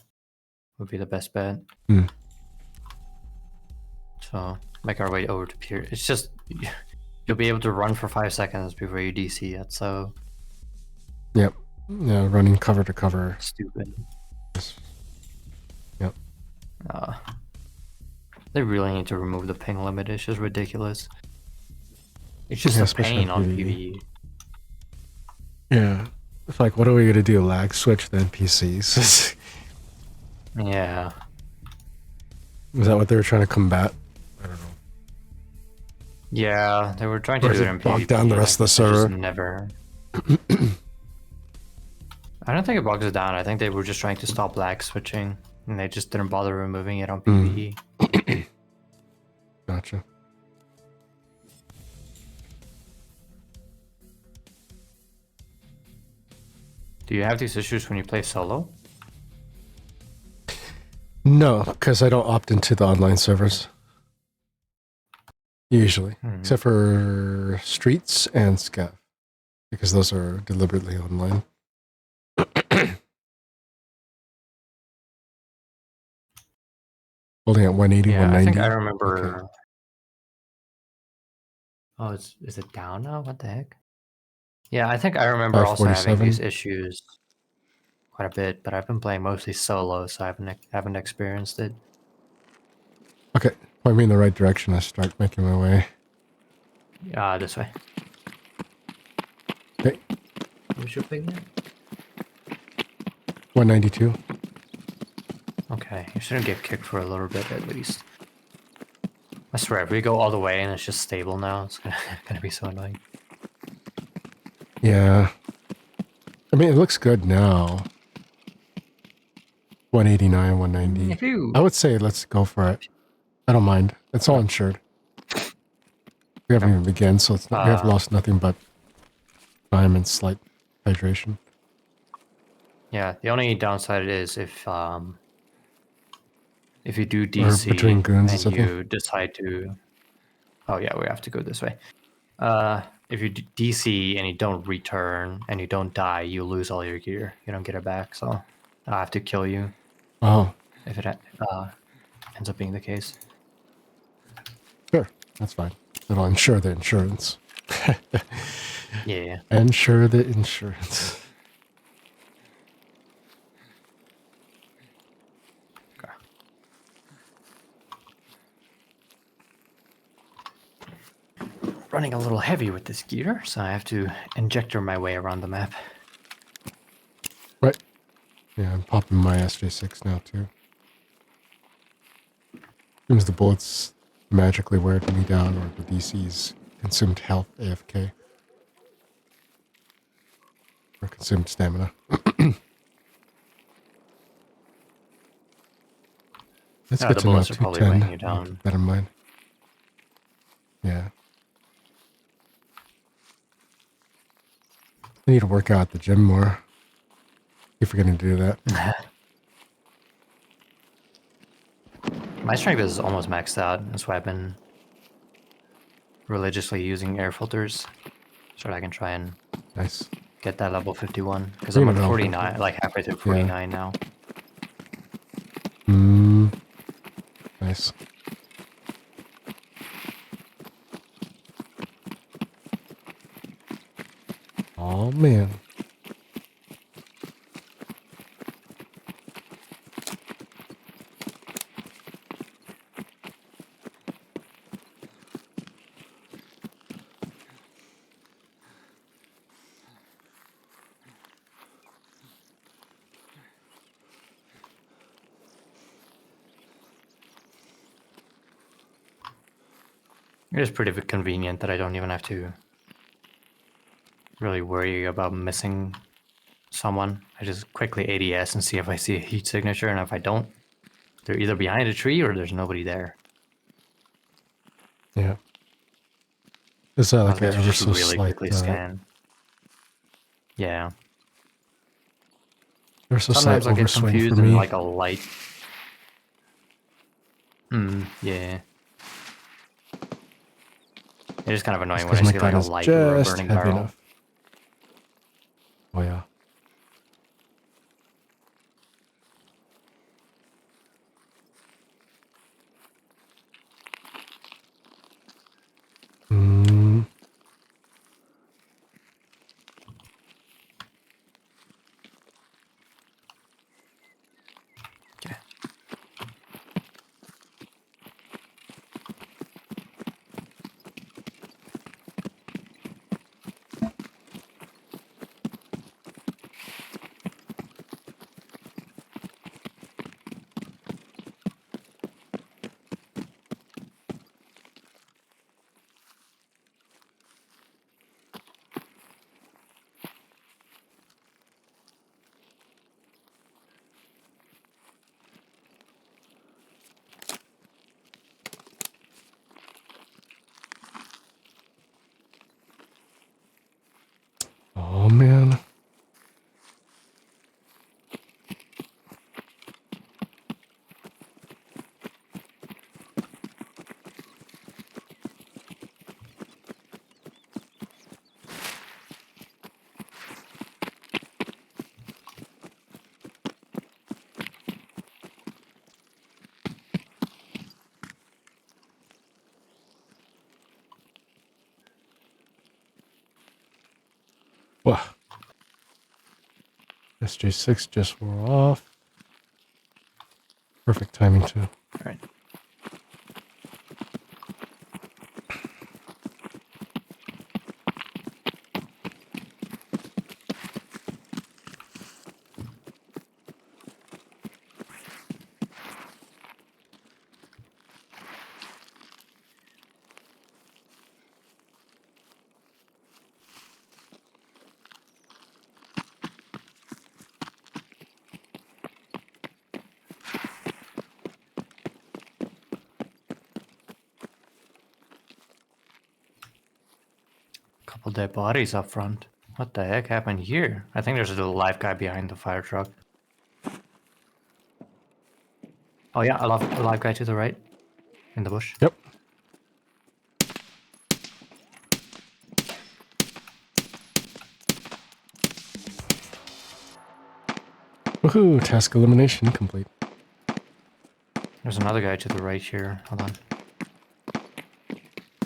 would be the best bet. Hmm. So make our way over to pure. It's just you'll be able to run for 5 seconds before you DC it. So Yep. Yeah, running cover to cover. stupid. Yep. They really need to remove the ping limit. It's just ridiculous. It's just Yeah, a especially pain on on PvE. PvE. Yeah. It's like, what are we gonna do? Lag switch the NPCs? Yeah. Was that what they were trying to combat? I don't know. Yeah, they were trying to Or do is it it in bog PvP. down the rest of the They just server? never. I don't think it bogs it down. I think they were just trying to stop lag switching, and they just didn't bother removing it on PvE. Gotcha. Do you have these issues when you play solo? No, because I don't opt into the online servers. Usually. Except for Streets and Scav. Because those are deliberately online. Holding at 180, Yeah, 190. I think I remember. Okay. Oh, is it down now? What the heck? Yeah, I think I remember also having 547. these issues quite a bit, but I've been playing mostly solo, so I haven't experienced it. Okay. Point me in the right direction. I start making my way. This way. Okay. What's your ping there? 192. Okay, you shouldn't get kicked for a little bit at least. I swear, if we go all the way and it's just stable now, it's gonna be so annoying. Yeah. I mean, it looks good now. 189, 190. If you I would say let's go for it. I don't mind. It's all insured. We haven't even begun, so it's not, we have lost nothing but time and slight hydration. Yeah, the only downside is if you do Or DC between goons or and something. you decide to, oh yeah, we have to go this way. If you DC and you don't return and you don't die, you lose all your gear. You don't get it back, so I have to kill you Oh, if it ends up being the case. sure. That's fine. It'll insure the insurance. Yeah. Insure the insurance. Okay. Running a little heavy with this gear, so I have to injector my way around the map. Right. Yeah, I'm popping my SJ6 now, too. Seems the bullets magically weared me down, or the DC's consumed health AFK. Or consumed stamina. That's good The to know, bullets are probably 210. weighing you I'll down. keep that in mind. Yeah. I need to work out at the gym more. Keep forgetting to do that. My strength is almost maxed out. That's why I've been religiously using air filters so that I can try and Nice. get that level 51 because Ring I'm a at bell. 49, like halfway through 49 now. Nice. Oh man. It is pretty convenient that I don't even have to really worry about missing someone. I just quickly ADS and see if I see a heat signature, and if I don't, they're either behind a tree or there's nobody there. Yeah. Is that like I'll a ever just so really slight, quickly scan. Yeah. ever so slight Sometimes I'll get overswing for confused and me? like a light. Yeah. It is kind of annoying when Because I my see like gun a is light or a just burning heavy barrel. enough. Oh yeah. Mm. Okay. Oh man. Wow. SJ6 just wore off. Perfect timing too. All right. Couple dead bodies up front. What the heck happened here? I think there's a little live guy behind the fire truck. Oh yeah, a live guy to the right, in the bush. Yep. Woohoo! Task elimination complete. There's another guy to the right here. Hold on.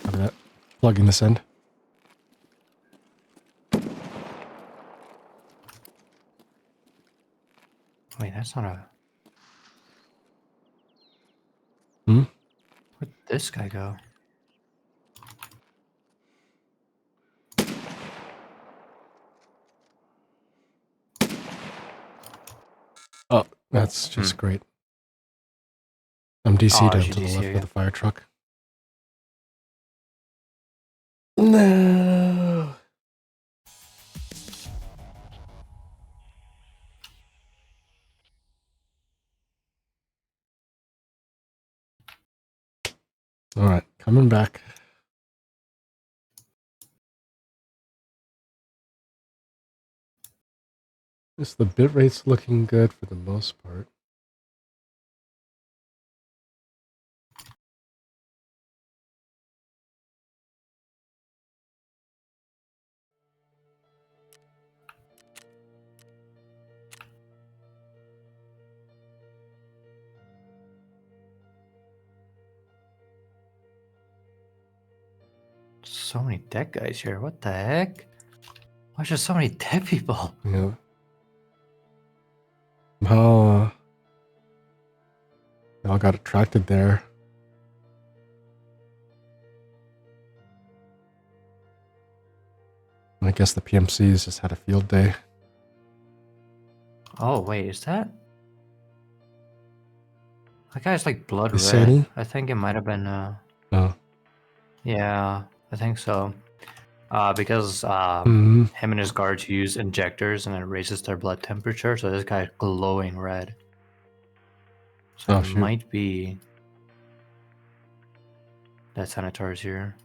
Copy that. Plugging this end. Wait, that's not a... Hmm? Where'd this guy go? Oh, that's just great. I'm DC'd Oh, out she to the DC left of again. the fire truck. No. All right, coming back. Just the bit rate's looking good for the most part. so many dead guys here. What the heck? Why is there so many dead people? Yeah. Somehow, they all got attracted there. I guess the PMCs just had a field day. Oh, wait, is that? That guy's like blood Is red. Sandy? I think it might have been, Oh. yeah, I think so. Because Mm-hmm. him and his guards use injectors and it raises their blood temperature, so this guy's glowing red. So Oh, it shoot. might be that Senator's here.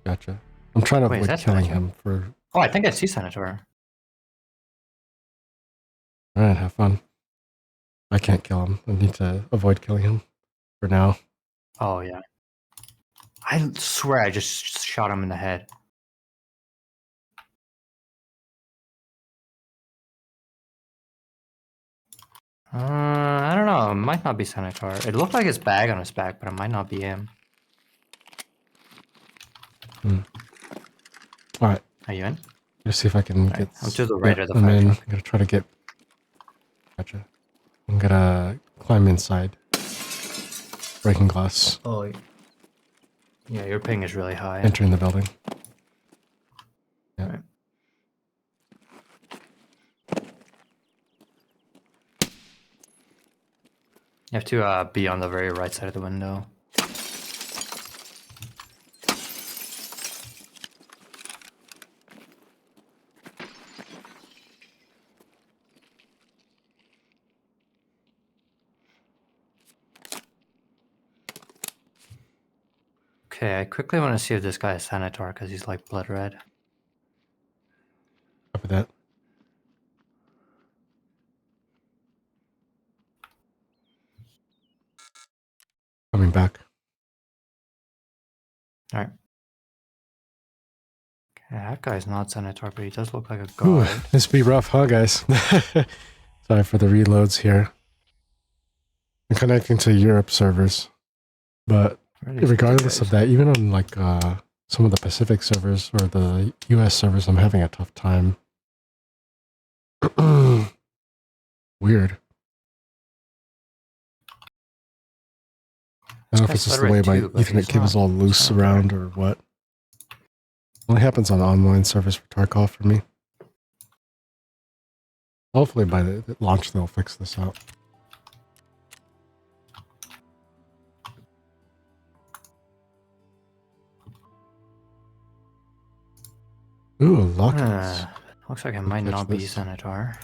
Gotcha. I'm trying to Wait, is avoid that killing Senator? him for... Oh, I think I see Senator. Alright, have fun. I can't kill him. I need to avoid killing him for now. Oh, yeah. I swear I just shot him in the head. I don't know. It might not be Senator. It looked like his bag on his back, but it might not be him. Alright, Are you in? let's see if I can Right, get... I'm to the right of the I'm fire in. truck. I'm gonna try to get... Gotcha. I'm gonna climb inside. Breaking glass. Oh, yeah, your ping is really high. Entering the building. Yeah. Right. You have to be on the very right side of the window. Okay, I quickly want to see if this guy is Senator because he's like blood red. Copy that. Coming back. Alright. Okay, that guy's not Senator, but he does look like a Ooh, guard. this be rough, huh, guys? Sorry for the reloads here. I'm connecting to Europe servers, but regardless of that, even on like some of the Pacific servers or the US servers, I'm having a tough time. Weird. I don't know if it's just the way my Ethernet cable is all loose around or what. Only happens on online servers for Tarkov for me. Hopefully by the launch they'll fix this out. Ooh, lockets. Looks like it might not be Senator.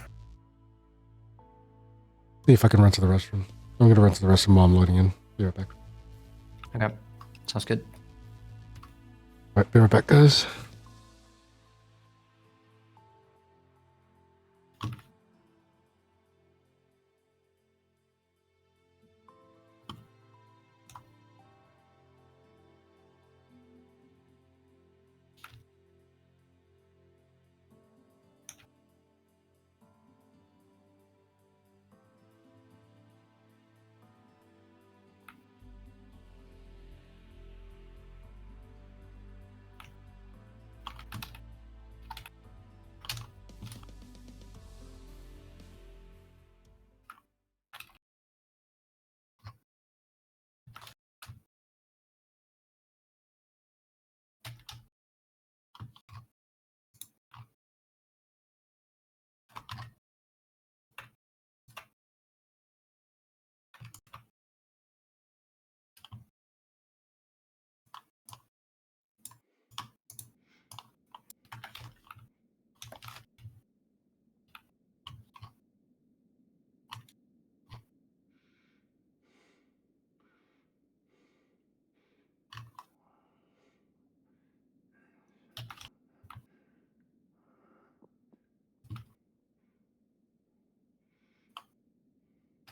See if I can run to the restroom. I'm gonna run to the restroom while I'm loading in. Be right back. Okay, sounds good. Alright, be right back, guys.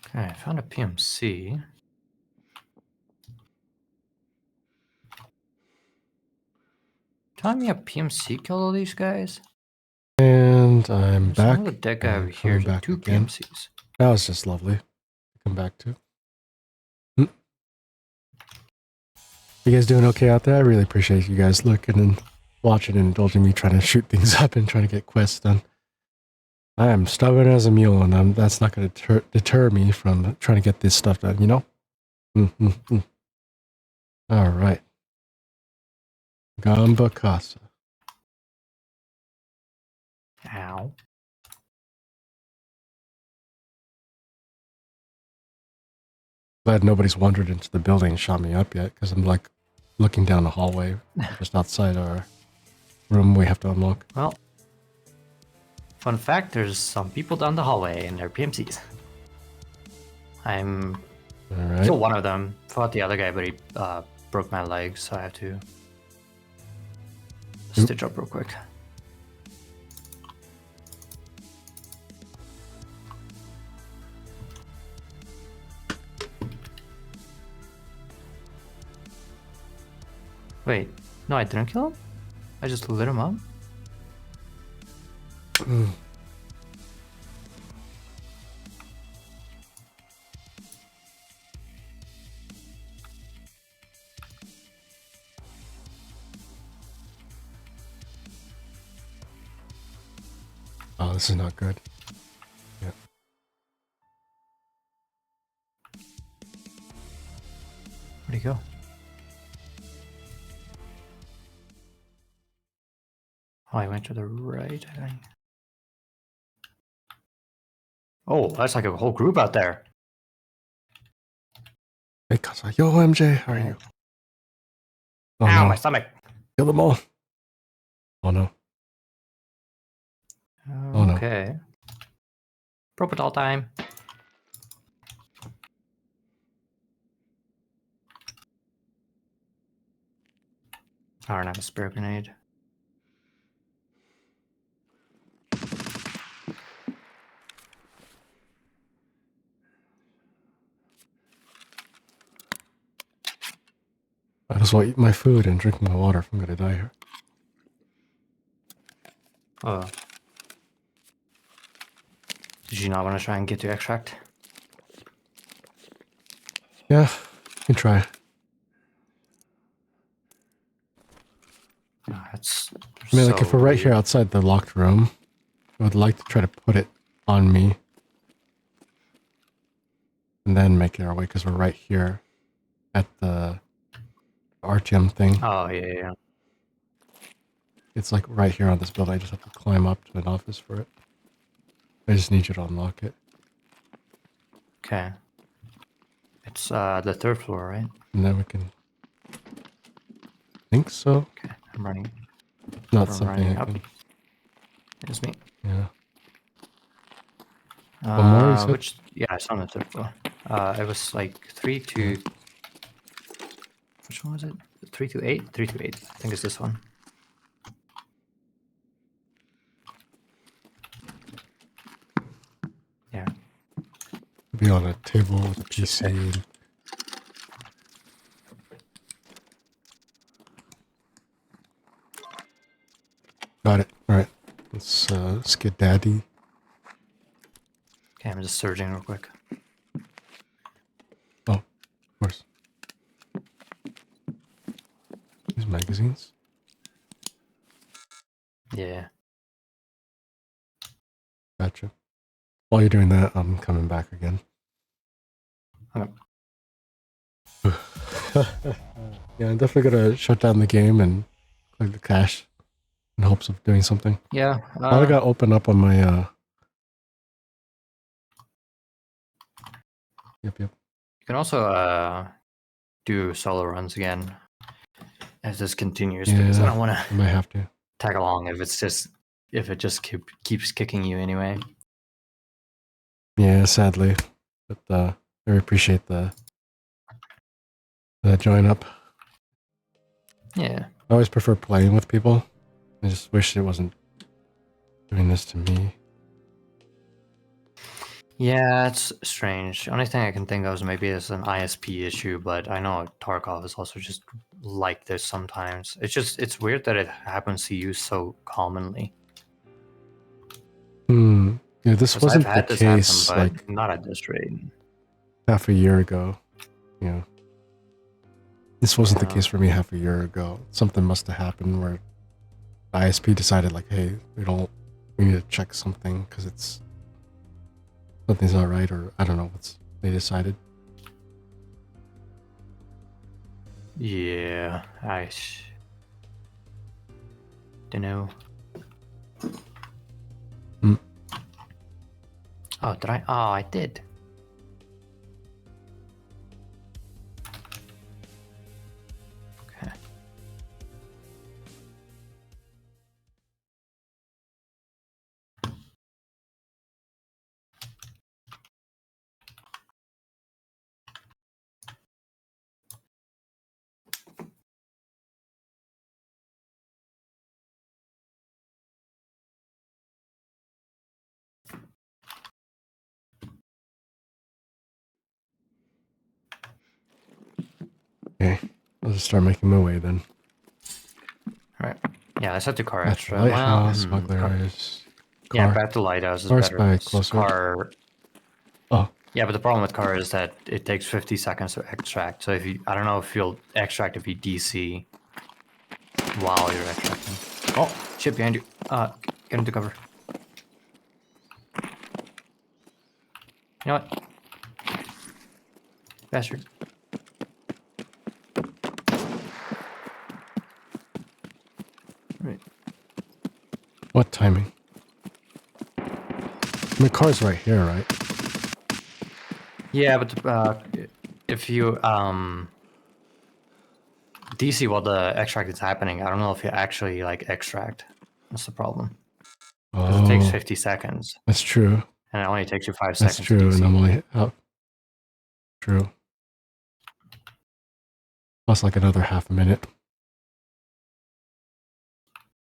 Okay, I found a PMC. Telling me a PMC killed all these guys? And I'm There's back. another dead guy and over here. coming back Two again. PMCs. That was just lovely to come back to. You guys doing okay out there? I really appreciate you guys looking and watching and indulging me trying to shoot things up and trying to get quests done. I am stubborn as a mule, and that's not going to deter me from trying to get this stuff done, you know? Mm-hmm. All right. Gamba Casa. Ow. Glad nobody's wandered into the building and shot me up yet, because I'm like looking down the hallway just outside our room we have to unlock. Well, fun fact, there's some people down the hallway and they're PMCs. I'm All right. killed one of them, fought the other guy, but he broke my leg, so I have to stitch up real quick. Wait, no, I didn't kill him? I just lit him up? Oh, this is not good. Yeah. Where'd he go? Oh, I went to the right, I think. Oh, that's like a whole group out there. Hey, Casa. Yo, MJ, how are you? Oh, Ow, no. my stomach. Kill them all. Oh, no. Oh, no. Okay. Propital time. I don't have a spare grenade. I just want to eat my food and drink my water if I'm going to die here. Oh. Did you not want to try and get to extract? Yeah, you can try. No, that's. I mean, like, so if we're right weird. here outside the locked room, I would like to try to put it on me. And then make it our way, because we're right here at the RTM thing. Oh, yeah. It's like right here on this building. I just have to climb up to an office for it. I just need you to unlock it. Okay. It's the third floor, right? And then we can... think so. Okay, I'm running. Not I'm something running I up. can... It's me. Yeah. One more, you said? Which, yeah, it's on the third floor. It was like 3 to... Which one was it? 3 to 8? 3 to 8. I think it's this one. Yeah. Be on a table with a PC. And... Got it. All right. Let's skid daddy. Okay, I'm just surging real quick. Oh, of course. These magazines. Yeah. Gotcha. While you're doing that, I'm coming back again. Okay. Yeah, I'm definitely gonna shut down the game and click the cache in hopes of doing something. Yeah. All I got open up on my Yep. You can also do solo runs again as this continues, because I don't want I to might have to. tag along if it just keeps kicking you anyway. Yeah, sadly, but I appreciate the join up. Yeah. I always prefer playing with people. I just wish it wasn't doing this to me. Yeah, it's strange. The only thing I can think of is maybe it's an ISP issue, but I know Tarkov is also just like this sometimes. It's weird that it happens to you so commonly. Yeah, this 'Cause wasn't I've the had this case happen, but like not at this rate. half a year ago. Yeah. This wasn't the Yeah. case for me half a year ago. Something must have happened where the ISP decided like, hey, we need to check something because something's not right, or I don't know what's they decided. Yeah, don't know. Hmm. Oh, did I? Oh, I did. Okay. Okay, I'll just start making my way then. All right. Yeah, I set the car At the extra. Well, lighthouse, car, smugglers, yeah, car, but at the lighthouse is cars better by because closer. car. Oh, Yeah, but the problem with car is that it takes 50 seconds to extract. So if you, I don't know if you'll extract if you DC while you're extracting. Oh, shit behind you. Get into cover. You know what? Bastard. Right. what timing? My car's right here, right? Yeah, but if you DC while the extract is happening, I don't know if you actually like extract. That's the problem. Because it takes Oh, 50 seconds, that's true. and it only takes you 5 That's seconds to true, and I'm DC. only out. True. Plus like another half a minute.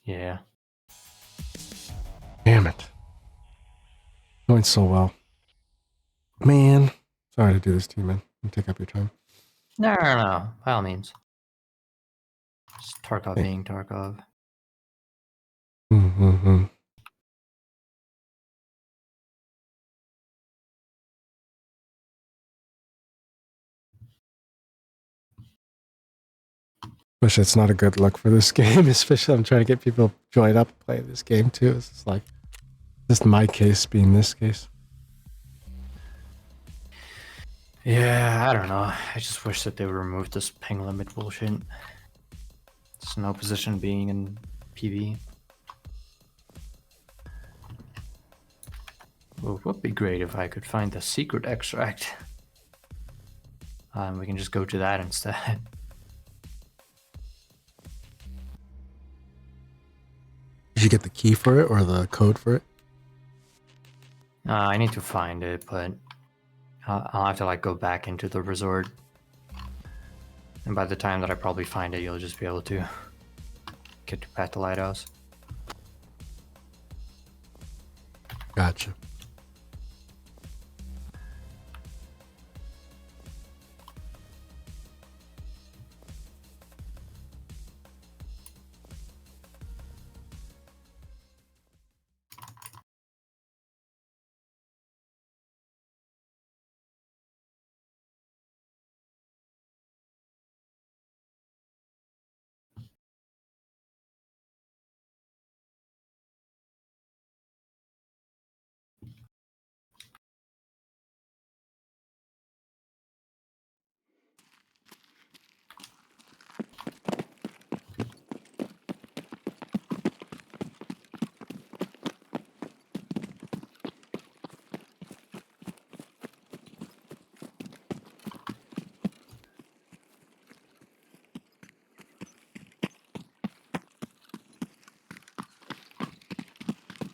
Yeah. Damn it. Going so well. Man. Sorry to do this to you, man. You take up your time. No, no, no. By all means. It's Tarkov Hey. being Tarkov. Mm-hmm. Wish it's not a good look for this game, especially I'm trying to get people joined up play this game too. It's just like just my case being this case. Yeah, I don't know. I just wish that they would remove this ping limit bullshit. It's no position being in PV. Well, it would be great if I could find the secret extract. We can just go to that instead. Did you get the key for it or the code for it? I need to find it, but I'll have to like go back into the resort. And by the time that I probably find it, you'll just be able to get to Pat the Lighthouse. Gotcha.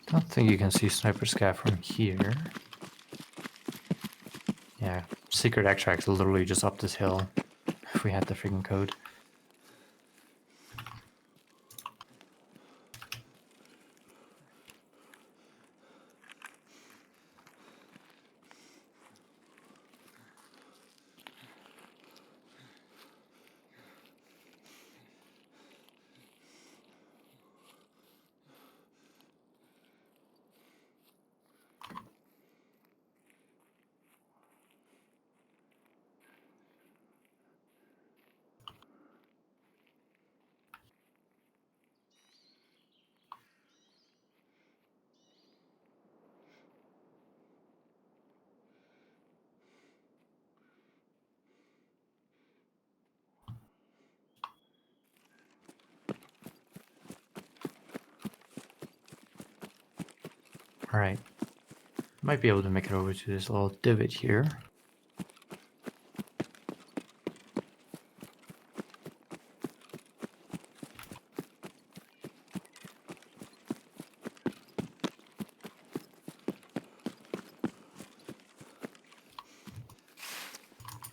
I don't think you can see Sniper Scav from here. Yeah, secret extract's literally just up this hill. If we had the freaking code. Alright. Might be able to make it over to this little divot here.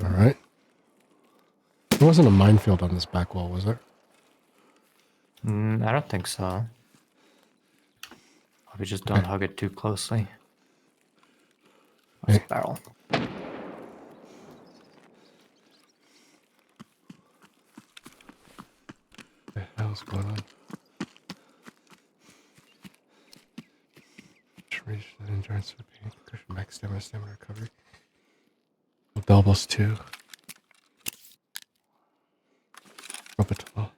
All right. There wasn't a minefield on this back wall, was there? I don't think so. We just don't hug it too closely. That's a barrel. What the hell's going on? Reach the endurance for pain. Cushion max stamina recovery. Doubles too. Orbital.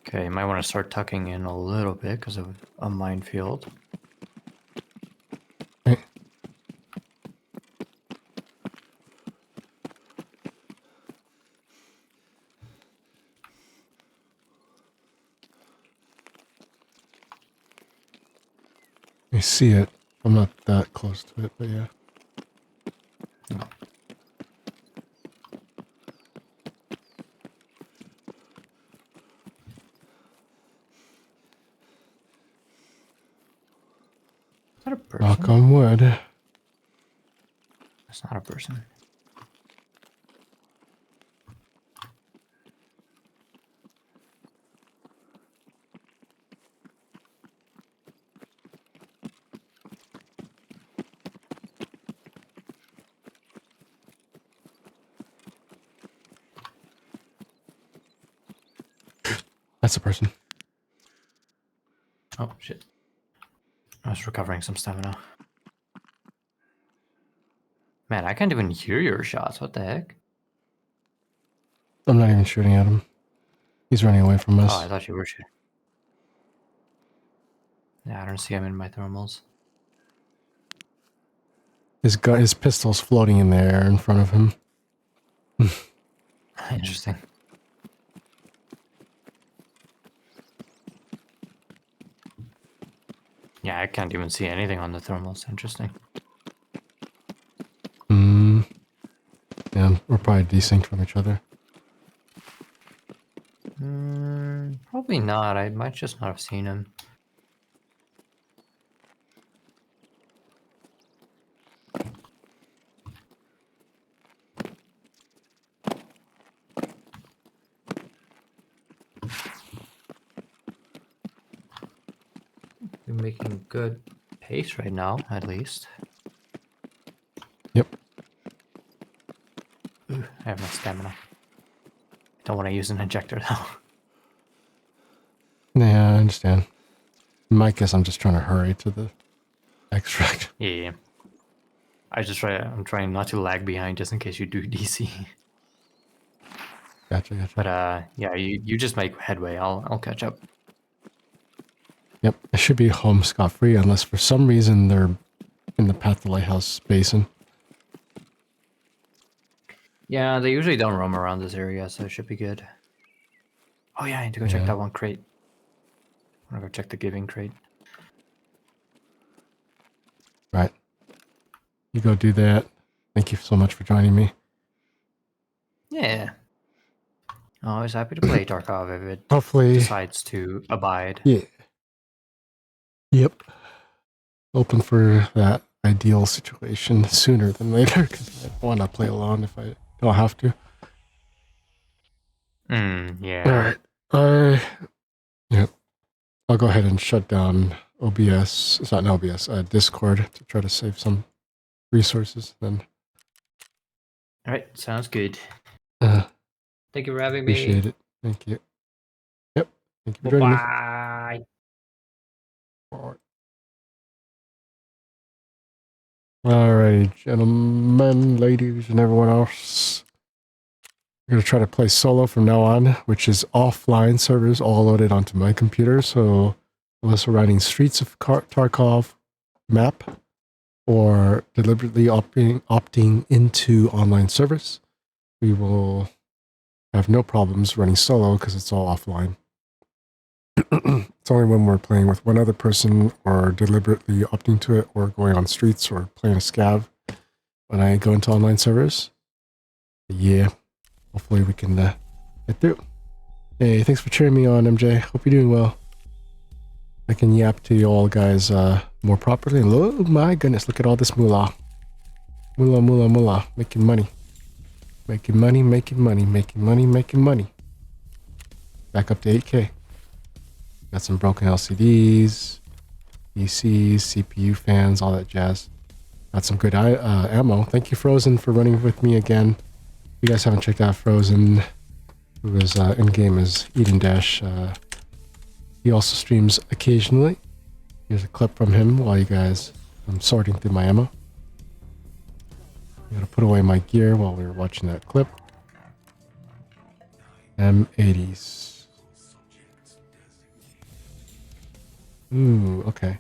Okay, you might want to start tucking in a little bit because of a minefield. I see it. I'm not that close to it, but yeah. Is that a person? Knock on wood. That's not a person. That's a person. Oh, shit. I was recovering some stamina. Man, I can't even hear your shots. What the heck? I'm not even shooting at him. He's running away from us. Oh, I thought you were shooting. Yeah, I don't see him in my thermals. His pistol's floating in the air in front of him. Interesting. Yeah, I can't even see anything on the thermals. Interesting. Yeah, we're probably desynced from each other. Probably not. I might just not have seen him. You're making good pace right now, at least. Yep. Ooh, I have no stamina. Don't want to use an injector though. Yeah, I understand. In my case, I'm just trying to hurry to the extract. Yeah. I'm trying not to lag behind just in case you do DC. Gotcha. But yeah, you just make headway. I'll catch up. Yep, I should be home scot-free unless for some reason they're in the path to Lighthouse Basin. Yeah, they usually don't roam around this area, so it should be good. Oh yeah, I need to go check that one crate. I'm gonna go check the giving crate. Right. You go do that. Thank you so much for joining me. Yeah. Always happy to play Tarkov if it Hopefully. decides to abide. Yeah. Yep. Open for that ideal situation sooner than later because I want to play alone if I don't have to. Yeah. Alright. Yep. I'll go ahead and shut down OBS. It's not an OBS, Discord to try to save some resources. Then All right, sounds good. Uh, Thank you for having me. appreciate it. Thank you. Yep. Thank you for joining me. Bye. Alrighty, gentlemen, ladies, and everyone else. I'm going to try to play solo from now on, which is offline servers all loaded onto my computer. So unless we're running Streets of Tarkov map or deliberately opting into online service, we will have no problems running solo because it's all offline. It's only when we're playing with one other person or deliberately opting to it or going on streets or playing a scav when I go into online servers. But yeah, hopefully we can get through. Hey, thanks for cheering me on, MJ. Hope you're doing well. I can yap to you all guys more properly. Oh my goodness, look at all this moolah. Moolah, moolah, moolah. Making money. Making money, making money, making money, making money. Back up to 8K. Got some broken LCDs, PCs, CPU fans, all that jazz. Got some good ammo. Thank you, Frozen, for running with me again. If you guys haven't checked out Frozen, who is in-game as Eden Dash. He also streams occasionally. Here's a clip from him while you guys... I'm sorting through my ammo. I'm gonna put away my gear while we were watching that clip. M80s. Ooh, okay.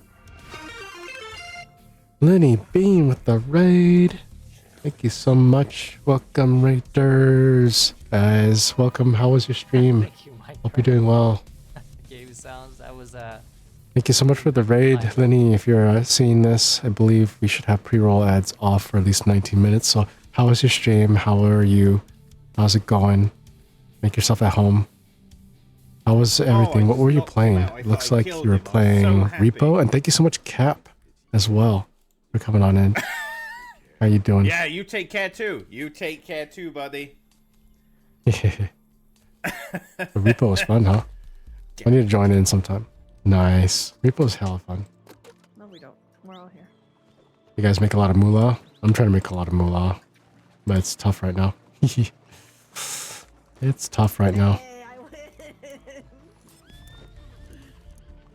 Lenny Bean with the raid. Thank you so much. Welcome, raiders. Guys, welcome. How was your stream? Thank you, my Hope you're doing well. Game sounds. That was Thank you so much for the raid, Lenny. If you're seeing this, I believe we should have pre-roll ads off for at least 19 minutes. So how was your stream? How are you? How's it going? Make yourself at home. How was everything? What were you playing? It looks like you were playing Repo. And thank you so much, Cap, as well, for coming on in. How you doing? Yeah, you take cat too. You take cat too, buddy. The Repo was fun, huh? I need to join in sometime. Nice. Repo's hella fun. No, we don't. We're all here. You guys make a lot of moolah? I'm trying to make a lot of moolah, but it's tough right now. It's tough right now.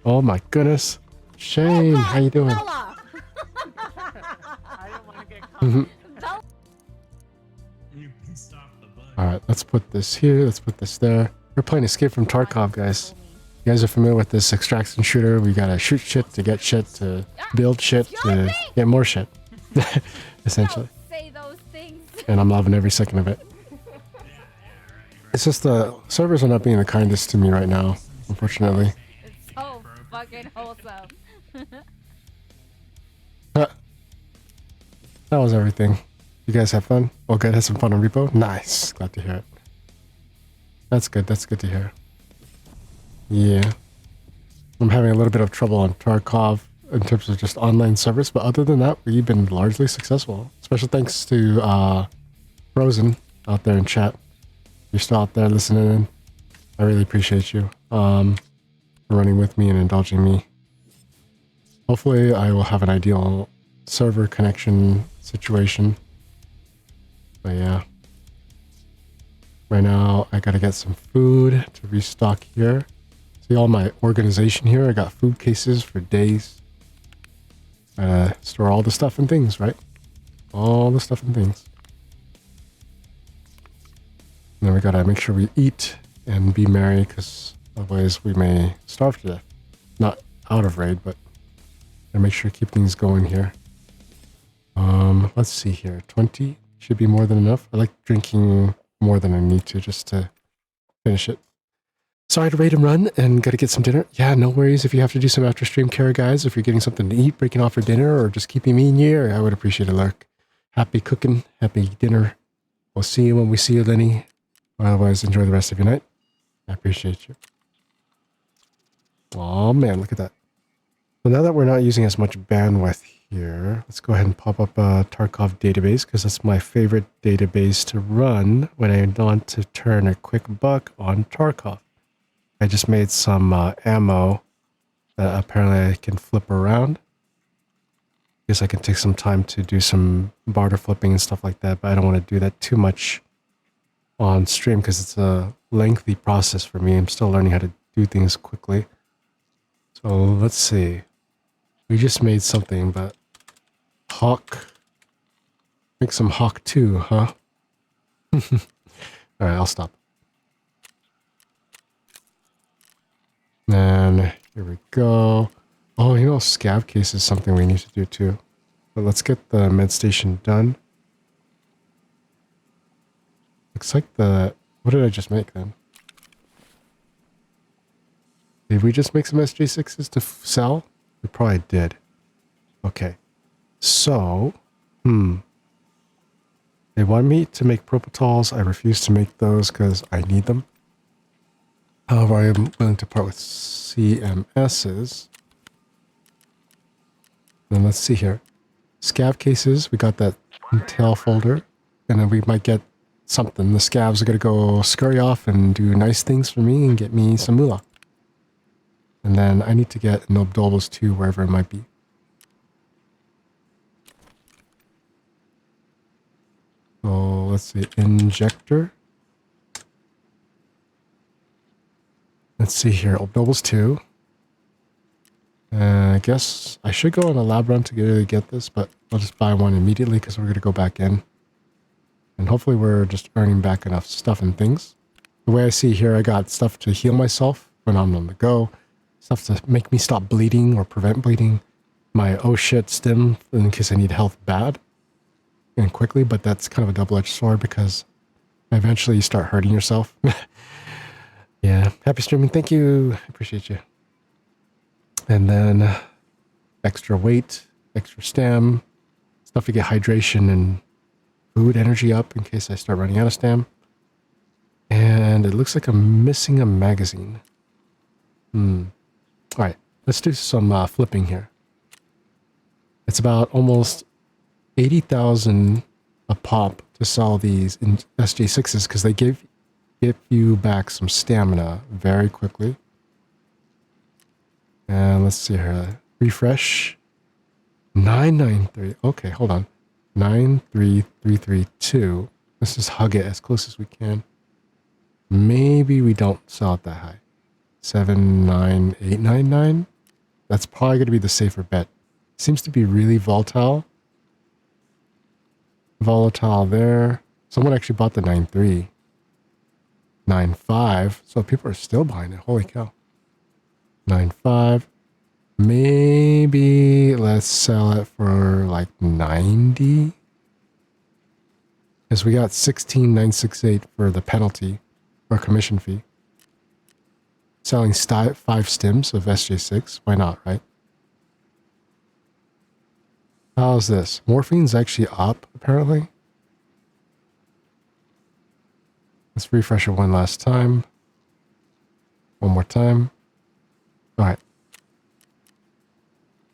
Oh my goodness. Shane, how you doing? Bella! I don't want to get caught. Bella! Alright, let's put this here. Let's put this there. We're playing Escape from Tarkov, guys. You guys are familiar with this extraction shooter. We gotta shoot shit to get shit to build shit to get more shit. Essentially. Don't say those things. And I'm loving every second of it. It's just the servers are not being the kindest to me right now, unfortunately. It's so fucking wholesome. That was everything. You guys have fun? Oh, good. Had some fun on Repo? Nice. Glad to hear it. That's good. That's good to hear. Yeah. I'm having a little bit of trouble on Tarkov in terms of just online servers, but other than that, we've been largely successful. Special thanks to Frozen out there in chat. You're still out there listening in. I really appreciate you for running with me and indulging me. Hopefully I will have an ideal server connection situation. But yeah. Right now I gotta get some food to restock here. See all my organization here? I got food cases for days. Gotta store all the stuff and things, right? All the stuff and things. And then we gotta make sure we eat and be merry, because otherwise we may starve to death. Not out of raid, but gotta make sure to keep things going here. Let's see here. 20 should be more than enough. I like drinking more than I need to just to finish it. Sorry to raid and run and gotta get some dinner. Yeah, no worries if you have to do some after stream care, guys. If you're getting something to eat, breaking off for dinner, or just keeping me in here, I would appreciate a look. Happy cooking, happy dinner. We'll see you when we see you, Lenny. Otherwise, enjoy the rest of your night. I appreciate you. Oh man, look at that. So now that we're not using as much bandwidth here, let's go ahead and pop up a Tarkov database, because that's my favorite database to run when I want to turn a quick buck on Tarkov. I just made some ammo that apparently I can flip around. Guess I can take some time to do some barter flipping and stuff like that, but I don't want to do that too much on stream because it's a lengthy process for me. I'm still learning how to do things quickly. So let's see. We just made something, but Hawk. Make some Hawk 2, huh? Alright, I'll stop. And here we go. Oh, you know, scav case is something we need to do too. But let's get the med station done. Looks like the... What did I just make then? Did we just make some SJ6s to sell? We probably did. Okay. So... They want me to make propitols. I refuse to make those because I need them. However, I am willing to part with CMSs. Then let's see here. Scav cases, we got that intel folder. And then we might get something. The scavs are going to go scurry off and do nice things for me and get me some moolah. And then I need to get an Obdolbos too, wherever it might be. So let's see, injector. Let's see here, Obdolbos 2. I guess I should go on a lab run to really get this, but I'll just buy one immediately because we're going to go back in. And hopefully we're just earning back enough stuff and things. The way I see here, I got stuff to heal myself when I'm on the go. Stuff to make me stop bleeding or prevent bleeding. My oh shit stim in case I need health bad. And quickly, but that's kind of a double-edged sword because eventually you start hurting yourself. Yeah, happy streaming. Thank you. I appreciate you. And then extra weight, extra stam, stuff to get hydration and food energy up in case I start running out of stam. And it looks like I'm missing a magazine. All right, let's do some flipping here. It's about almost 80,000 a pop to sell these in SJ6s because they give you back some stamina very quickly. And let's see here. Refresh. 993. Okay, hold on. 93332. Let's just hug it as close as we can. Maybe we don't sell it that high. 79899. That's probably going to be the safer bet. Seems to be really volatile. Volatile there. Someone actually bought the 9.3. 9.5. So people are still buying it. Holy cow. 9.5. Maybe let's sell it for like 90. Because we got 16,968 for the penalty or commission fee. Selling 5 stims of SJ6. Why not, right? How's this? Morphine's actually up, apparently. Let's refresh it one last time. One more time. All right.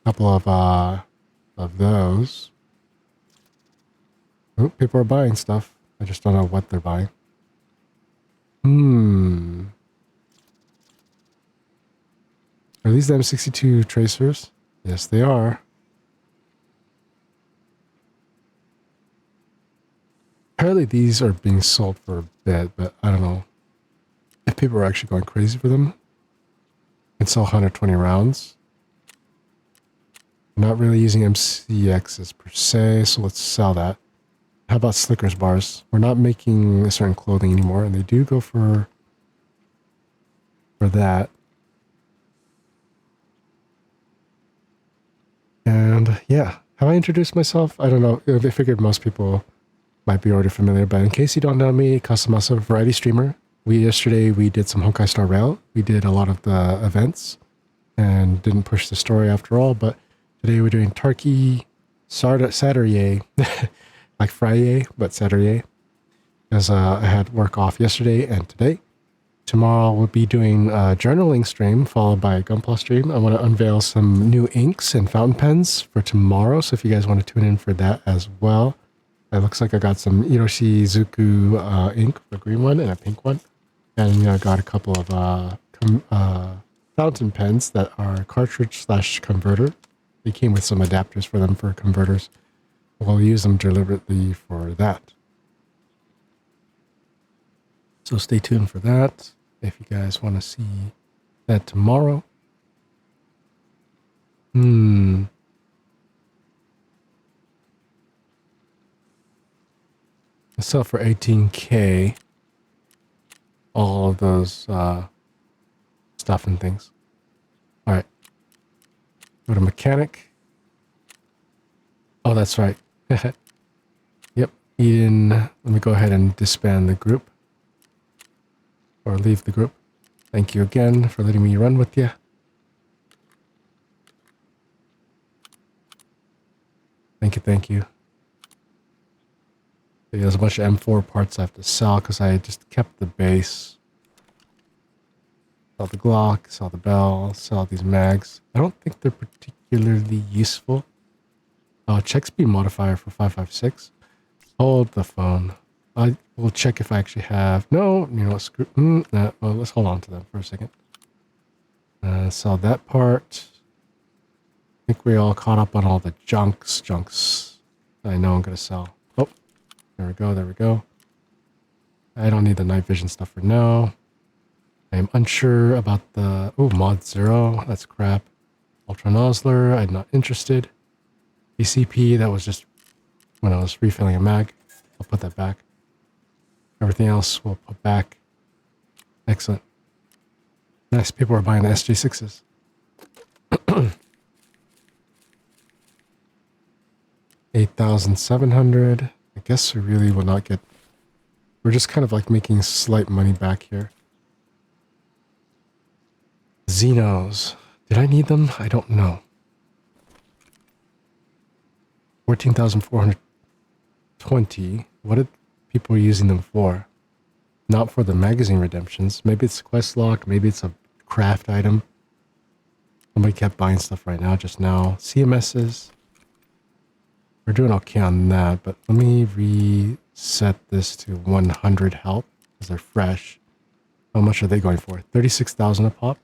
Couple of those. Oh, people are buying stuff. I just don't know what they're buying. Are these the M62 tracers? Yes, they are. Apparently these are being sold for a bit, but I don't know if people are actually going crazy for them. Can sell 120 rounds. I'm not really using MCXs per se, so let's sell that. How about Slickers bars? We're not making certain clothing anymore, and they do go for that. And yeah, have I introduced myself? I don't know. I figured most people might be already familiar, but in case you don't know me, Kasamasa, variety streamer. Yesterday we did some Honkai Star Rail. We did a lot of the events and didn't push the story after all, but today we're doing Tarky, Saturyay, like Friday, but Saturyay, because I had work off yesterday and today. Tomorrow we'll be doing a journaling stream followed by a Gunpla stream. I want to unveil some new inks and fountain pens for tomorrow, so if you guys want to tune in for that as well. It looks like I got some Iroshizuku ink, a green one and a pink one. And I got a couple of fountain pens that are cartridge/converter. They came with some adapters for them for converters. We'll use them deliberately for that. So stay tuned for that if you guys want to see that tomorrow. I sell for 18K all of those stuff and things. All right. Go to mechanic. Oh, that's right. Yep. Eden, let me go ahead and disband the group. Or leave the group. Thank you again for letting me run with you. Thank you, thank you. There's a bunch of M4 parts I have to sell because I just kept the base. Sell the Glock, sell the Bell, sell these mags. I don't think they're particularly useful. Check speed modifier for 5.56. Hold the phone. I will check if I actually have. No, you know, screw. Well, let's hold on to them for a second. Sell that part. I think we all caught up on all the junks I know I'm gonna sell. Oh, there we go, there we go. I don't need the night vision stuff for now. I am unsure about the mod 0. That's crap. Ultra Nozzler, I'm not interested. ECP, that was just when I was refilling a mag. I'll put that back. Everything else we'll put back. Excellent. Nice, people are buying the SJ6s. 8,700. I guess we really will not get... We're just kind of like making slight money back here. Xenos. Did I need them? I don't know. 14,420. What did people using them for? Not for the magazine redemptions. Maybe it's a quest lock. Maybe it's a craft item. Somebody kept buying stuff right now, just now. CMSs. We're doing okay on that, but let me reset this to 100 health because they're fresh. How much are they going for? 36,000 a pop.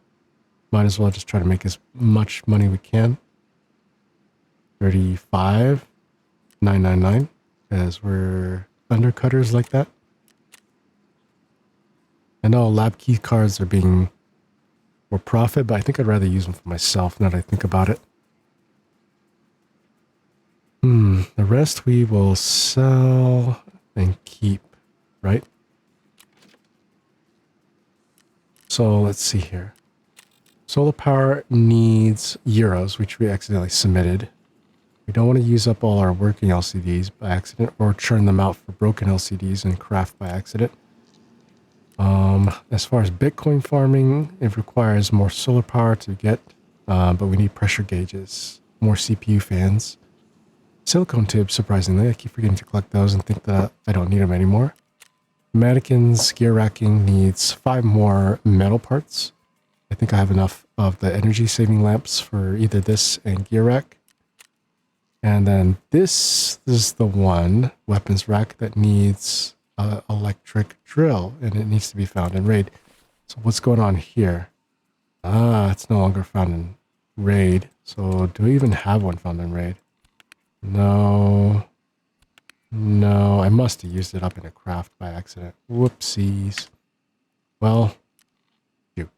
Might as well just try to make as much money we can. 35,999 as we're undercutters like that. I know lab key cards are being for profit, but I think I'd rather use them for myself now that I think about it. The rest we will sell and keep, right? So let's see here. Solar power needs euros, which we accidentally submitted. We don't want to use up all our working LCDs by accident or churn them out for broken LCDs and craft by accident. As far as Bitcoin farming, it requires more solar power to get, but we need pressure gauges, more CPU fans. Silicone tubes, surprisingly. I keep forgetting to collect those and think that I don't need them anymore. Mannequins, gear racking needs 5 more metal parts. I think I have enough of the energy saving lamps for either this and gear rack. And then this is the one weapons rack that needs an electric drill, and it needs to be found in raid. So what's going on here? It's no longer found in raid. So do we even have one found in raid? No, I must have used it up in a craft by accident. Whoopsies. Well, shoot.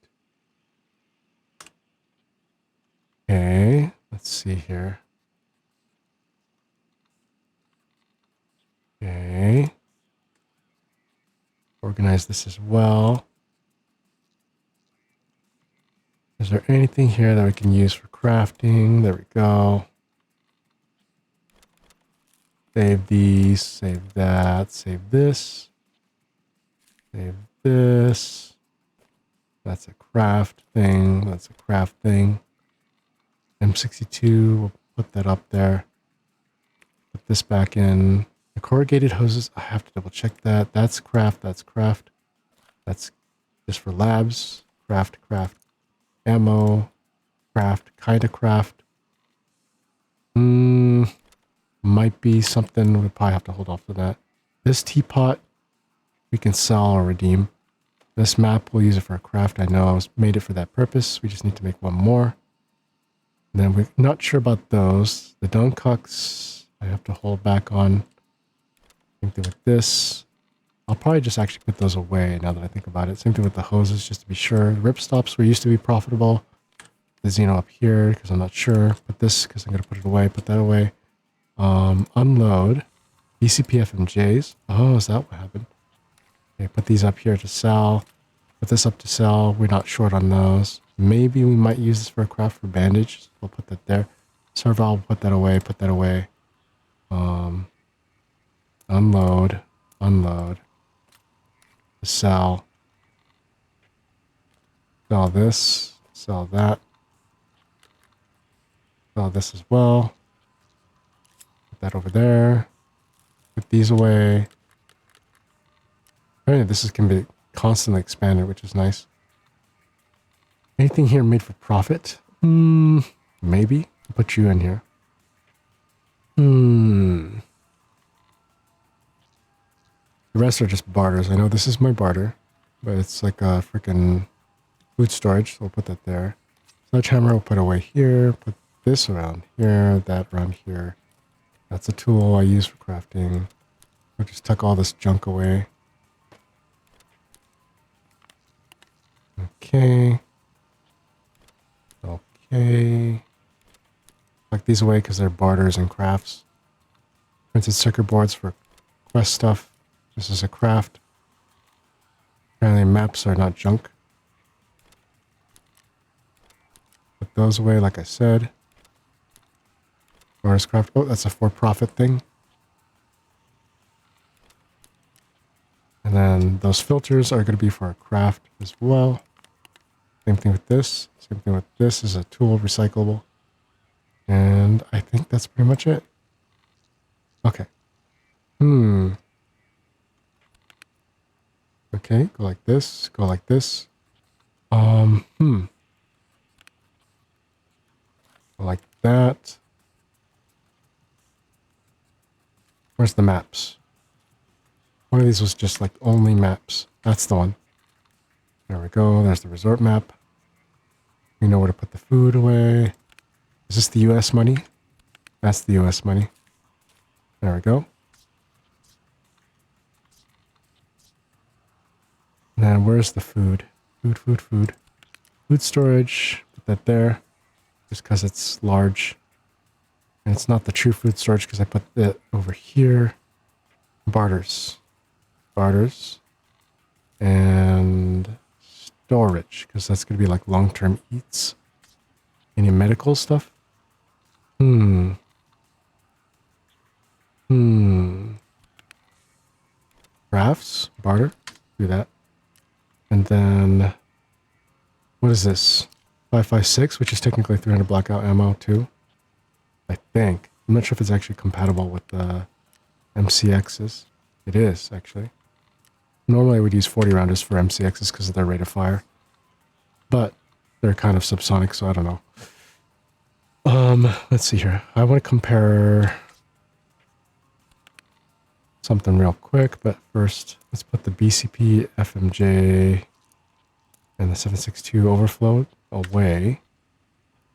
Okay, let's see here. Okay. Organize this as well. Is there anything here that we can use for crafting? There we go. Save these, save that, save this. Save this. That's a craft thing. That's a craft thing. M62, we'll put that up there. Put this back in. The corrugated hoses, I have to double check that. That's craft, that's craft. That's just for labs. Craft, craft. Ammo. Craft, kinda craft. Might be something, we'll probably have to hold off for that. This teapot, we can sell or redeem. This map, we'll use it for a craft. I know I made it for that purpose. We just need to make one more. And then we're not sure about those. The Duncocks, I have to hold back on. Same thing with this. I'll probably just actually put those away now that I think about it. Same thing with the hoses, just to be sure. Ripstops were used to be profitable. The Xeno up here, because I'm not sure. Put this, because I'm going to put it away. Put that away. Unload. BCP FMJs. Oh, is that what happened? Okay, put these up here to sell. Put this up to sell. We're not short on those. Maybe we might use this for a craft for bandage. We'll put that there. Serval, put that away. Put that away. Unload. Unload. Sell. Sell this. Sell that. Sell this as well. Put that over there. Put these away. Apparently this can be constantly expanded, which is nice. Anything here made for profit? Maybe. I'll put you in here. The rest are just barters. I know this is my barter, but it's like a freaking food storage, so we'll put that there. Sledgehammer we'll put away here. Put this around here, that around here. That's a tool I use for crafting. We'll just tuck all this junk away. Okay. Okay. Tuck these away because they're barters and crafts. Printed circuit boards for quest stuff. This is a craft. Apparently maps are not junk. Put those away like I said. Barters craft. Oh, that's a for-profit thing. And then those filters are going to be for a craft as well. Same thing with this. Same thing with this is a tool, recyclable. And I think that's pretty much it. Okay. Okay, go like this, go like this. Go like that. Where's the maps? One of these was just like only maps. That's the one. There we go. There's the resort map. We know where to put the food away. Is this the US money? That's the US money. There we go. And then where's the food? Food. Food storage. Put that there. Just because it's large. And it's not the true food storage because I put it over here. Barters. Barters. And storage. Because that's going to be like long-term eats. Any medical stuff? Crafts. Barter. Do that. And then, what is this? 5.56, which is technically 300 blackout ammo too. I think. I'm not sure if it's actually compatible with the MCXs. It is, actually. Normally I would use 40 rounders for MCXs because of their rate of fire. But they're kind of subsonic, so I don't know. Let's see here. I want to compare something real quick, but first let's put the BCP FMJ and the 7.62 overflow away.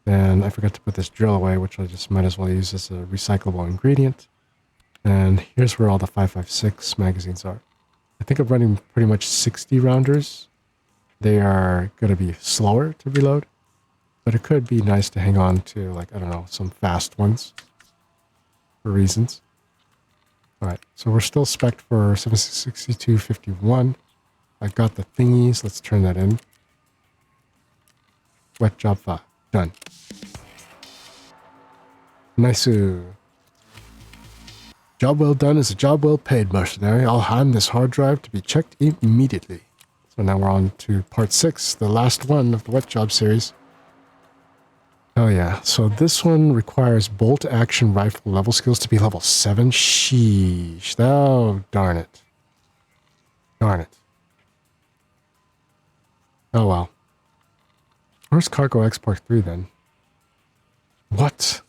Then I forgot to put this drill away, which I just might as well use as a recyclable ingredient. And here's where all the 5.56 magazines are. I think I'm running pretty much 60 rounders. They are going to be slower to reload, but it could be nice to hang on to, like, I don't know, some fast ones for reasons. All right, so we're still spec'd for 762.51. I got the thingies. Let's turn that in. Wet job 5. Done. Nice. Job well done is a job well paid, mercenary. I'll hand this hard drive to be checked immediately. So now we're on to part 6, the last one of the wet job series. Oh yeah, so this one requires bolt action rifle level skills to be level 7. Sheesh. Oh, darn it. Darn it. Oh well. Where's Cargo Export 3 then? What?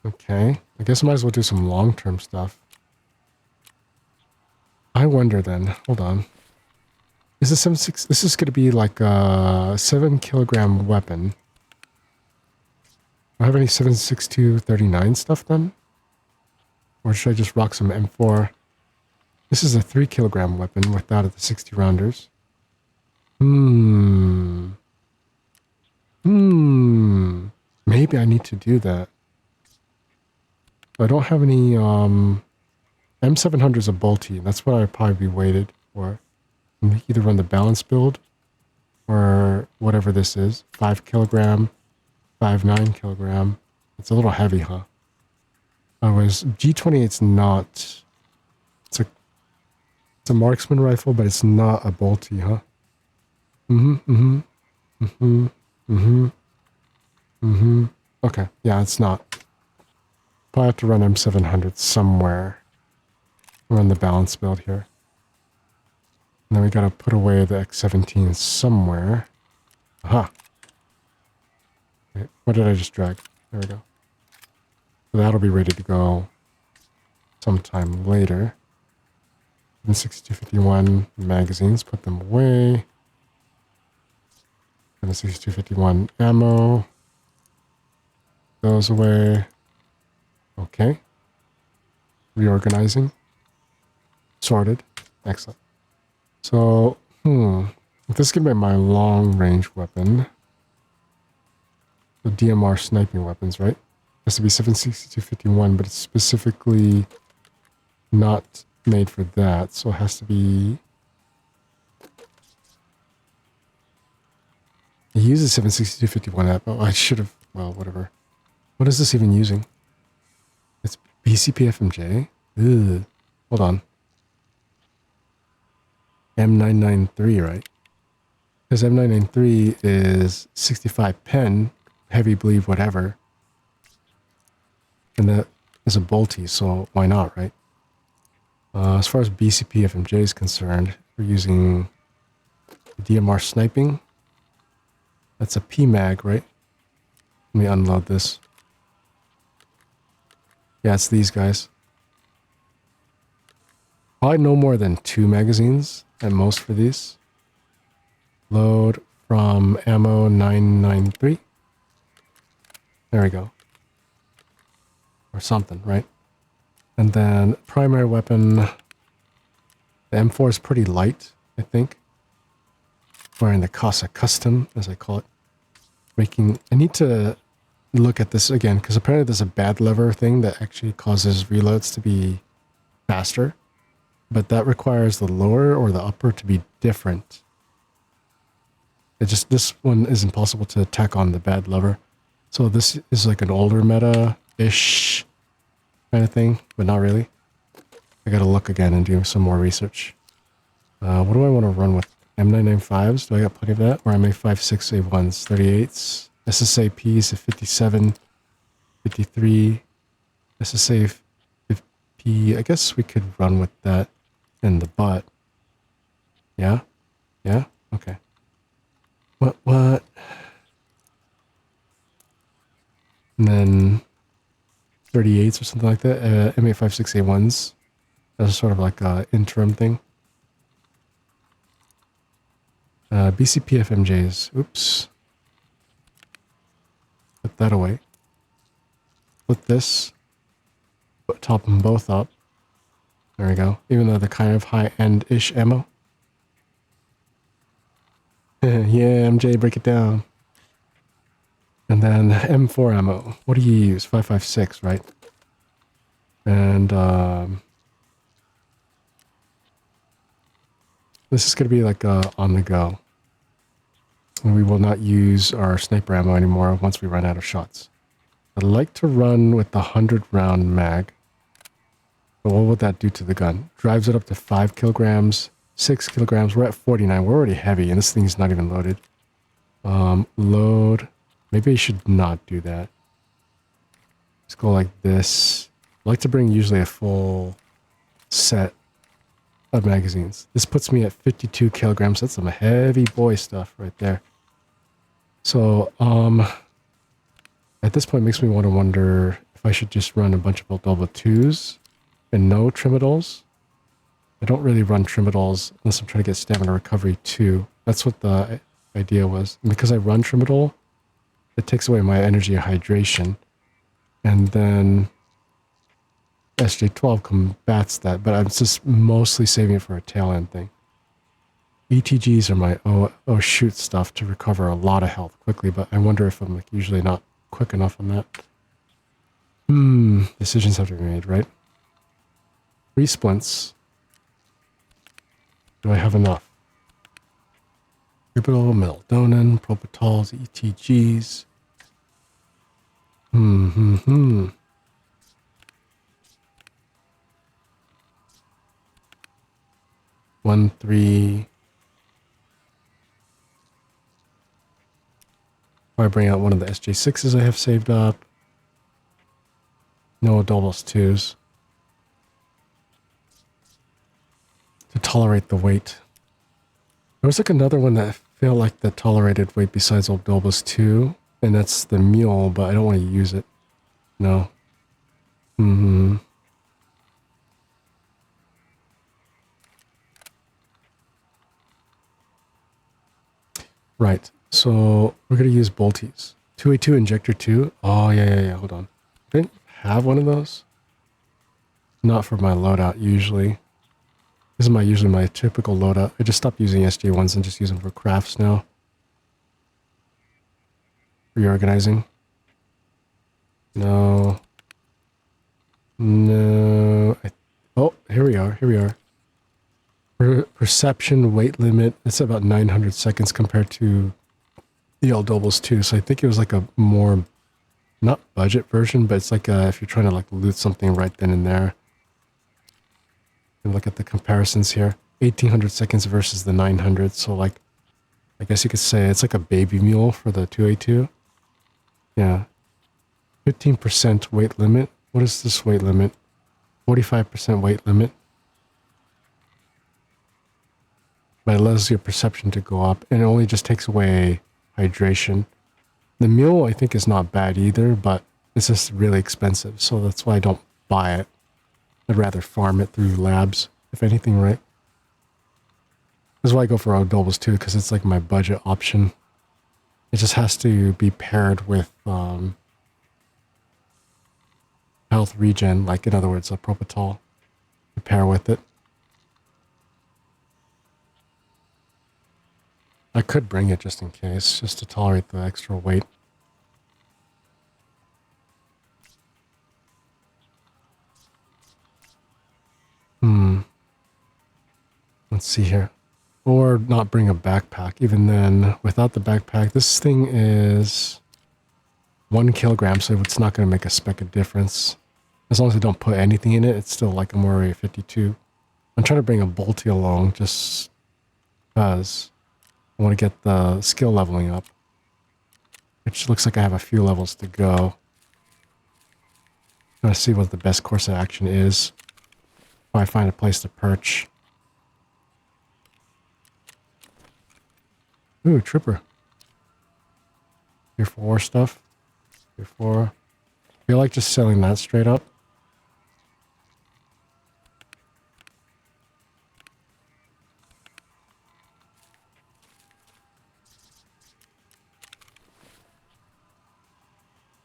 Okay. I guess I might as well do some long-term stuff. I wonder then. Hold on. Is this 7.6? This is going to be like a 7 kilogram weapon. I have any 7.62-39 stuff then? Or should I just rock some M4? This is a 3 kilogram weapon without the 60 rounders. Maybe I need to do that. I don't have any, M700 is a bolty. That's what I'd probably be weighted for. Either run the balance build or whatever this is. 5 kilogram, 5.9 kilogram. It's a little heavy, huh? Otherwise, G28's not... It's a marksman rifle, but it's not a bolty, huh? Okay, yeah, it's not. Probably have to run M700 somewhere. Run the balance build here. And then we gotta put away the X17 somewhere. Aha! Wait, what did I just drag? There we go. So that'll be ready to go sometime later. And 6251 magazines, put them away. And the 6251 ammo. Those away. Okay. Reorganizing. Sorted. Excellent. So, this is going to be my long-range weapon. The DMR sniping weapons, right? Has to be 7.6251, but it's specifically not made for that, so it has to be... It uses 7.6251 app. Oh, I should have... Well, whatever. What is this even using? It's BCPFMJ? Ugh. Hold on. M993, right? Because M993 is 65 pen, heavy bleed, whatever. And that is a bolty, so why not, right? As far as BCPFMJ is concerned, we're using DMR sniping. That's a PMAG, right? Let me unload this. Yeah, it's these guys. Probably no more than 2 magazines at most for these. Load from ammo 993. There we go. Or something, right? And then primary weapon. The M4 is pretty light, I think. Wearing the Casa Custom, as I call it. I need to look at this again, because apparently there's a bad lever thing that actually causes reloads to be faster. But that requires the lower or the upper to be different. This one is impossible to tack on the bad lever. So this is like an older meta-ish kind of thing, but not really. I gotta look again and do some more research. What do I want to run with? M995s? Do I got plenty of that? Or MA56A1s, 38s, SSAPs at 57, 53, SSA P. I guess we could run with that in the butt. Yeah? Yeah? Okay. What? And then 38s or something like that. MA56A1s. That's sort of like an interim thing. BCPFMJs. Oops. Put that away. Put this. Top them both up. There we go. Even though they're kind of high-end-ish ammo. Yeah, MJ, break it down. And then M4 ammo. What do you use? 5.56, right? And this is going to be like on the go. And we will not use our sniper ammo anymore once we run out of shots. I'd like to run with the 100-round mag. But what would that do to the gun? Drives it up to 5 kilograms, 6 kilograms. We're at 49. We're already heavy, and this thing's not even loaded. Load. Maybe I should not do that. Let's go like this. I like to bring usually a full set of magazines. This puts me at 52 kilograms. That's some heavy boy stuff right there. So, at this point, it makes me want to wonder if I should just run a bunch of double 2s and no trimadols. I don't really run trimadols unless I'm trying to get stamina recovery too. That's what the idea was. And because I run trimadol, It takes away my energy and hydration. And then SJ12 combats that, but I'm just mostly saving it for a tail end thing. ETGs are my oh shoot stuff to recover a lot of health quickly, but I wonder if I'm like usually not quick enough on that. Decisions have to be made, right? 3 splints. Do I have enough? Ribitol, melatonin, propitols, ETGs. 1, 3. I bring out one of the SJ6s I have saved up. No Adolbos 2s. To tolerate the weight. There was like another one that felt like that tolerated weight besides Adolbos 2. And that's the mule, but I don't want to use it. No. Right. So we're going to use Bolties. 2A2 Injector 2. Oh, yeah. Hold on. Didn't have one of those? Not for my loadout, usually. This is usually my typical loadout. I just stopped using SJ1s and just use them for crafts now. Reorganizing. No. Oh, here we are. Perception weight limit. It's about 900 seconds compared to the Aldobos 2. So I think it was like a more, not budget version, but it's like if you're trying to like loot something right then and there. And look at the comparisons here. 1800 seconds versus the 900. So like, I guess you could say it's like a baby mule for the 2A2. Yeah. 15% weight limit. What is this weight limit? 45% weight limit. But it allows your perception to go up, and it only just takes away hydration. The mule, I think, is not bad either, but it's just really expensive, so that's why I don't buy it. I'd rather farm it through labs, if anything, right? That's why I go for Adolbos too, because it's like my budget option. It just has to be paired with health regen, like in other words, a propitol to pair with it. I could bring it just in case, just to tolerate the extra weight. Let's see here. Or not bring a backpack. Even then, without the backpack, this thing is 1 kilogram, so it's not going to make a speck of difference. As long as I don't put anything in it, it's still like a Moray 52. I'm trying to bring a Bolty along just because I want to get the skill leveling up. Which looks like I have a few levels to go. Trying to see what the best course of action is. If I find a place to perch. Ooh, Tripper. Tier 4 stuff. Tier 4. I feel like just selling that straight up.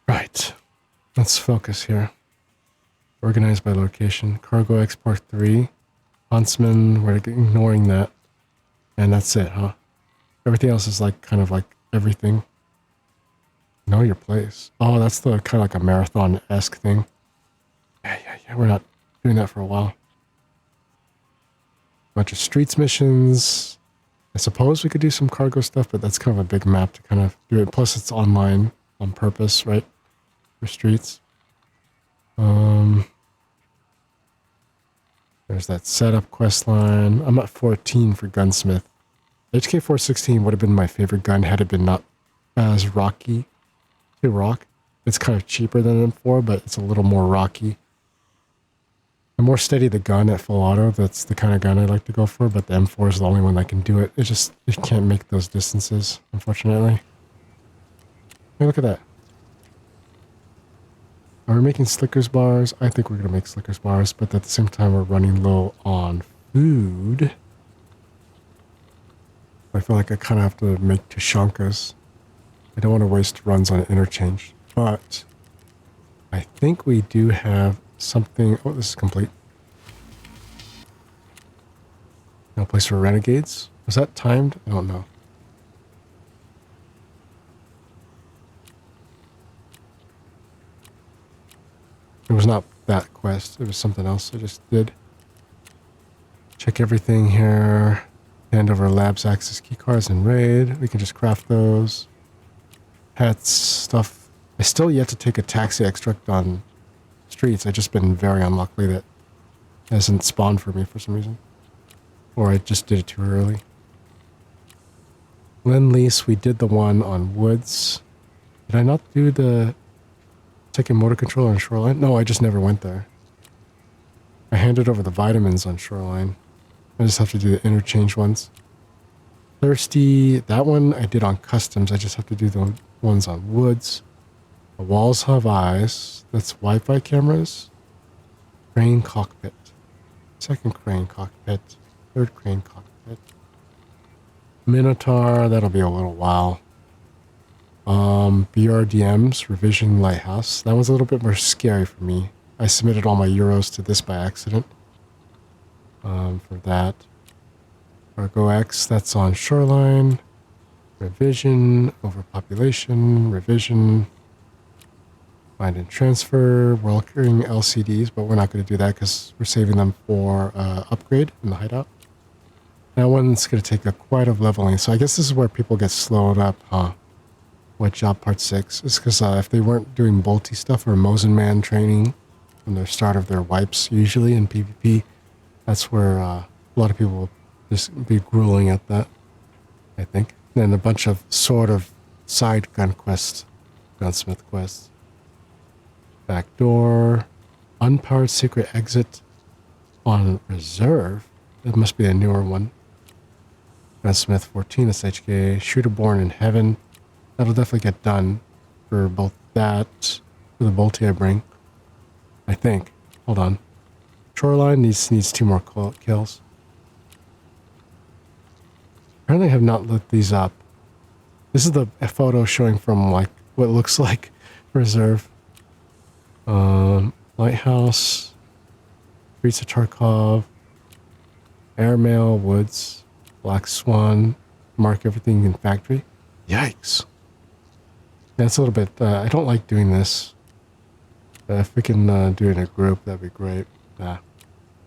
Right. Let's focus here. Organized by location. Cargo export 3. Huntsman, we're ignoring that. And that's it, huh? Everything else is like kind of like everything. Know your place. Oh, that's the kind of like a marathon-esque thing. Yeah. We're not doing that for a while. Bunch of streets missions. I suppose we could do some cargo stuff, but that's kind of a big map to kind of do it. Plus, it's online on purpose, right? For streets. There's that setup quest line. I'm at 14 for gunsmith. HK416 would have been my favorite gun had it been not as rocky to rock. It's kind of cheaper than M4, but it's a little more rocky. The more steady the gun at full auto, that's the kind of gun I like to go for, but the M4 is the only one that can do it. It can't make those distances, unfortunately. Hey, look at that. Are we making Slickers bars? I think we're going to make Slickers bars, but at the same time, we're running low on food. I feel like I kind of have to make Tushonkas. I don't want to waste runs on interchange, but I think we do have something. Oh, this is complete. No place for renegades. Was that timed? I don't know. It was not that quest. It was something else I just did. Check everything here. Hand over labs access keycards and raid. We can just craft those. Pets, stuff. I still yet to take a taxi extract on streets. I've just been very unlucky that it hasn't spawned for me for some reason. Or I just did it too early. Lend lease, we did the one on woods. Did I not do the second motor controller on shoreline? No, I just never went there. I handed over the vitamins on shoreline. I just have to do the interchange ones. Thirsty, that one I did on customs. I just have to do the ones on woods. The walls have eyes. That's Wi-Fi cameras. Crane cockpit. Second crane cockpit. Third crane cockpit. Minotaur, that'll be a little while. BRDMs, Revision Lighthouse. That was a little bit more scary for me. I submitted all my euros to this by accident. For that. Cargo X, that's on shoreline. Revision, overpopulation, revision. Find and transfer. We're looking LCDs, but we're not going to do that because we're saving them for upgrade in the hideout. That one's going to take quite a leveling. So I guess this is where people get slowed up, huh? What job part 6? It's because if they weren't doing bolty stuff or Mosin Man training from the start of their wipes, usually in PvP, that's where a lot of people will just be grueling at that, I think. And then a bunch of sort of side gun quests, gunsmith quests. Back door, unpowered secret exit on reserve. It must be a newer one. Gunsmith 14 SHK, Shooter Born in Heaven. That'll definitely get done for both that, for the bolty I bring. I think. Hold on. Shoreline needs 2 more kills. Apparently I have not lit these up. This is the photo showing from like what looks like reserve. Lighthouse, Streets of Tarkov, Airmail, Woods, Black Swan, mark everything in factory. Yikes. That's a little bit, I don't like doing this. If we can do it in a group, that'd be great.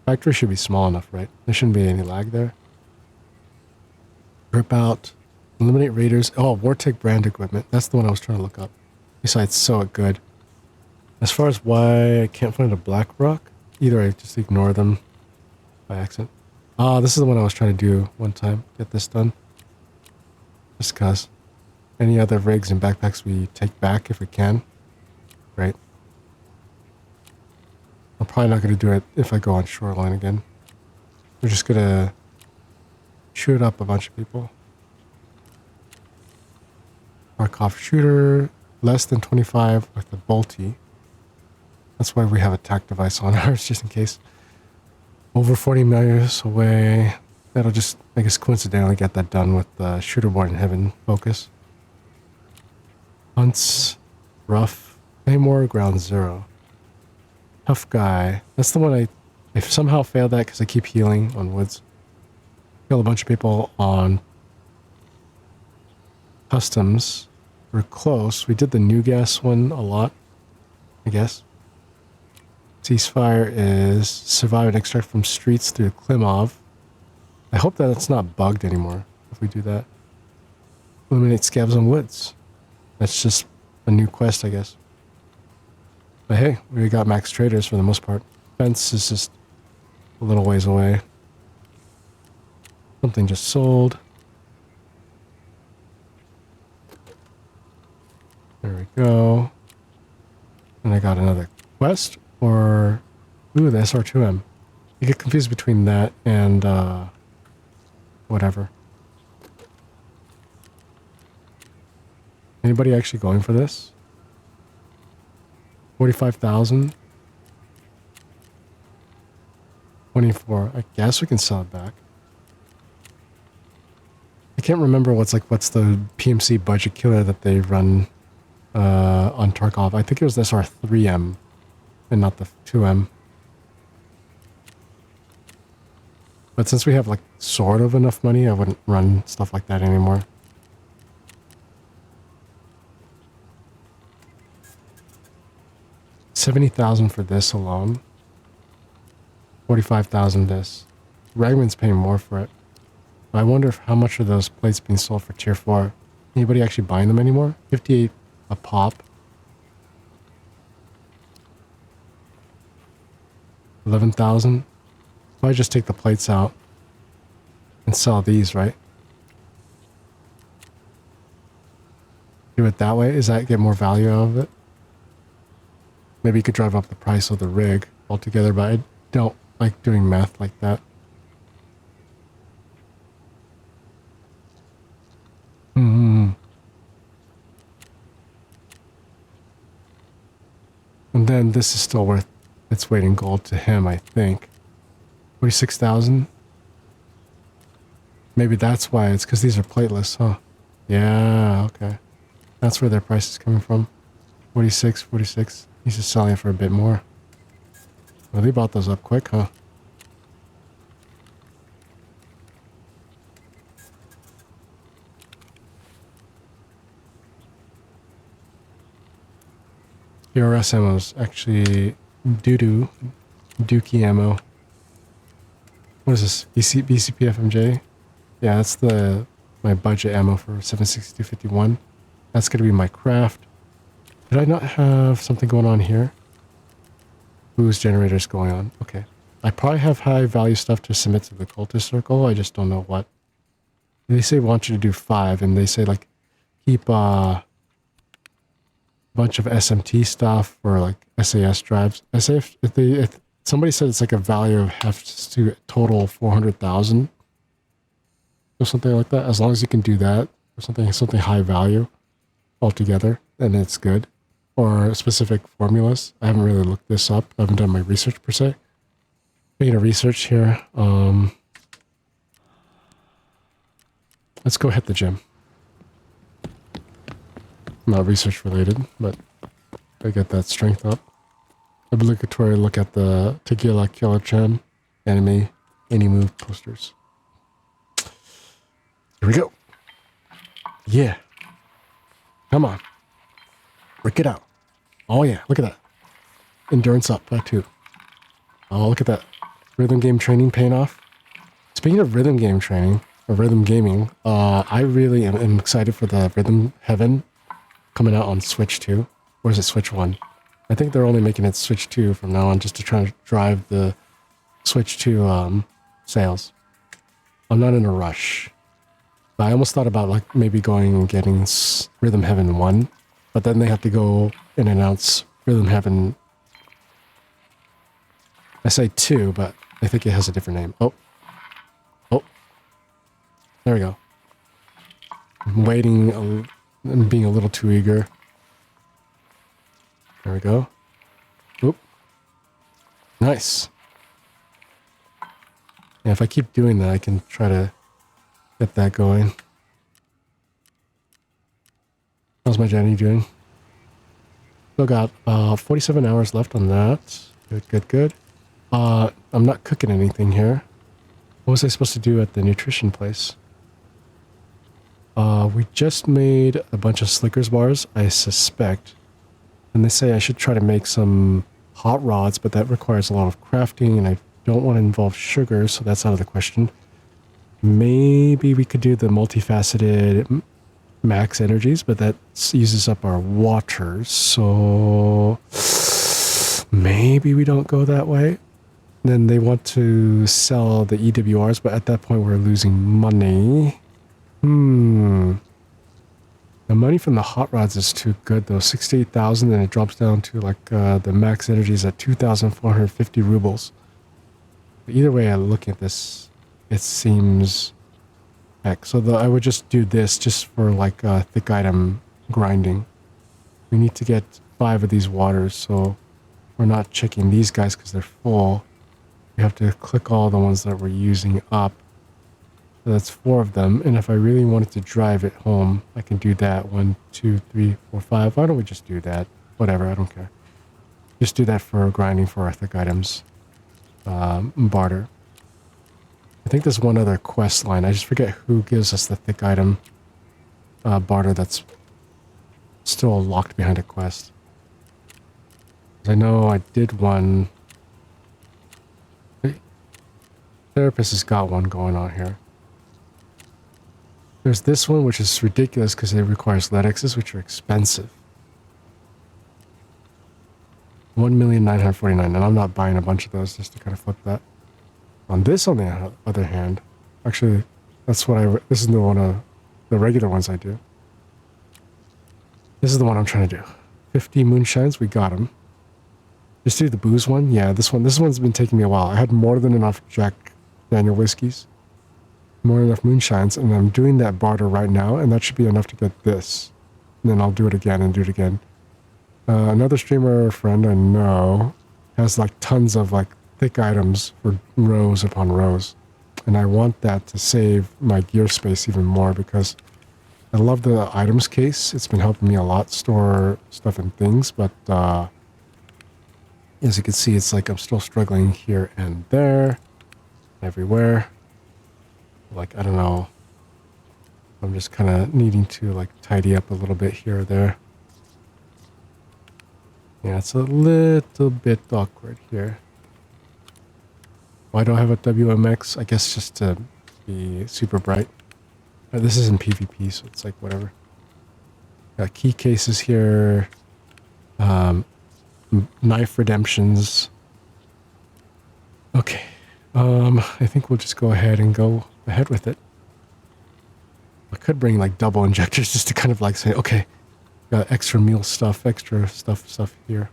Factory should be small enough, right? There shouldn't be any lag there. Rip out, eliminate raiders. Oh, Vortec brand equipment. That's the one I was trying to look up. Besides, so good. As far as why I can't find a black rock, either I just ignore them by accident. This is the one I was trying to do one time. Get this done. Just cause. Any other rigs and backpacks we take back if we can. Great. I'm probably not going to do it if I go on shoreline again. We're just going to shoot up a bunch of people. Markov shooter, less than 25 with the bolty. That's why we have a tac device on ours, just in case. Over 40 meters away. That'll just make us coincidentally get that done with the Shooter Born in Heaven focus. Hunts, rough, Claymore, ground 0. Tough guy. That's the one I somehow failed that because I keep healing on woods. Kill a bunch of people on customs. We're close. We did the new gas one a lot, I guess. Ceasefire is survive and extract from streets through Klimov. I hope that it's not bugged anymore if we do that. Eliminate scabs on woods. That's just a new quest, I guess. But hey, we got max traders for the most part. Fence is just a little ways away. Something just sold. There we go. And I got another quest or... Ooh, the SR2M. You get confused between that and whatever. Anybody actually going for this? 45,000? 24. I guess we can sell it back. I can't remember what's the PMC budget killer that they run on Tarkov. I think it was the SR3M and not the 2M. But since we have like sort of enough money, I wouldn't run stuff like that anymore. $70,000 for this alone. 45,000 this. Ragman's paying more for it. I wonder how much are those plates being sold for tier 4. Anybody actually buying them anymore? 58 a pop. 11,000. Probably just take the plates out and sell these, right? Do it that way? Is that get more value out of it? Maybe you could drive up the price of the rig altogether, but I don't like doing math like that. And then this is still worth its weight in gold to him, I think. 46,000. Maybe that's why. It's because these are plateless, huh? Yeah, okay. That's where their price is coming from. 46, 46. He's just selling it for a bit more. Well, they bought those up quick, huh? PRS ammo is actually Dookie ammo. What is this? BCP FMJ? Yeah, that's my budget ammo for 76251. That's gonna be my craft. Did I not have something going on here? Boost generators going on. Okay. I probably have high value stuff to submit to the cultist circle. I just don't know what. They say want you to do 5, and they say like keep bunch of SMT stuff or like SAS drives. I say if somebody said it's like a value of has to total 400,000 or something like that. As long as you can do that or something high value altogether, then it's good. Or specific formulas. I haven't really looked this up. I haven't done my research per se. Making a research here. Let's go hit the gym. Not research related, but I get that strength up. Obligatory look at the Tequila Killer Chan anime any move posters. Here we go. Yeah. Come on. Work it out. Oh yeah, look at that. Endurance up by 2. Oh, look at that. Rhythm game training paying off. Speaking of rhythm game training, or rhythm gaming, I really am excited for the Rhythm Heaven coming out on Switch 2. Or is it Switch 1? I think they're only making it Switch 2 from now on just to try to drive the Switch 2 sales. I'm not in a rush. But I almost thought about like maybe going and getting Rhythm Heaven 1. But then they have to go and announce Rhythm Heaven. I say 2, but I think it has a different name. Oh. There we go. I'm waiting. I'm being a little too eager. There we go. Oop. Nice. Yeah, if I keep doing that, I can try to get that going. How's my Jenny doing? Still got 47 hours left on that. Good. I'm not cooking anything here. What was I supposed to do at the nutrition place? We just made a bunch of Slickers bars, I suspect. And they say I should try to make some hot rods, but that requires a lot of crafting, and I don't want to involve sugar, so that's out of the question. Maybe we could do the multifaceted max energies, but that uses up our water, so maybe we don't go that way. Then they want to sell the EWRs, but at that point we're losing money. The money from the hot rods is too good though. 68,000, and it drops down to like the max energies at 2,450 rubles. But either way I look at this, it seems heck. So I would just do this just for like thick item grinding. We need to get 5 of these waters, so we're not checking these guys because they're full. We have to click all the ones that we're using up. So that's 4 of them. And if I really wanted to drive it home, I can do that. 1, 2, 3, 4, 5. Why don't we just do that? Whatever, I don't care. Just do that for grinding for our thick items. Barter. I think there's one other quest line. I just forget who gives us the thick item barter that's still locked behind a quest. I know I did one. Therapist has got one going on here. There's this one, which is ridiculous because it requires LEDXs, which are expensive. 1,949,000, and I'm not buying a bunch of those just to kind of flip that. On this, on the other hand, actually, that's what this is the one of the regular ones I do. This is the one I'm trying to do. 50 moonshines, we got them. Just do the booze one? Yeah, this one's been taking me a while. I had more than enough Jack Daniel whiskeys. More than enough moonshines, and I'm doing that barter right now, and that should be enough to get this. And then I'll do it again and do it again. Another streamer friend I know has like tons of like thick items for rows upon rows. And I want that to save my gear space even more because I love the items case. It's been helping me a lot store stuff and things, but as you can see, it's like I'm still struggling here and there, everywhere. Like, I don't know. I'm just kind of needing to like tidy up a little bit here or there. Yeah, it's a little bit awkward here. Why do I have a WMX? I guess just to be super bright. This isn't PvP, so it's like whatever. Got key cases here. Knife redemptions. Okay. I think we'll just go ahead and go ahead with it. I could bring like double injectors just to kind of like say, okay, got extra meal stuff, extra stuff here.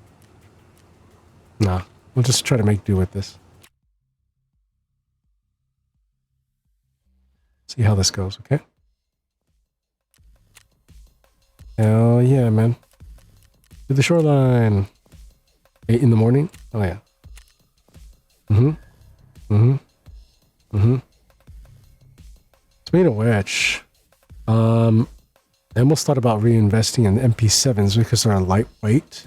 Nah, we'll just try to make do with this. See how this goes, okay? Hell yeah, man. To the shoreline. 8 in the morning? Oh yeah. Speaking of which, I almost thought about reinvesting in MP7s because they're lightweight.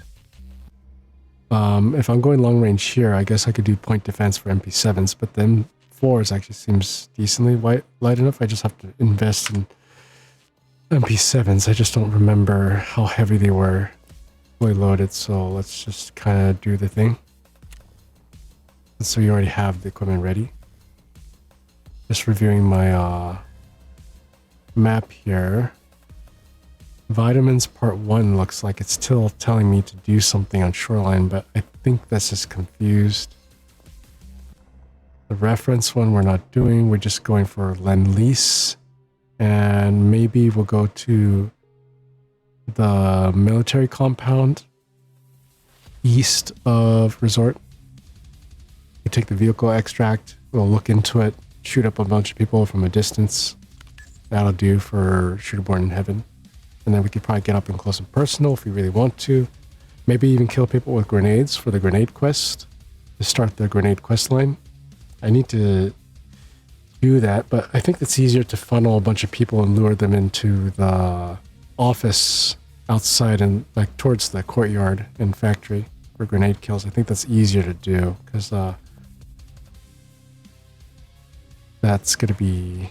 If I'm going long range here, I guess I could do point defense for MP7s, but then M4s actually seems decently light enough. I just have to invest in MP7s. I just don't remember how heavy they were fully loaded, so let's just kind of do the thing. So you already have the equipment ready. Just reviewing my map here. Vitamins part 1 looks like it's still telling me to do something on shoreline, but I think that's just confused. The reference one we're not doing, we're just going for Lend-Lease. And maybe we'll go to the military compound east of resort. We take the vehicle extract, we'll look into it, shoot up a bunch of people from a distance. That'll do for Shooterborn in Heaven. And then we could probably get up and close and personal if we really want to. Maybe even kill people with grenades for the grenade quest. To start the grenade quest line. I need to do that, but I think it's easier to funnel a bunch of people and lure them into the office outside and like towards the courtyard and factory for grenade kills. I think that's easier to do because that's going to be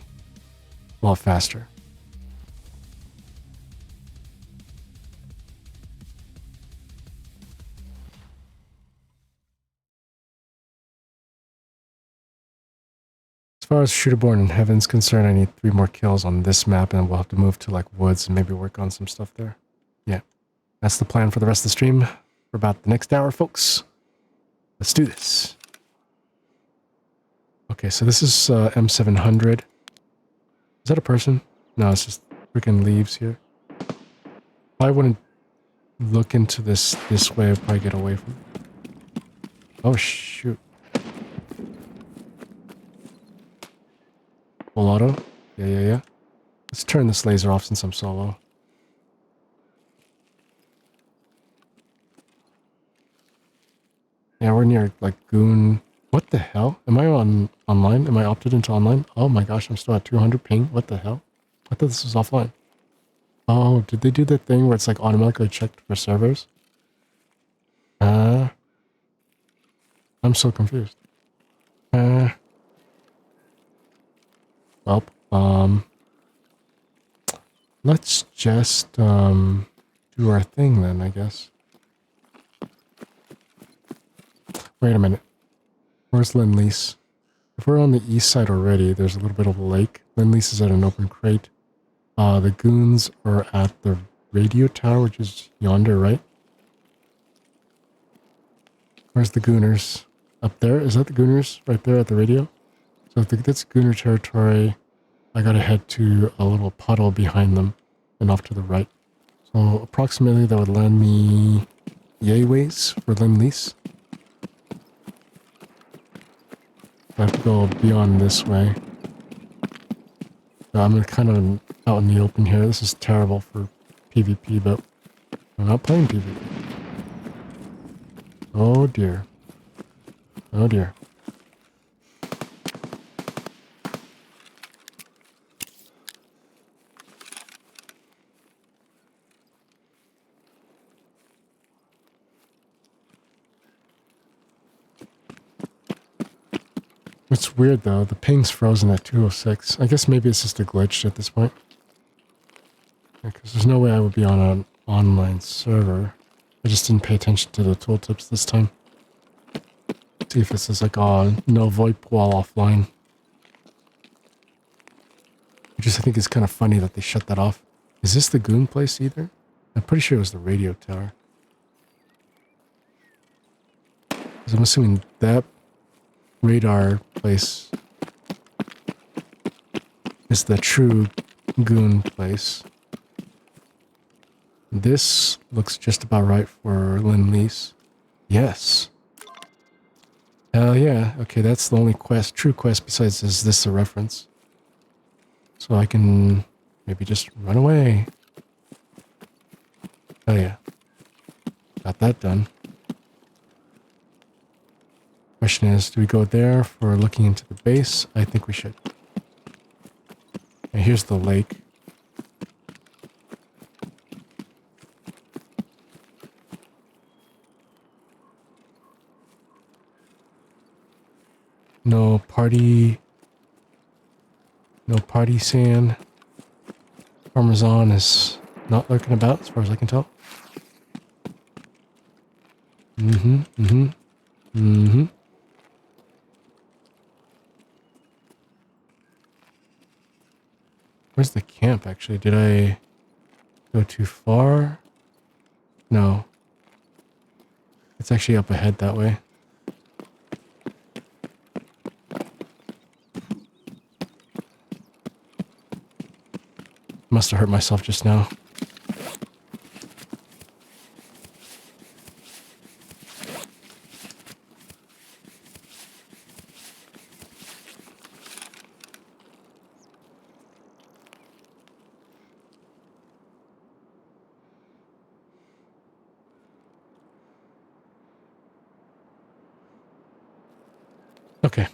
a lot faster. As far as Shooterborn in Heaven's concerned, I need 3 more kills on this map, and we'll have to move to like woods and maybe work on some stuff there. Yeah, that's the plan for the rest of the stream for about the next hour, folks. Let's do this. Okay, so this is M700. Is that a person? No, it's just freaking leaves here. I wouldn't look into this way. I'd probably get away from it. Oh, shoot. Full auto? Yeah. Let's turn this laser off since I'm solo. Yeah, we're near, like, Goon. What the hell? Am I on online? Am I opted into online? Oh my gosh, I'm still at 200 ping. What the hell? I thought this was offline. Oh, did they do the thing where it's like automatically checked for servers? I'm so confused. Well, let's just do our thing then, I guess. Wait a minute. Where's Lend-Lease? If we're on the east side already, there's a little bit of a lake. Lend-Lease is at an open crate. The goons are at the radio tower, which is yonder, right? Where's the gooners? Up there? Is that the gooners right there at the radio? So if that's gooner territory, I gotta head to a little puddle behind them and off to the right. So approximately that would land me yay ways for Lend-Lease. I have to go beyond this way. So I'm kind of out in the open here. This is terrible for PvP, but I'm not playing PvP. Oh dear. Oh dear. It's weird though, the ping's frozen at 206. I guess maybe it's just a glitch at this point. Because there's no way I would be on an online server. I just didn't pay attention to the tooltips this time. See if it says like, oh, no VoIP while offline. Which is, I think, is kind of funny that they shut that off. Is this the goon place either? I'm pretty sure it was the radio tower. Because I'm assuming that radar place is the true goon place. This looks just about right for Lend-Lease. Yes. Hell yeah. Okay, that's the only quest, true quest besides is this a reference. So I can maybe just run away. Oh yeah. Got that done. Question is, do we go there for looking into the base? I think we should. And here's the lake. No party. No party sand. Parmesan is not lurking about as far as I can tell. Where's the camp actually? Did I go too far? No. It's actually up ahead that way. Must have hurt myself just now. Okay.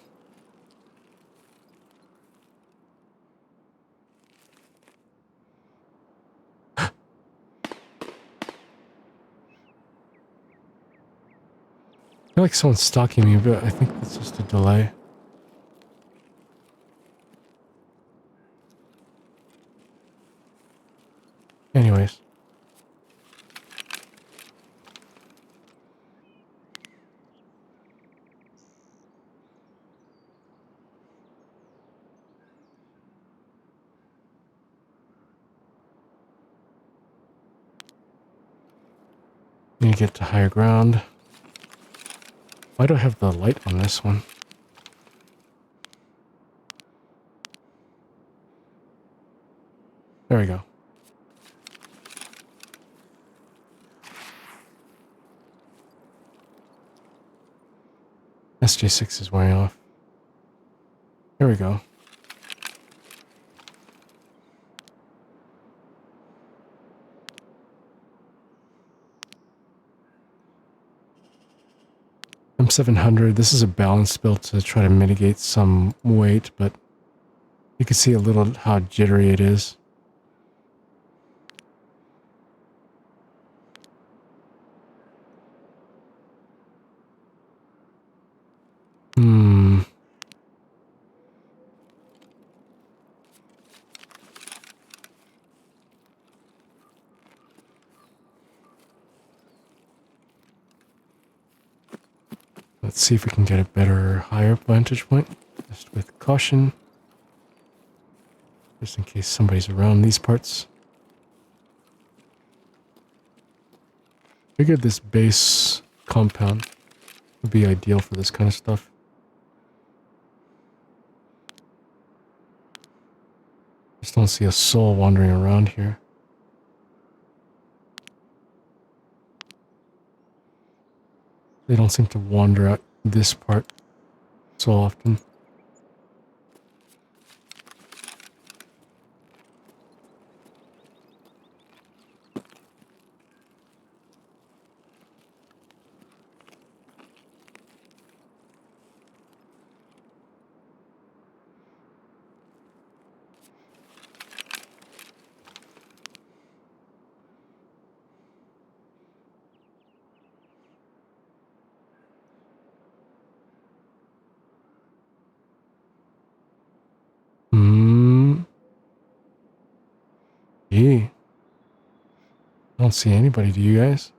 I feel like someone's stalking me, but I think it's just a delay. Anyways. Need to get to higher ground. Why do I have the light on this one? There we go. SJ6 is wearing off. There we go. 700. This is a balanced build to try to mitigate some weight, but you can see a little how jittery it is. Let's see if we can get a better, higher vantage point. Just with caution. Just in case somebody's around these parts. Figured this base compound would be ideal for this kind of stuff. Just don't see a soul wandering around here. They don't seem to wander out this part so often. Gee. I don't see anybody, do you guys?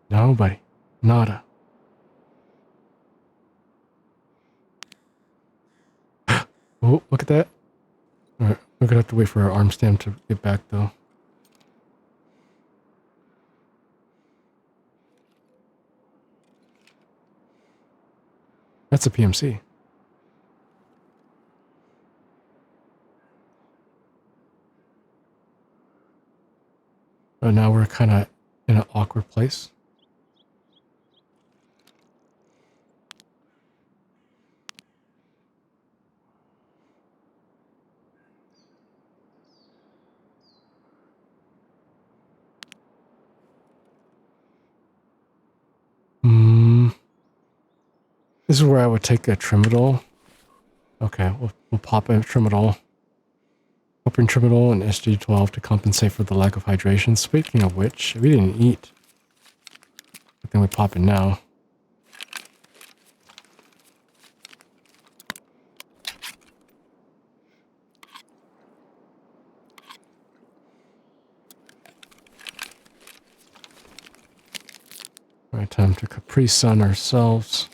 Nobody. Nada. Oh, look at that. Alright, we're gonna have to wait for our arm stem to get back though. That's a PMC. But now we're kind of in an awkward place. This is where I would take a Trimadol. Okay, we'll pop a Trimadol. Open Trimadol and SG12 to compensate for the lack of hydration. Speaking of which, we didn't eat. I think we pop it now. Alright, time to Capri Sun ourselves.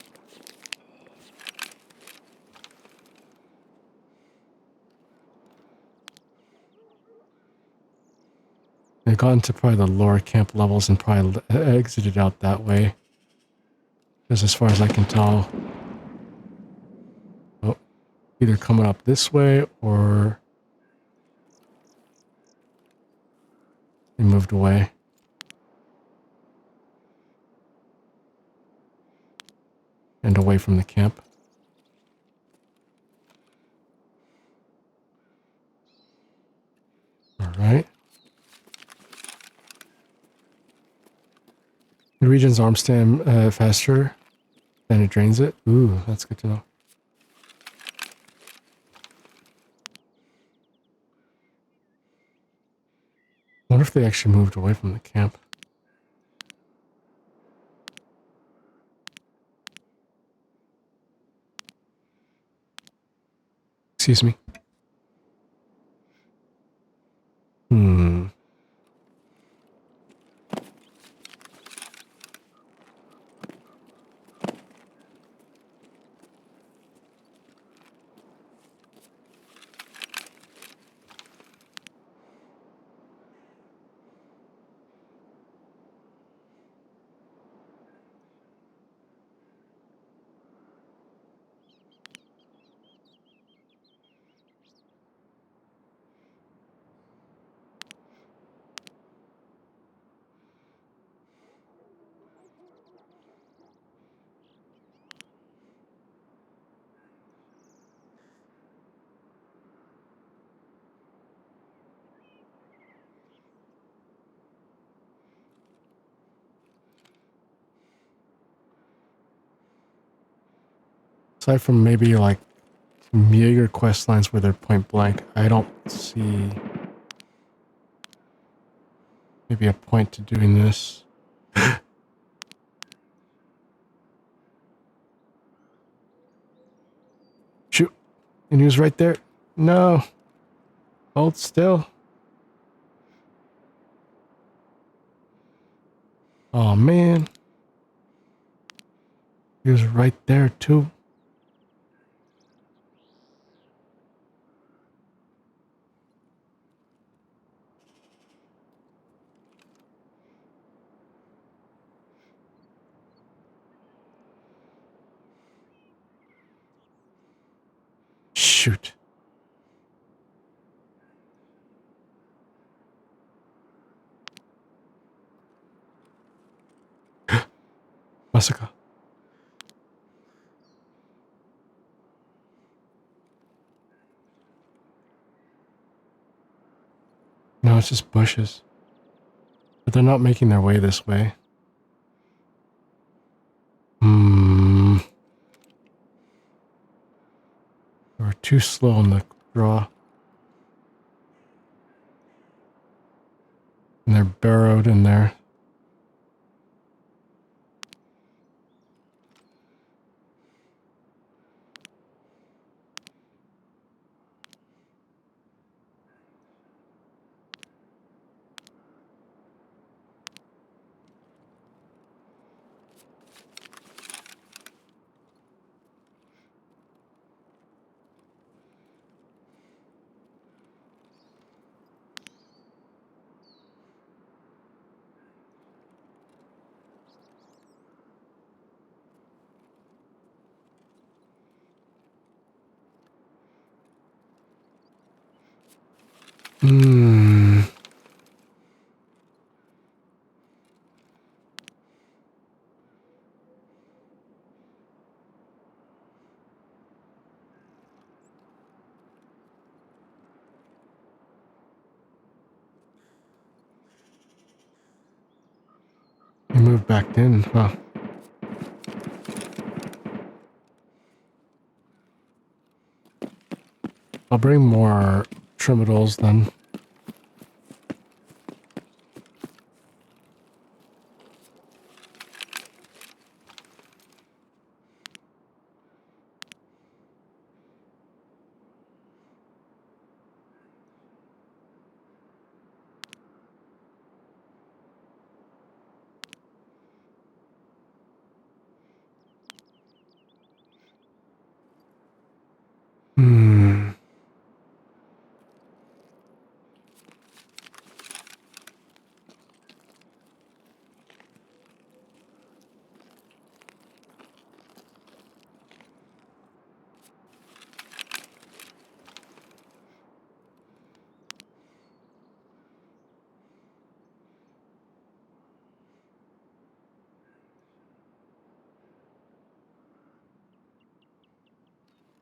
I got into probably the lower camp levels and probably exited out that way. Because as far as I can tell, oh, either coming up this way or they moved away. And away from the camp. Alright. It regens arm stem faster than it drains it. Ooh, that's good to know. I wonder if they actually moved away from the camp. Excuse me. Aside from maybe like some Jaeger quest lines where they're point blank, I don't see maybe a point to doing this. Shoot. And he was right there. No. Hold still. Oh man. He was right there too. Shoot. Masaka. No, it's just bushes. But they're not making their way this way. Hmm. They were too slow on the draw. And they're burrowed in there. Hmm. He moved back in, huh? I'll bring more trimitals then. Hmm.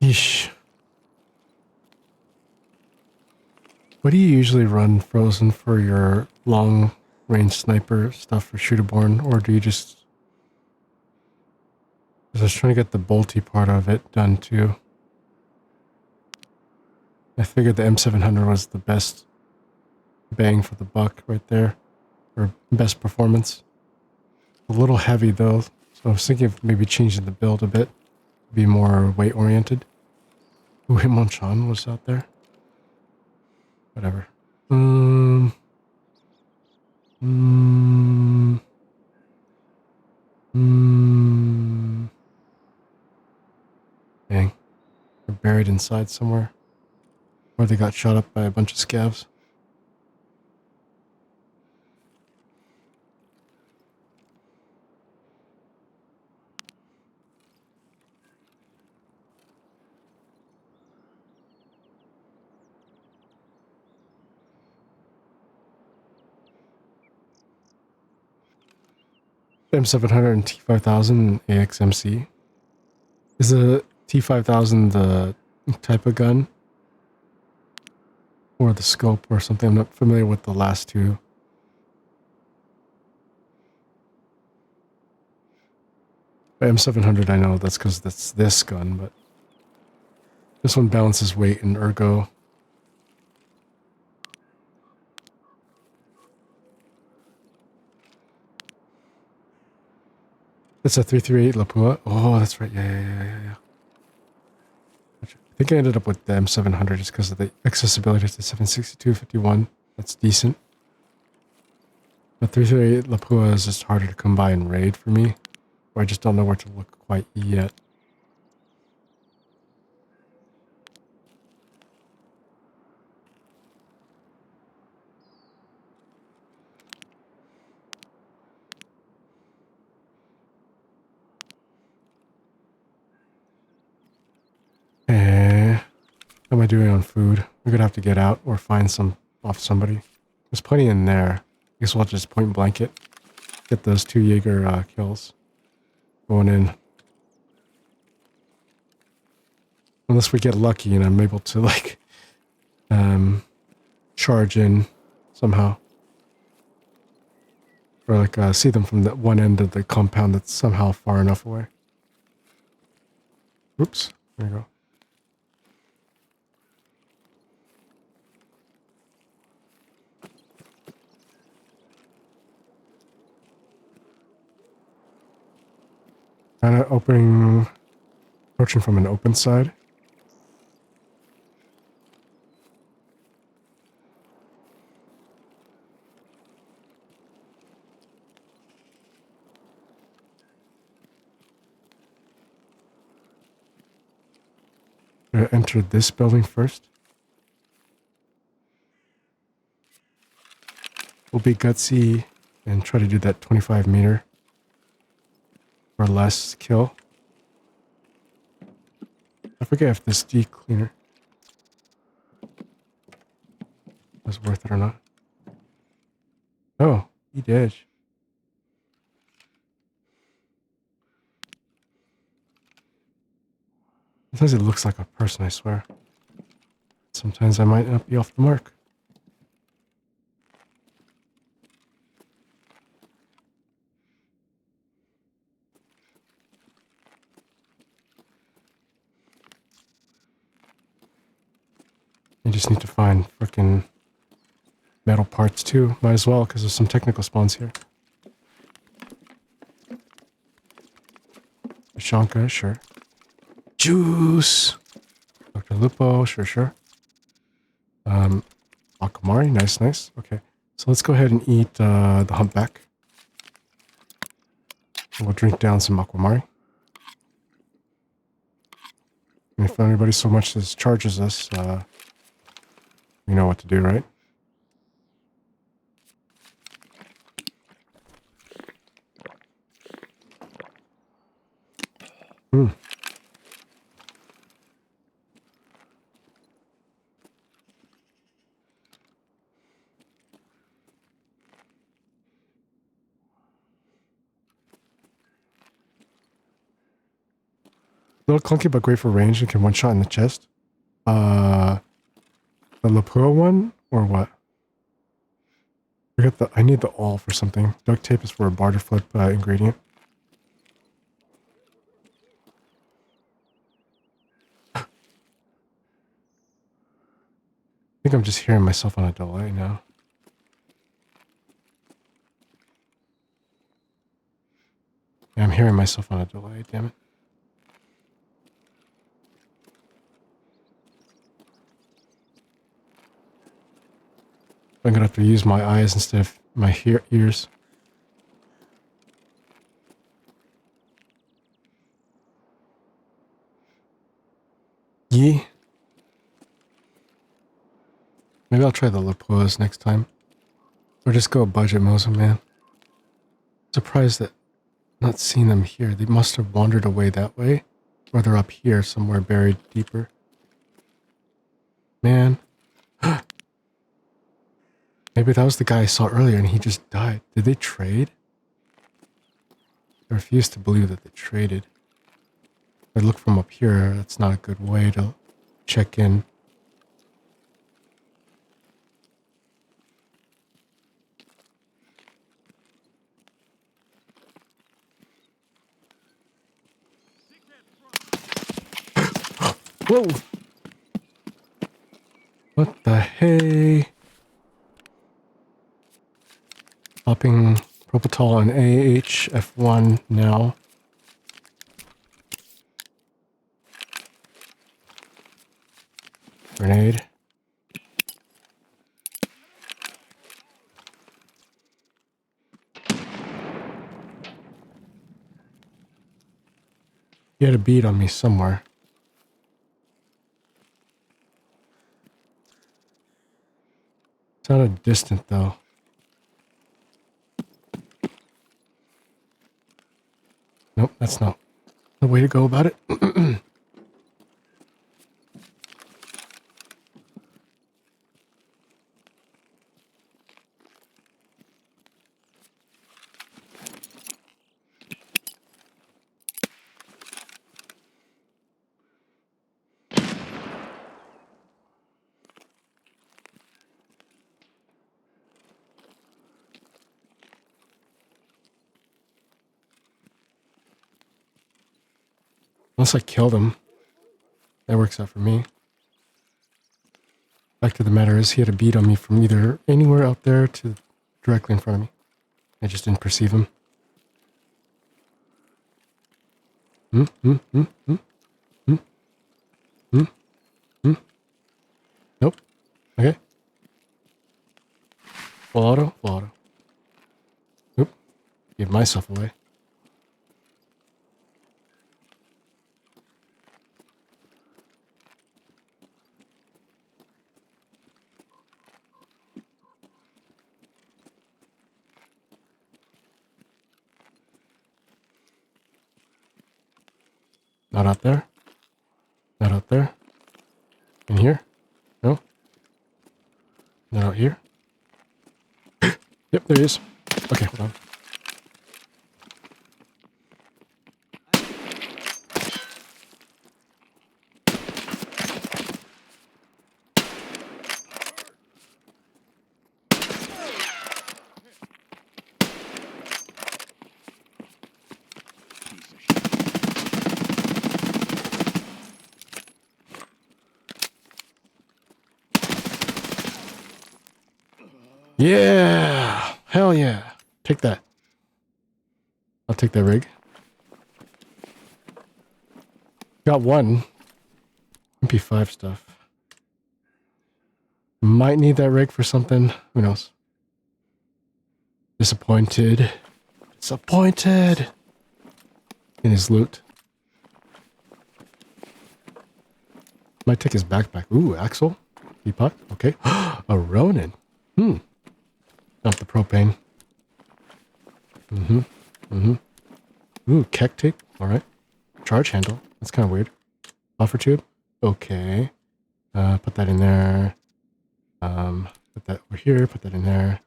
Yeesh. What do you usually run Frozen for your long range sniper stuff for shooterborn, or do you just... 'Cause I was trying to get the bolty part of it done too. I figured the M700 was the best bang for the buck right there, or best performance. A little heavy though, so I was thinking of maybe changing the build a bit, be more weight oriented. Ooh, Hitmonchan was out there. Whatever. Mm, Dang. They're buried inside somewhere. Or they got shot up by a bunch of scavs. M700 and T5000 AXMC. Is the T5000 the type of gun? Or the scope or something? I'm not familiar with the last two. By M700, I know that's because that's this gun, but this one balances weight and ergo. It's a 338 Lapua. Oh, that's right. Yeah. Gotcha. I think I ended up with the M700 just because of the accessibility to 76251. That's decent. The 338 Lapua is just harder to come by in raid for me. Or I just don't know where to look quite yet. How am I doing on food? We're gonna have to get out or find some off somebody. There's plenty in there. I guess we'll just point blanket. Get those 2 Jaeger kills going in. Unless we get lucky and I'm able to like charge in somehow. Or like see them from the one end of the compound that's somehow far enough away. Oops. There you go. Kind of approaching from an open side. Gonna enter this building first. We'll be gutsy and try to do that 25 meter or less kill. I forget if this D-cleaner was worth it or not. Oh, he did. Sometimes it looks like a person, I swear. Sometimes I might not be off the mark. You just need to find frickin' metal parts too. Might as well, because there's some technical spawns here. Shanka, sure. Juice! Dr. Lupo, sure. Akamari, nice. Okay, so let's go ahead and eat the humpback. We'll drink down some aquamari. And if anybody so much as charges us, we know what to do, right? A little clunky, but great for range and can one shot in the chest. The Lapua one or what? I need the all for something. Duct tape is for a barter flip ingredient. I think I'm just hearing myself on a delay now. Yeah, I'm hearing myself on a delay, damn it. I'm gonna have to use my eyes instead of my ears. Yee. Maybe I'll try the Lapuas next time. Or just go budget Mosin, man. Surprised that I'm not seeing them here. They must have wandered away that way. Or they're up here somewhere buried deeper. Man. Maybe that was the guy I saw earlier and he just died. Did they trade? I refuse to believe that they traded. If I look from up here, that's not a good way to check in. Whoa! What the hey? Popping Propitol on AHF1 now. Grenade. He had a bead on me somewhere. Sounded distant though. Nope, that's not the way to go about it. Unless I killed him. That works out for me. Fact of the matter is, he had a bead on me from either anywhere out there to directly in front of me. I just didn't perceive him. Nope. Okay. Full auto, full auto. Oop. Gave myself away. Not out there. Not out there. In here? No. Not out here. Yep, there he is. Okay, hold on. Yeah! Hell yeah! Take that. I'll take that rig. Got one. MP5 stuff. Might need that rig for something. Who knows? Disappointed. Disappointed in his loot. Might take his backpack. Ooh, Axel. Teapot. Okay. A Ronin. Not the propane. Ooh, keck tape. Alright. Charge handle. That's kind of weird. Buffer tube. Okay. Put that in there. Put that over here. Put that in there.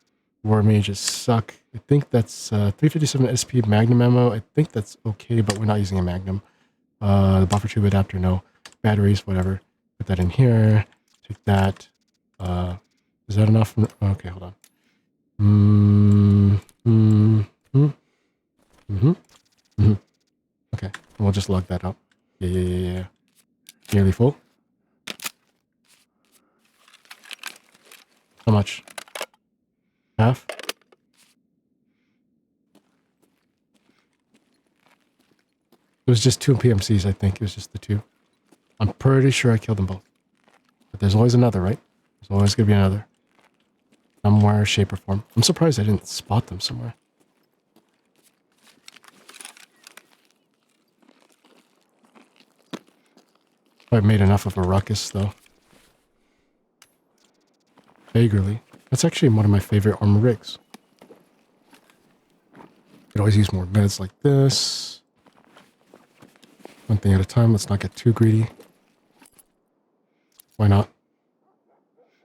War mages suck. I think that's 357 SP Magnum ammo. I think that's okay, but we're not using a Magnum. The buffer tube adapter, no. Batteries, whatever. Put that in here. Take that. Is that enough? Okay, hold on. Okay, we'll just lug that up. Yeah. Nearly full. How much? Half? It was just 2 PMCs, I think. It was just the 2. I'm pretty sure I killed them both. But there's always another, right? There's always going to be another. Somewhere, shape, or form. I'm surprised I didn't spot them somewhere. I've made enough of a ruckus, though. Vaguely. That's actually one of my favorite armor rigs. Could always use more meds like this. One thing at a time. Let's not get too greedy. Why not?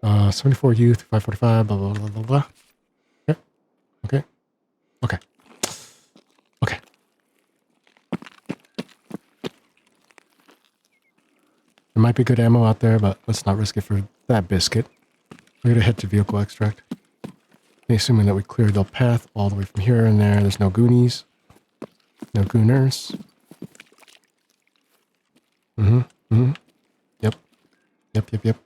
74 youth, 545, blah, blah, blah, blah, blah. Okay. There might be good ammo out there, but let's not risk it for that biscuit. We're going to head to vehicle extract. Assuming that we cleared the path all the way from here and there. There's no goonies. No gooners. Yep.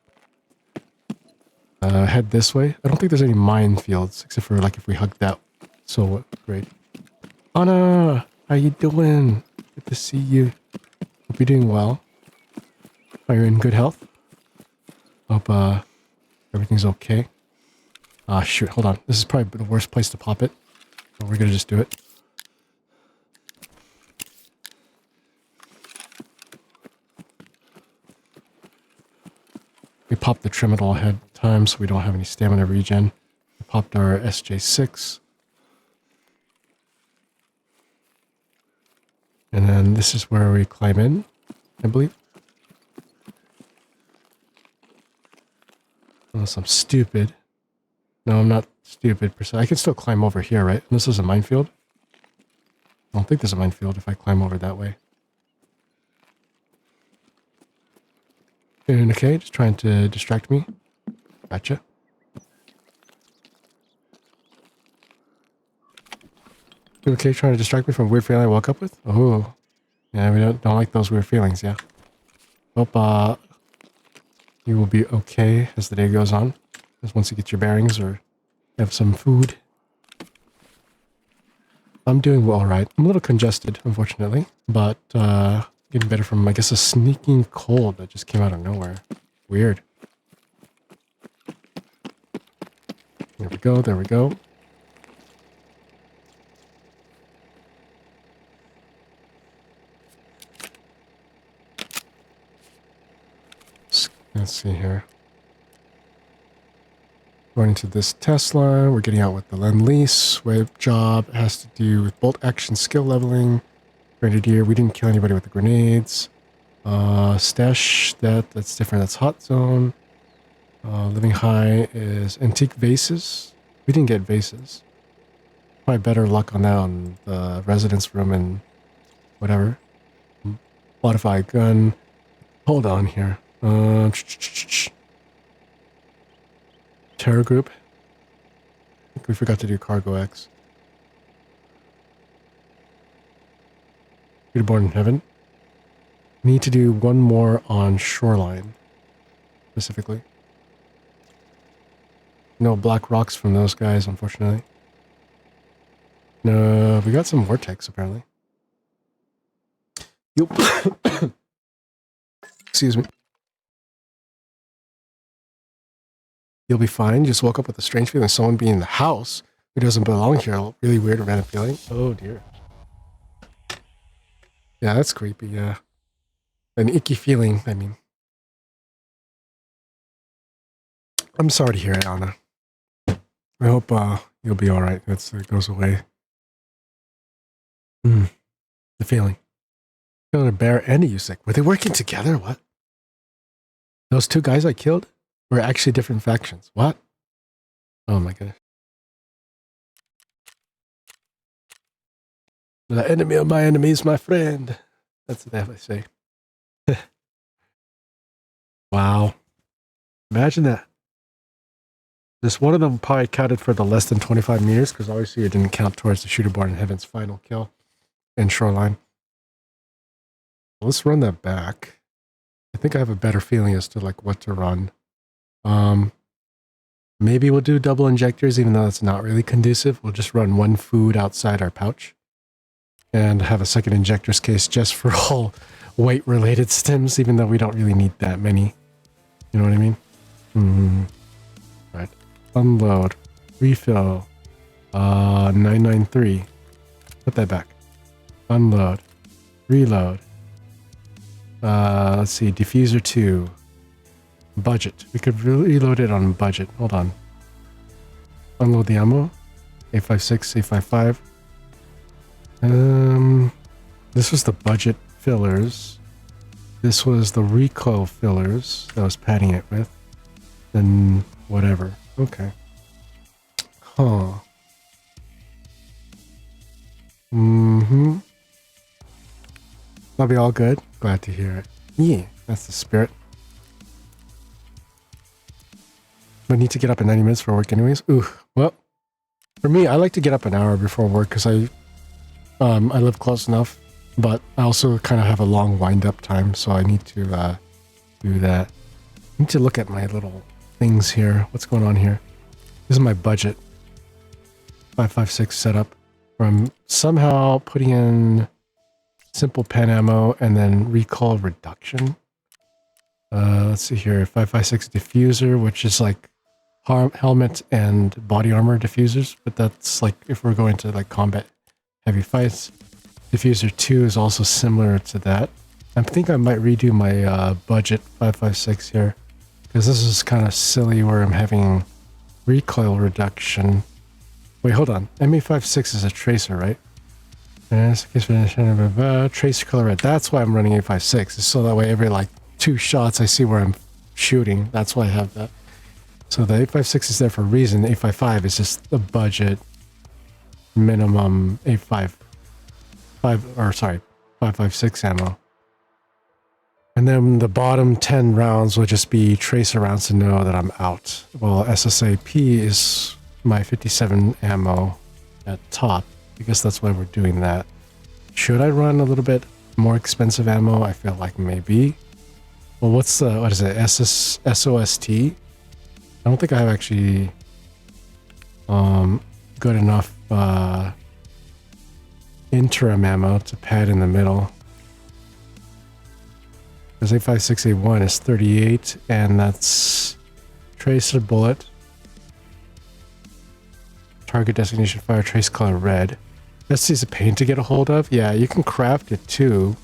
Head this way. I don't think there's any minefields, except for like if we hug that. So great. Anna, how you doing? Good to see you. Hope you're doing well. Are you in good health? Hope everything's okay. Ah, shoot, hold on. This is probably the worst place to pop it. But we're gonna just do it. We popped the Trimetal ahead of time so we don't have any stamina regen. We popped our SJ6. And then this is where we climb in, I believe. Unless I'm stupid. No, I'm not stupid per se. I can still climb over here, right? And this is a minefield. I don't think there's a minefield if I climb over that way. Okay, just trying to distract me. Gotcha. Okay, trying to distract me from a weird feeling I woke up with? Oh. Yeah, we don't like those weird feelings, yeah. Hope, you will be okay as the day goes on. Just once you get your bearings or have some food. I'm doing well, right? I'm a little congested, unfortunately. But, getting better from, I guess, a sneaking cold that just came out of nowhere. Weird. There we go, there we go. Let's see here. Going into this Tesla, we're getting out with the Lend-Lease. Web job has to do with bolt action skill leveling. Grenadier, we didn't kill anybody with the grenades. Stash, that's different. That's Hot Zone. Living High is Antique Vases. We didn't get vases. Probably better luck on that on the residence room and whatever. Modify gun. Hold on here. Terror group. I think we forgot to do Cargo X. You're born in heaven. Need to do one more on Shoreline. Specifically. No black rocks from those guys, unfortunately. No, we got some Vortex, apparently. Yup. Excuse me. You'll be fine. Just woke up with a strange feeling of someone being in the house who doesn't belong here. A really weird random feeling. Oh dear. Yeah, that's creepy, yeah. An icky feeling, I mean. I'm sorry to hear it, Anna. I hope you'll be alright. It goes away. The feeling. Killer Bear and a Yusek. Were they working together? What? Those two guys I killed were actually different factions. What? Oh my goodness. The enemy of my enemy is my friend. That's what they have to say. Wow. Imagine that. This one of them probably counted for the less than 25 meters because obviously it didn't count towards the Shooter Born in Heaven's final kill in Shoreline. Let's run that back. I think I have a better feeling as to like what to run. Maybe we'll do double injectors even though it's not really conducive. We'll just run one food outside our pouch and have a second injector's case just for all weight related stims even though we don't really need that many. You know what I mean? Right. Unload. Refill. 993. Put that back. Unload. Reload. Let's see. Diffuser 2. Budget. We could reload it on budget. Hold on. Unload the ammo. 856, 855. This was the budget fillers. This was the recoil fillers that I was padding it with. Then whatever. Okay. Huh. That'll be all good. Glad to hear it. Yeah, that's the spirit. I need to get up in 90 minutes for work anyways. Ooh, well, for me, I like to get up an hour before work because I live close enough, but I also kind of have a long wind-up time, so I need to do that. need to look at my little things here. What's going on here? This is my budget. 5.56 setup. Where I'm somehow putting in simple pen ammo and then recoil reduction. Let's see here. 5.56 diffuser, which is like helmet and body armor diffusers, but that's like if we're going to like combat heavy fights. Diffuser 2 is also similar to that. I think I might redo my budget 5.56 here, because this is kind of silly where I'm having recoil reduction. Wait, hold on. MA56 is a tracer, right? Tracer color red. That's why I'm running A56. So that way every like 2 shots I see where I'm shooting. That's why I have that. So the 856 is there for a reason. The 855 is just the budget minimum 5.56 ammo. And then the bottom 10 rounds will just be tracer rounds to know that I'm out. Well, SSAP is my 57 ammo at top, because that's why we're doing that. Should I run a little bit more expensive ammo? I feel like maybe. Well, what is it? SOST? I don't think I have actually good enough interim ammo to pad in the middle. Because 8.56A1 is 38, and that's tracer bullet. Target destination fire, trace color red. SC is a pain to get a hold of. Yeah, you can craft it too.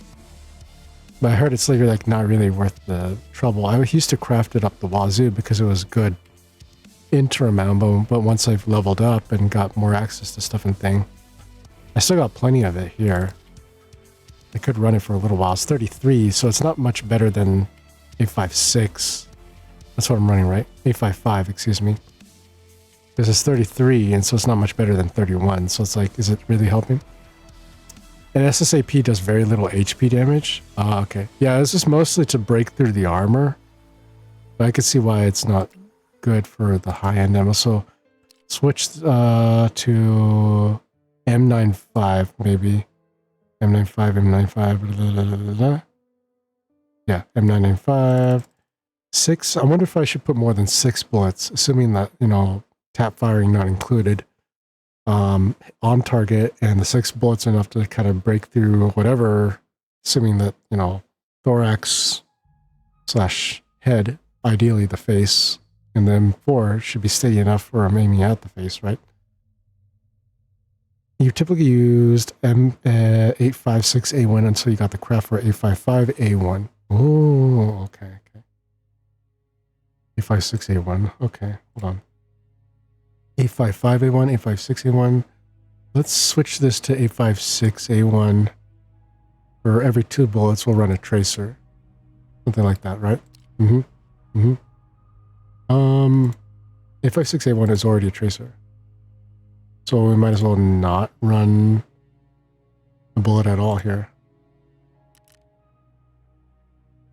But I heard it's like not really worth the trouble. I used to craft it up the wazoo because it was good interim ammo, but once I've leveled up and got more access to stuff and thing, I still got plenty of it here. I could run it for a little while. It's 33, so it's not much better than 8.56. That's what I'm running, right? 8.55, excuse me. Because it's 33, and so it's not much better than 31. So it's like, is it really helping? And SSAP does very little HP damage. Ah, okay. Yeah, it's just mostly to break through the armor. But I can see why it's not good for the high-end ammo. So switch to M95, maybe. M95, M95, blah, blah, blah, blah. Yeah, M995. 6. I wonder if I should put more than 6 bullets, assuming that, you know, tap firing not included, on target, and the 6 bullets are enough to kind of break through whatever, assuming that, you know, thorax / head, ideally the face, and then 4 should be steady enough where I'm aiming at the face, right? You typically used M856A1 until you got the craft for 855A1. Oh, okay. 856A1. Okay, hold on. 855A1, 856A1. Let's switch this to 856A1. For every 2 bullets, we'll run a tracer. Something like that, right? 856A1 is already a tracer. So we might as well not run a bullet at all here.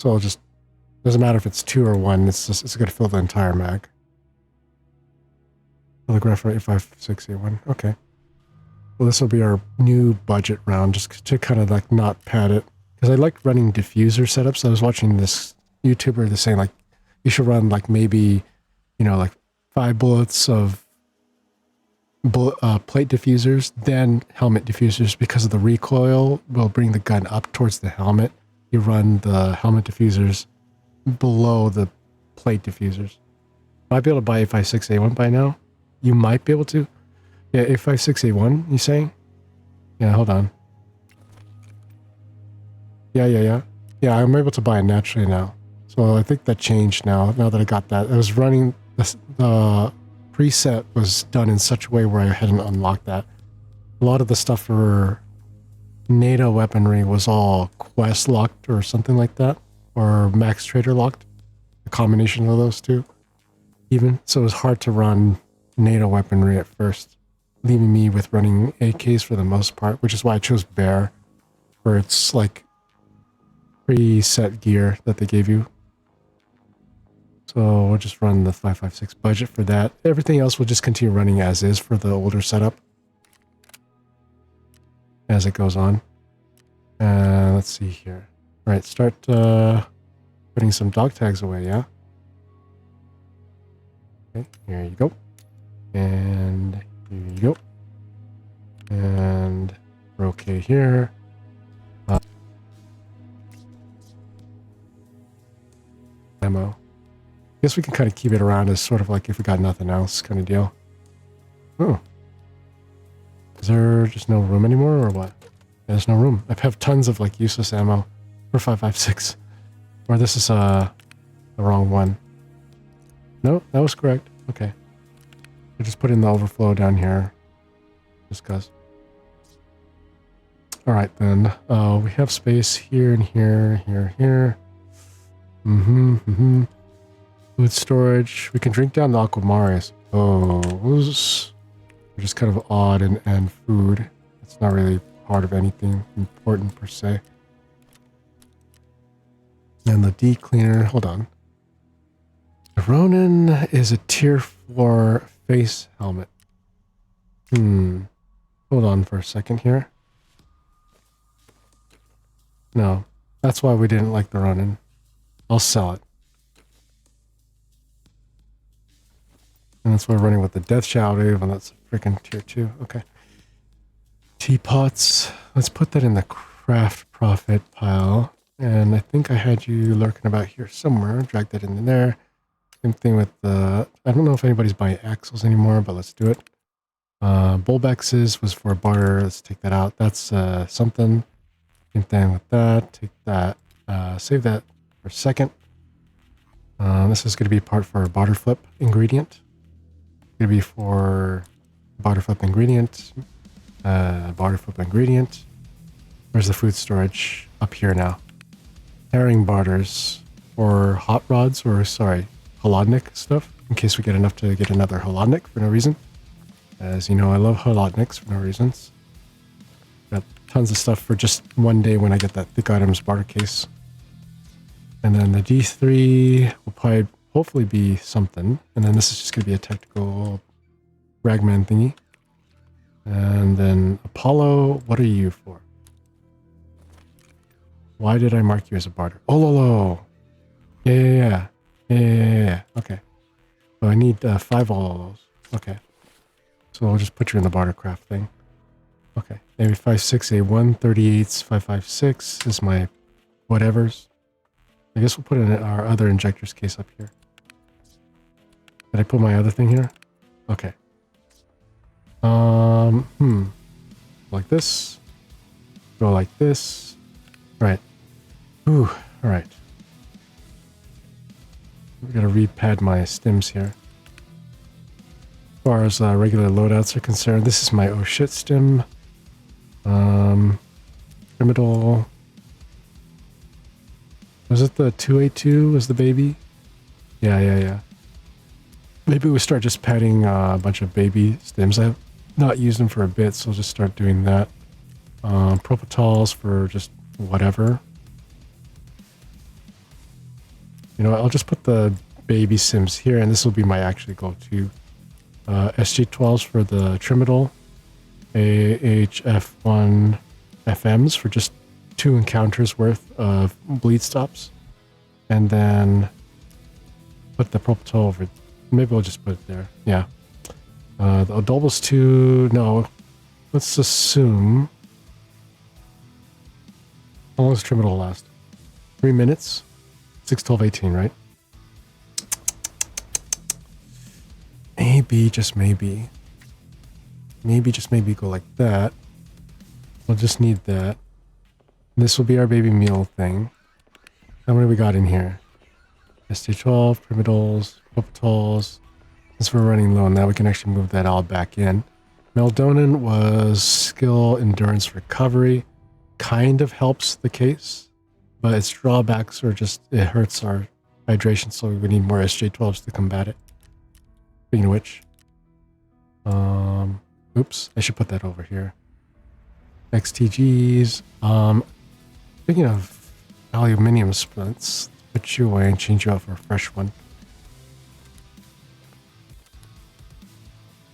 So I'll just, doesn't matter if it's 2 or 1, it's going to fill the entire mag. Telegraph for 856A1. Okay. Well, this will be our new budget round, just to kind of like not pad it. Because I like running diffuser setups. I was watching this YouTuber that's saying like, you should run like maybe, you know, like 5 bullets of plate diffusers, then helmet diffusers, because of the recoil will bring the gun up towards the helmet. You run the helmet diffusers below the plate diffusers. Might be able to buy 856A1 by now. You might be able to. Yeah, 856A1, you saying? Yeah, hold on. Yeah, I'm able to buy it naturally now. So I think that changed now that I got that. I was running, the preset was done in such a way where I hadn't unlocked that. A lot of the stuff for NATO weaponry was all quest locked or something like that, or max trader locked. A combination of those two, even. So it was hard to run NATO weaponry at first, leaving me with running AKs for the most part, which is why I chose Bear, where it's like preset gear that they gave you. So we'll just run the 5.56 budget for that. Everything else will just continue running as is for the older setup as it goes on. Let's see here. All right, start putting some dog tags away, yeah? Okay, here you go. And here you go. And we're okay here. Ammo. Guess we can kind of keep it around as sort of like if we got nothing else kind of deal. Oh. Is there just no room anymore or what? There's no room. I have tons of like useless ammo for 5.56. Or this is the wrong one. No, that was correct. Okay. I just put in the overflow down here. Just cause. Alright then. We have space here and here, here. Food storage. We can drink down the Aquamare, I suppose. They're just kind of odd and food. It's not really part of anything important per se. And the D cleaner, hold on. The Ronin is a tier 4 face helmet. Hold on for a second here. No, that's why we didn't like the Ronin. I'll sell it. And that's why we're running with the Death Shadow, and that's a freaking tier 2. Okay. Teapots. Let's put that in the craft profit pile. And I think I had you lurking about here somewhere. Drag that in there. Same thing with the... I don't know if anybody's buying axles anymore, but let's do it. Bullbexes was for barter. Let's take that out. That's something. Same thing with that. Take that. Save that for a second. This is going to be part for our barter flip ingredient. Going to be for barter flip ingredient. Barter flip ingredient. Where's the food storage? Up here now. Herring barters or hot rods or sorry, Holodnik stuff in case we get enough to get another Holodnik for no reason. As you know, I love Holodniks for no reasons. Got tons of stuff for just one day when I get that thick items barter case. And then the D3 will probably hopefully be something. And then this is just going to be a tactical ragman thingy. And then Apollo, what are you for? Why did I mark you as a barter? Oh, Lolo. Yeah. Okay. So I need 5 Ololos. Okay. So I'll just put you in the barter craft thing. Okay. Maybe 56A1, 38s, 556 is my whatevers. I guess we'll put in our other injector's case up here. Did I put my other thing here? Okay. Like this. Go like this. Right. Ooh, alright. We gotta repad my stims here. As far as regular loadouts are concerned, this is my oh shit stim. Primital. Was it the 2A2 was the baby? Yeah. Maybe we start just padding a bunch of baby stims. I've not used them for a bit, so I'll just start doing that. Propitols for just whatever. You know, I'll just put the baby sims here, and this will be my actually go-to. SG12s for the Trimitol. AHF1 FMs for just 2 encounters worth of bleed stops. And then put the Propitol over. Maybe we'll just put it there. Yeah. The Odolbus 2, no. Let's assume. How long does Trimitol last? 3 minutes? 6, 12, 18, right? Maybe, just maybe. Maybe, just maybe go like that. We'll just need that. This will be our baby meal thing. How many we got in here? ST12, Primitols, Propitols. Since we're running low now, we can actually move that all back in. Meldonin was skill, endurance, recovery. Kind of helps the case, but its drawbacks are just, it hurts our hydration, so we need more SJ12s to combat it. Speaking of which, oops, I should put that over here. XTGs. Speaking of aluminium splints, put you away and change you out for a fresh one.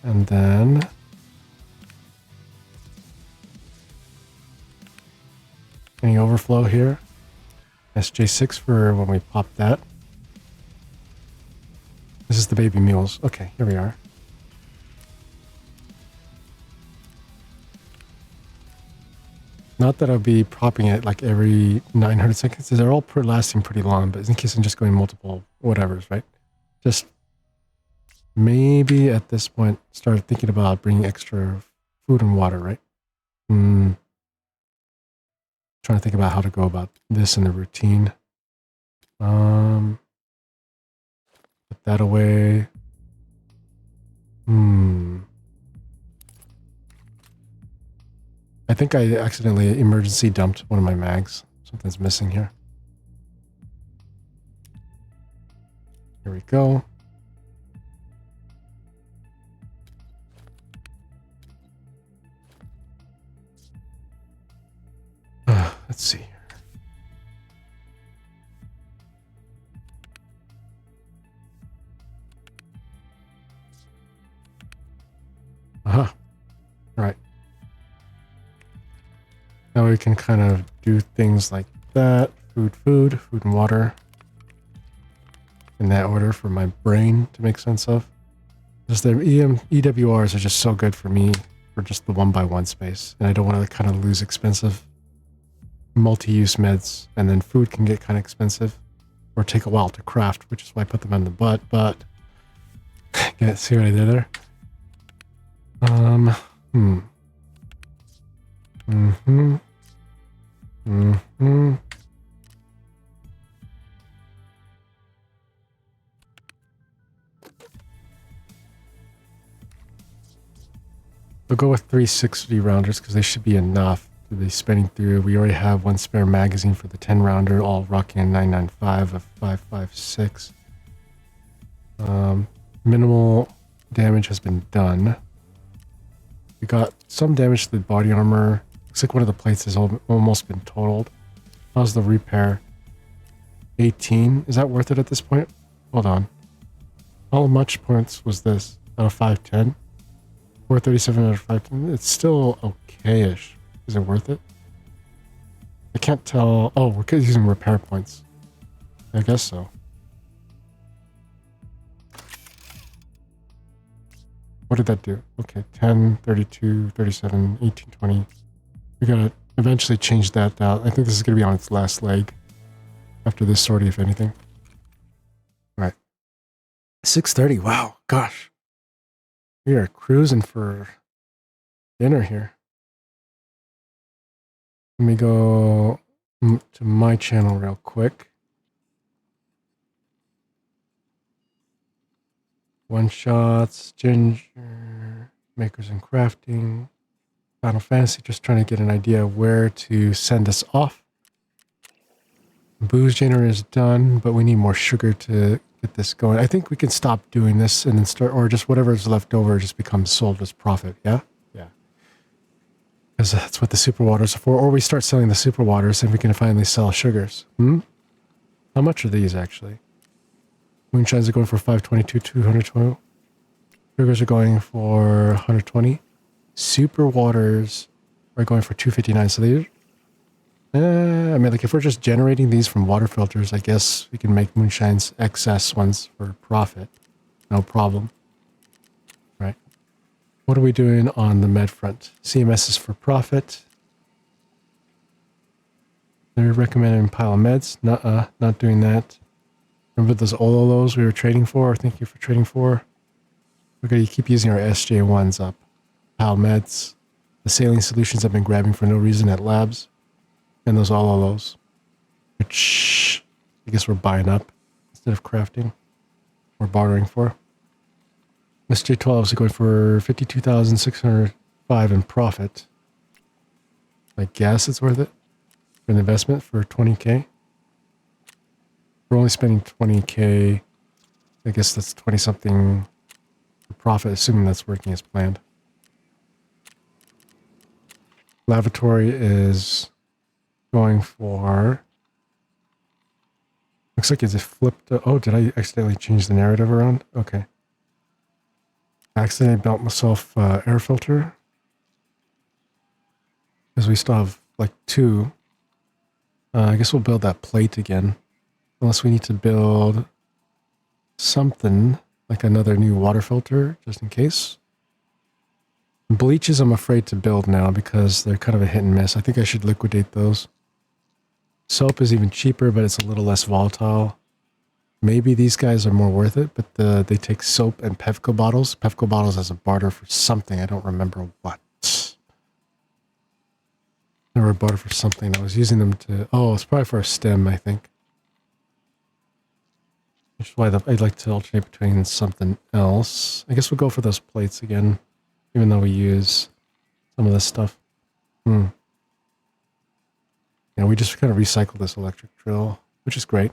And then any overflow here? SJ6 for when we pop that. This is the baby mules. Okay, here we are. Not that I'll be propping it like every 900 seconds. They're all lasting pretty long, but in case I'm just going multiple whatevers, right? Just maybe at this point start thinking about bringing extra food and water, right? Trying to think about how to go about this in the routine. Put that away. I think I accidentally emergency dumped one of my mags. Something's missing here. Here we go. Let's see here. Aha. All right. Now we can kind of do things like that. Food and water. In that order for my brain to make sense of. Just the EWRs are just so good for me for just the 1x1 space. And I don't want to kind of lose expensive multi-use meds. And then food can get kind of expensive or take a while to craft, which is why I put them on the butt. But yeah, see what I did there? We'll go with 360 rounders because they should be enough to be spinning through. We already have one spare magazine for the 10 rounder, all rocking a 995 of 556. Minimal damage has been done. We got some damage to the body armor. Looks like one of the plates has almost been totaled. How's the repair? 18. Is that worth it at this point? Hold on. How much points was this out of 510? 437 out of 510. It's still okay-ish. Is it worth it? I can't tell. Oh, we're using repair points. I guess so. What did that do? Okay, 10, 32, 37, 18, 20. We gotta eventually change that out. I think this is gonna be on its last leg after this sortie, if anything. All right. 6:30. Wow. Gosh. We are cruising for dinner here. Let me go to my channel real quick. One shots, ginger, makers and crafting, Final Fantasy, just trying to get an idea of where to send us off. Booze generator is done, but we need more sugar to get this going. I think we can stop doing this and then start, or just whatever is left over just becomes sold as profit. Yeah? Yeah. Because that's what the super waters are for. Or we start selling the super waters and we can finally sell sugars. How much are these actually? Moonshines are going for 522, 220. Sugars are going for 120. Super waters are going for 259. So they, I mean, like if we're just generating these from water filters, I guess we can make moonshines excess ones for profit. No problem. Right. What are we doing on the med front? CMS is for profit. They're recommending pile of meds. Not doing that. Remember those Ololos we were trading for? Thank you for trading for. We're going to keep using our SJ1s up. Pal meds. The saline solutions I've been grabbing for no reason at labs. And those Ololos. Which I guess we're buying up instead of crafting. Or bartering for. SJ12s are going for 52,605 in profit. I guess it's worth it. For an investment for 20k. We're only spending 20k. I guess that's 20 something for profit, assuming that's working as planned. Lavatory is going for, looks like it's flipped. Oh, did I accidentally change the narrative around? Okay. Accidentally built myself air filter. Because we still have like 2. I guess we'll build that plate again. Unless we need to build something like another new water filter, just in case. Bleaches I'm afraid to build now because they're kind of a hit and miss. I think I should liquidate those. Soap is even cheaper, but it's a little less volatile. Maybe these guys are more worth it, but they take soap and Pepco bottles. Pepco bottles as a barter for something. I don't remember what. They were a barter for something. I was using them to... Oh, it's probably for a stem, I think. Which is why I'd like to alternate between something else. I guess we'll go for those plates again, even though we use some of this stuff. Yeah, we just kind of recycle this electric drill, which is great.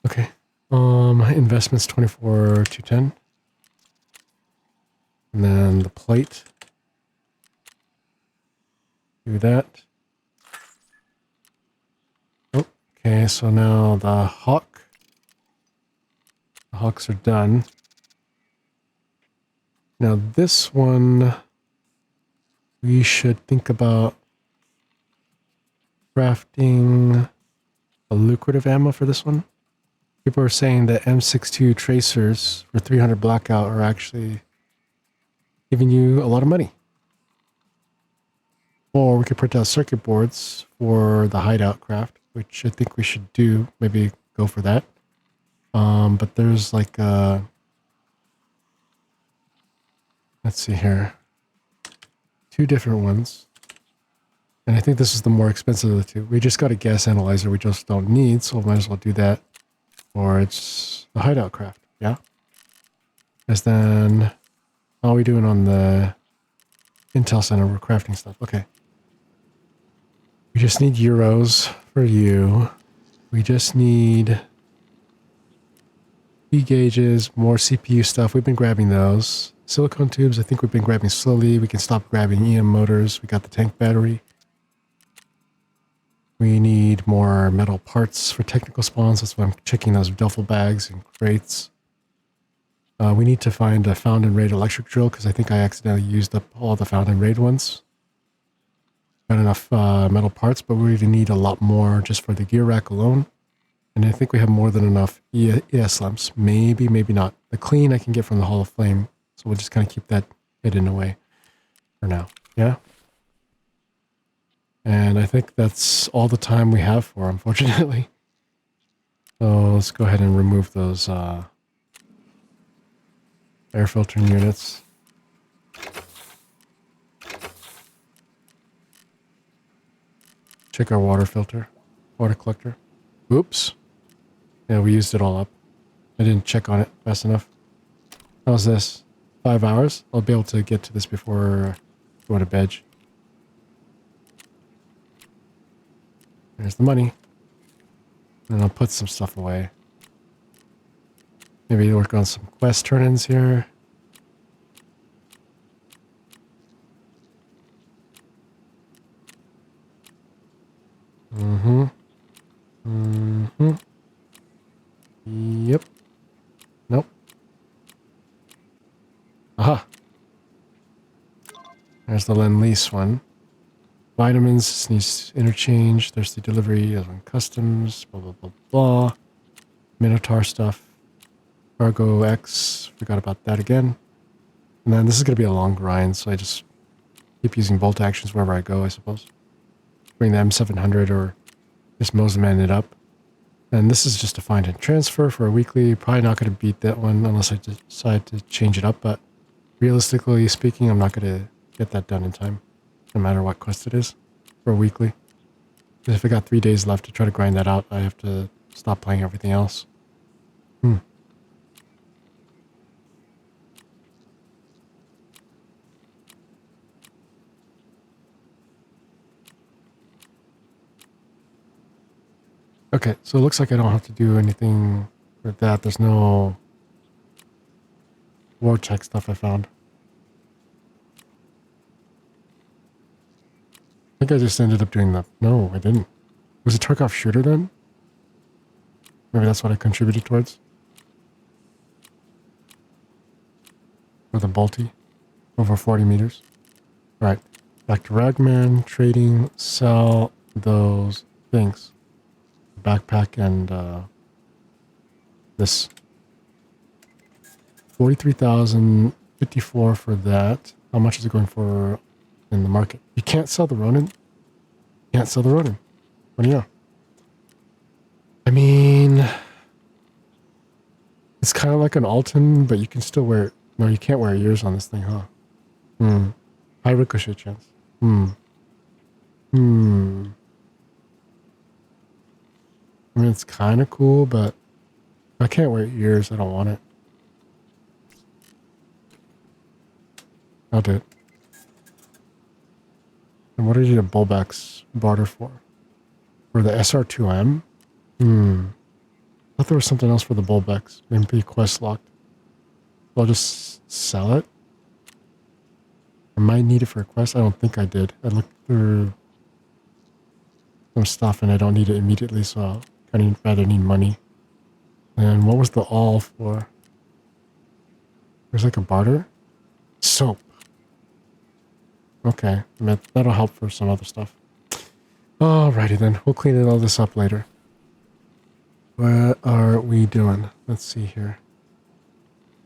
Okay. Investments 24,210. And then the plate. Do that. Oh, okay, so now the hawk. The hawks are done. Now this one, we should think about crafting a lucrative ammo for this one. People are saying that M62 tracers for 300 blackout are actually giving you a lot of money. Or we could print out circuit boards for the hideout craft, which I think we should do. Maybe go for that. But there's like let's see here. 2 different ones. And I think this is the more expensive of the 2. We just got a gas analyzer we just don't need, so we might as well do that. Or it's the hideout craft, yeah? Because then, how are we doing on the Intel Center? We're crafting stuff. Okay. We just need euros for you. We just need P gauges, more CPU stuff. We've been grabbing those. Silicone tubes, I think we've been grabbing slowly. We can stop grabbing EM motors. We got the tank battery. We need more metal parts for technical spawns. That's why I'm checking those duffel bags and crates. We need to find a found and raid electric drill because I think I accidentally used up all the found and raid ones. Got enough metal parts, but we really need a lot more just for the gear rack alone. And I think we have more than enough ES lamps. Maybe, maybe not. The clean I can get from the Hall of Flame. So we'll just kind of keep that hidden away for now. Yeah? And I think that's all the time we have for, unfortunately. So let's go ahead and remove those air filtering units. Check our water filter, water collector. Oops. Yeah, we used it all up. I didn't check on it fast enough. How's this? 5 hours? I'll be able to get to this before going to bed. There's the money. And I'll put some stuff away. Maybe work on some quest turn-ins here. Yep. Nope. Aha. There's the Lend-Lease one. Vitamins needs interchange. There's the delivery on customs. Blah, blah, blah, blah. Minotaur stuff. Cargo X. Forgot about that again. And then this is going to be a long grind, so I just keep using bolt actions wherever I go, I suppose. Bring the M700 or just Moseman it up. And this is just a find and transfer for a weekly. Probably not going to beat that one unless I decide to change it up. But realistically speaking, I'm not going to get that done in time. No matter what quest it is for a weekly. Because if I got 3 days left to try to grind that out, I have to stop playing everything else. Okay, so it looks like I don't have to do anything with that. There's no war check stuff I found. I think I just ended up doing that. No, I didn't. Was it Tarkov shooter then? Maybe that's what I contributed towards. Or the Balti. Over 40 meters. Alright. Back to Ragman. Trading. Sell those things. Backpack and this. 43,054 for that. How much is it going for in the market? You can't sell the Ronin. Can't sell the Ronin. What do you know? I mean, it's kind of like an Alton, but you can still wear it. No, you can't wear ears on this thing, huh? High ricochet chance. I mean, it's kind of cool, but if I can't wear ears, I don't want it. I'll do it. And what did you get Bullbacks barter for? For the SR2M? I thought there was something else for the Bullbacks. Maybe quest locked. I'll just sell it. I might need it for a quest. I don't think I did. I looked through some stuff and I don't need it immediately, so I'll kind of rather need money. And what was the all for? There's like a barter? Soap. Okay, that'll help for some other stuff. Alrighty then, we'll clean all this up later. What are we doing? Let's see here.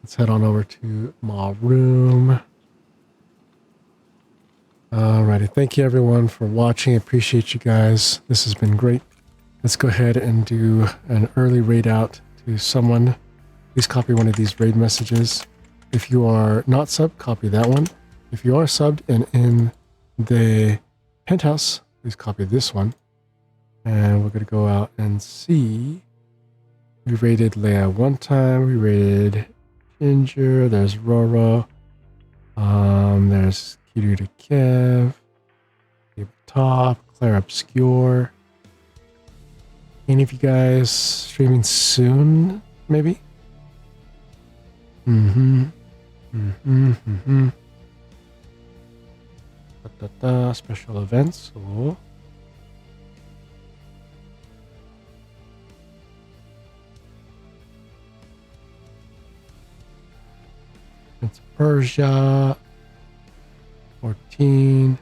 Let's head on over to my room. Alrighty, thank you everyone for watching. I appreciate you guys. This has been great. Let's go ahead and do an early raid out to someone. Please copy one of these raid messages. If you are not subbed, copy that one. If you are subbed and in the penthouse, please copy this one. And we're going to go out and see. We raided Leia one time. We raided Ginger. There's Roro. There's Kiru to Kev. Tabletop. Claire Obscure. Any of you guys streaming soon? Maybe? Special events. Oh. It's Persia. 14.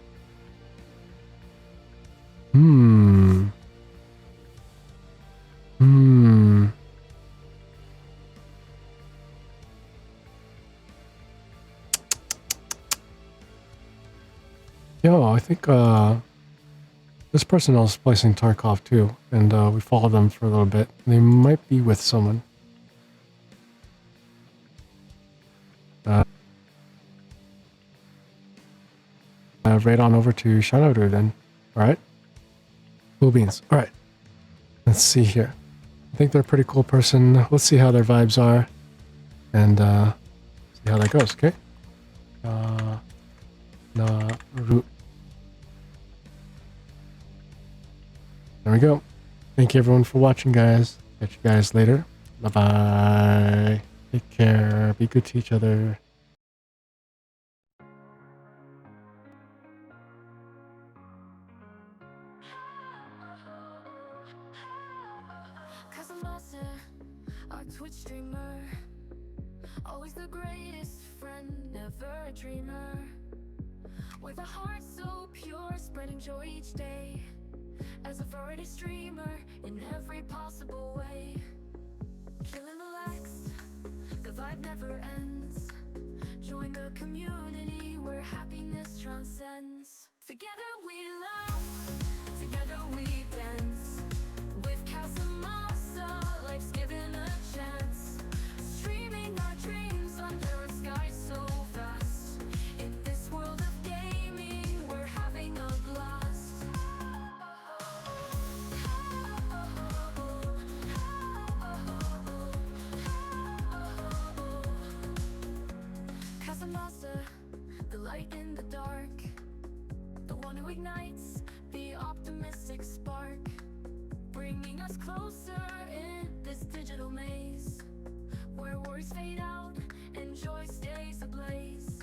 Yo, I think this person is splicing Tarkov too, and we followed them for a little bit. They might be with someone. Right on over to Shanodu then. Alright? Cool beans. Alright. Let's see here. I think they're a pretty cool person. Let's see how their vibes are. And see how that goes, okay? There we go. Thank you everyone for watching, guys. Catch you guys later. Bye-bye. Take care. Be good to each other. Our Twitch streamer, always the greatest friend, never a dreamer. With a heart so pure, spreading joy each day. As a variety streamer, in every possible way. Chill and relax, the vibe never ends. Join the community where happiness transcends. Together we laugh, together we dance. With Casamasa, life's given a chance. Streaming our dreams under a sky so vast. In this world of gaming, we're having a blast. Casamasa, the light in the dark. The one who ignites the optimistic spark. Bringing us closer in this digital maze, where worries fade out and joy stays ablaze.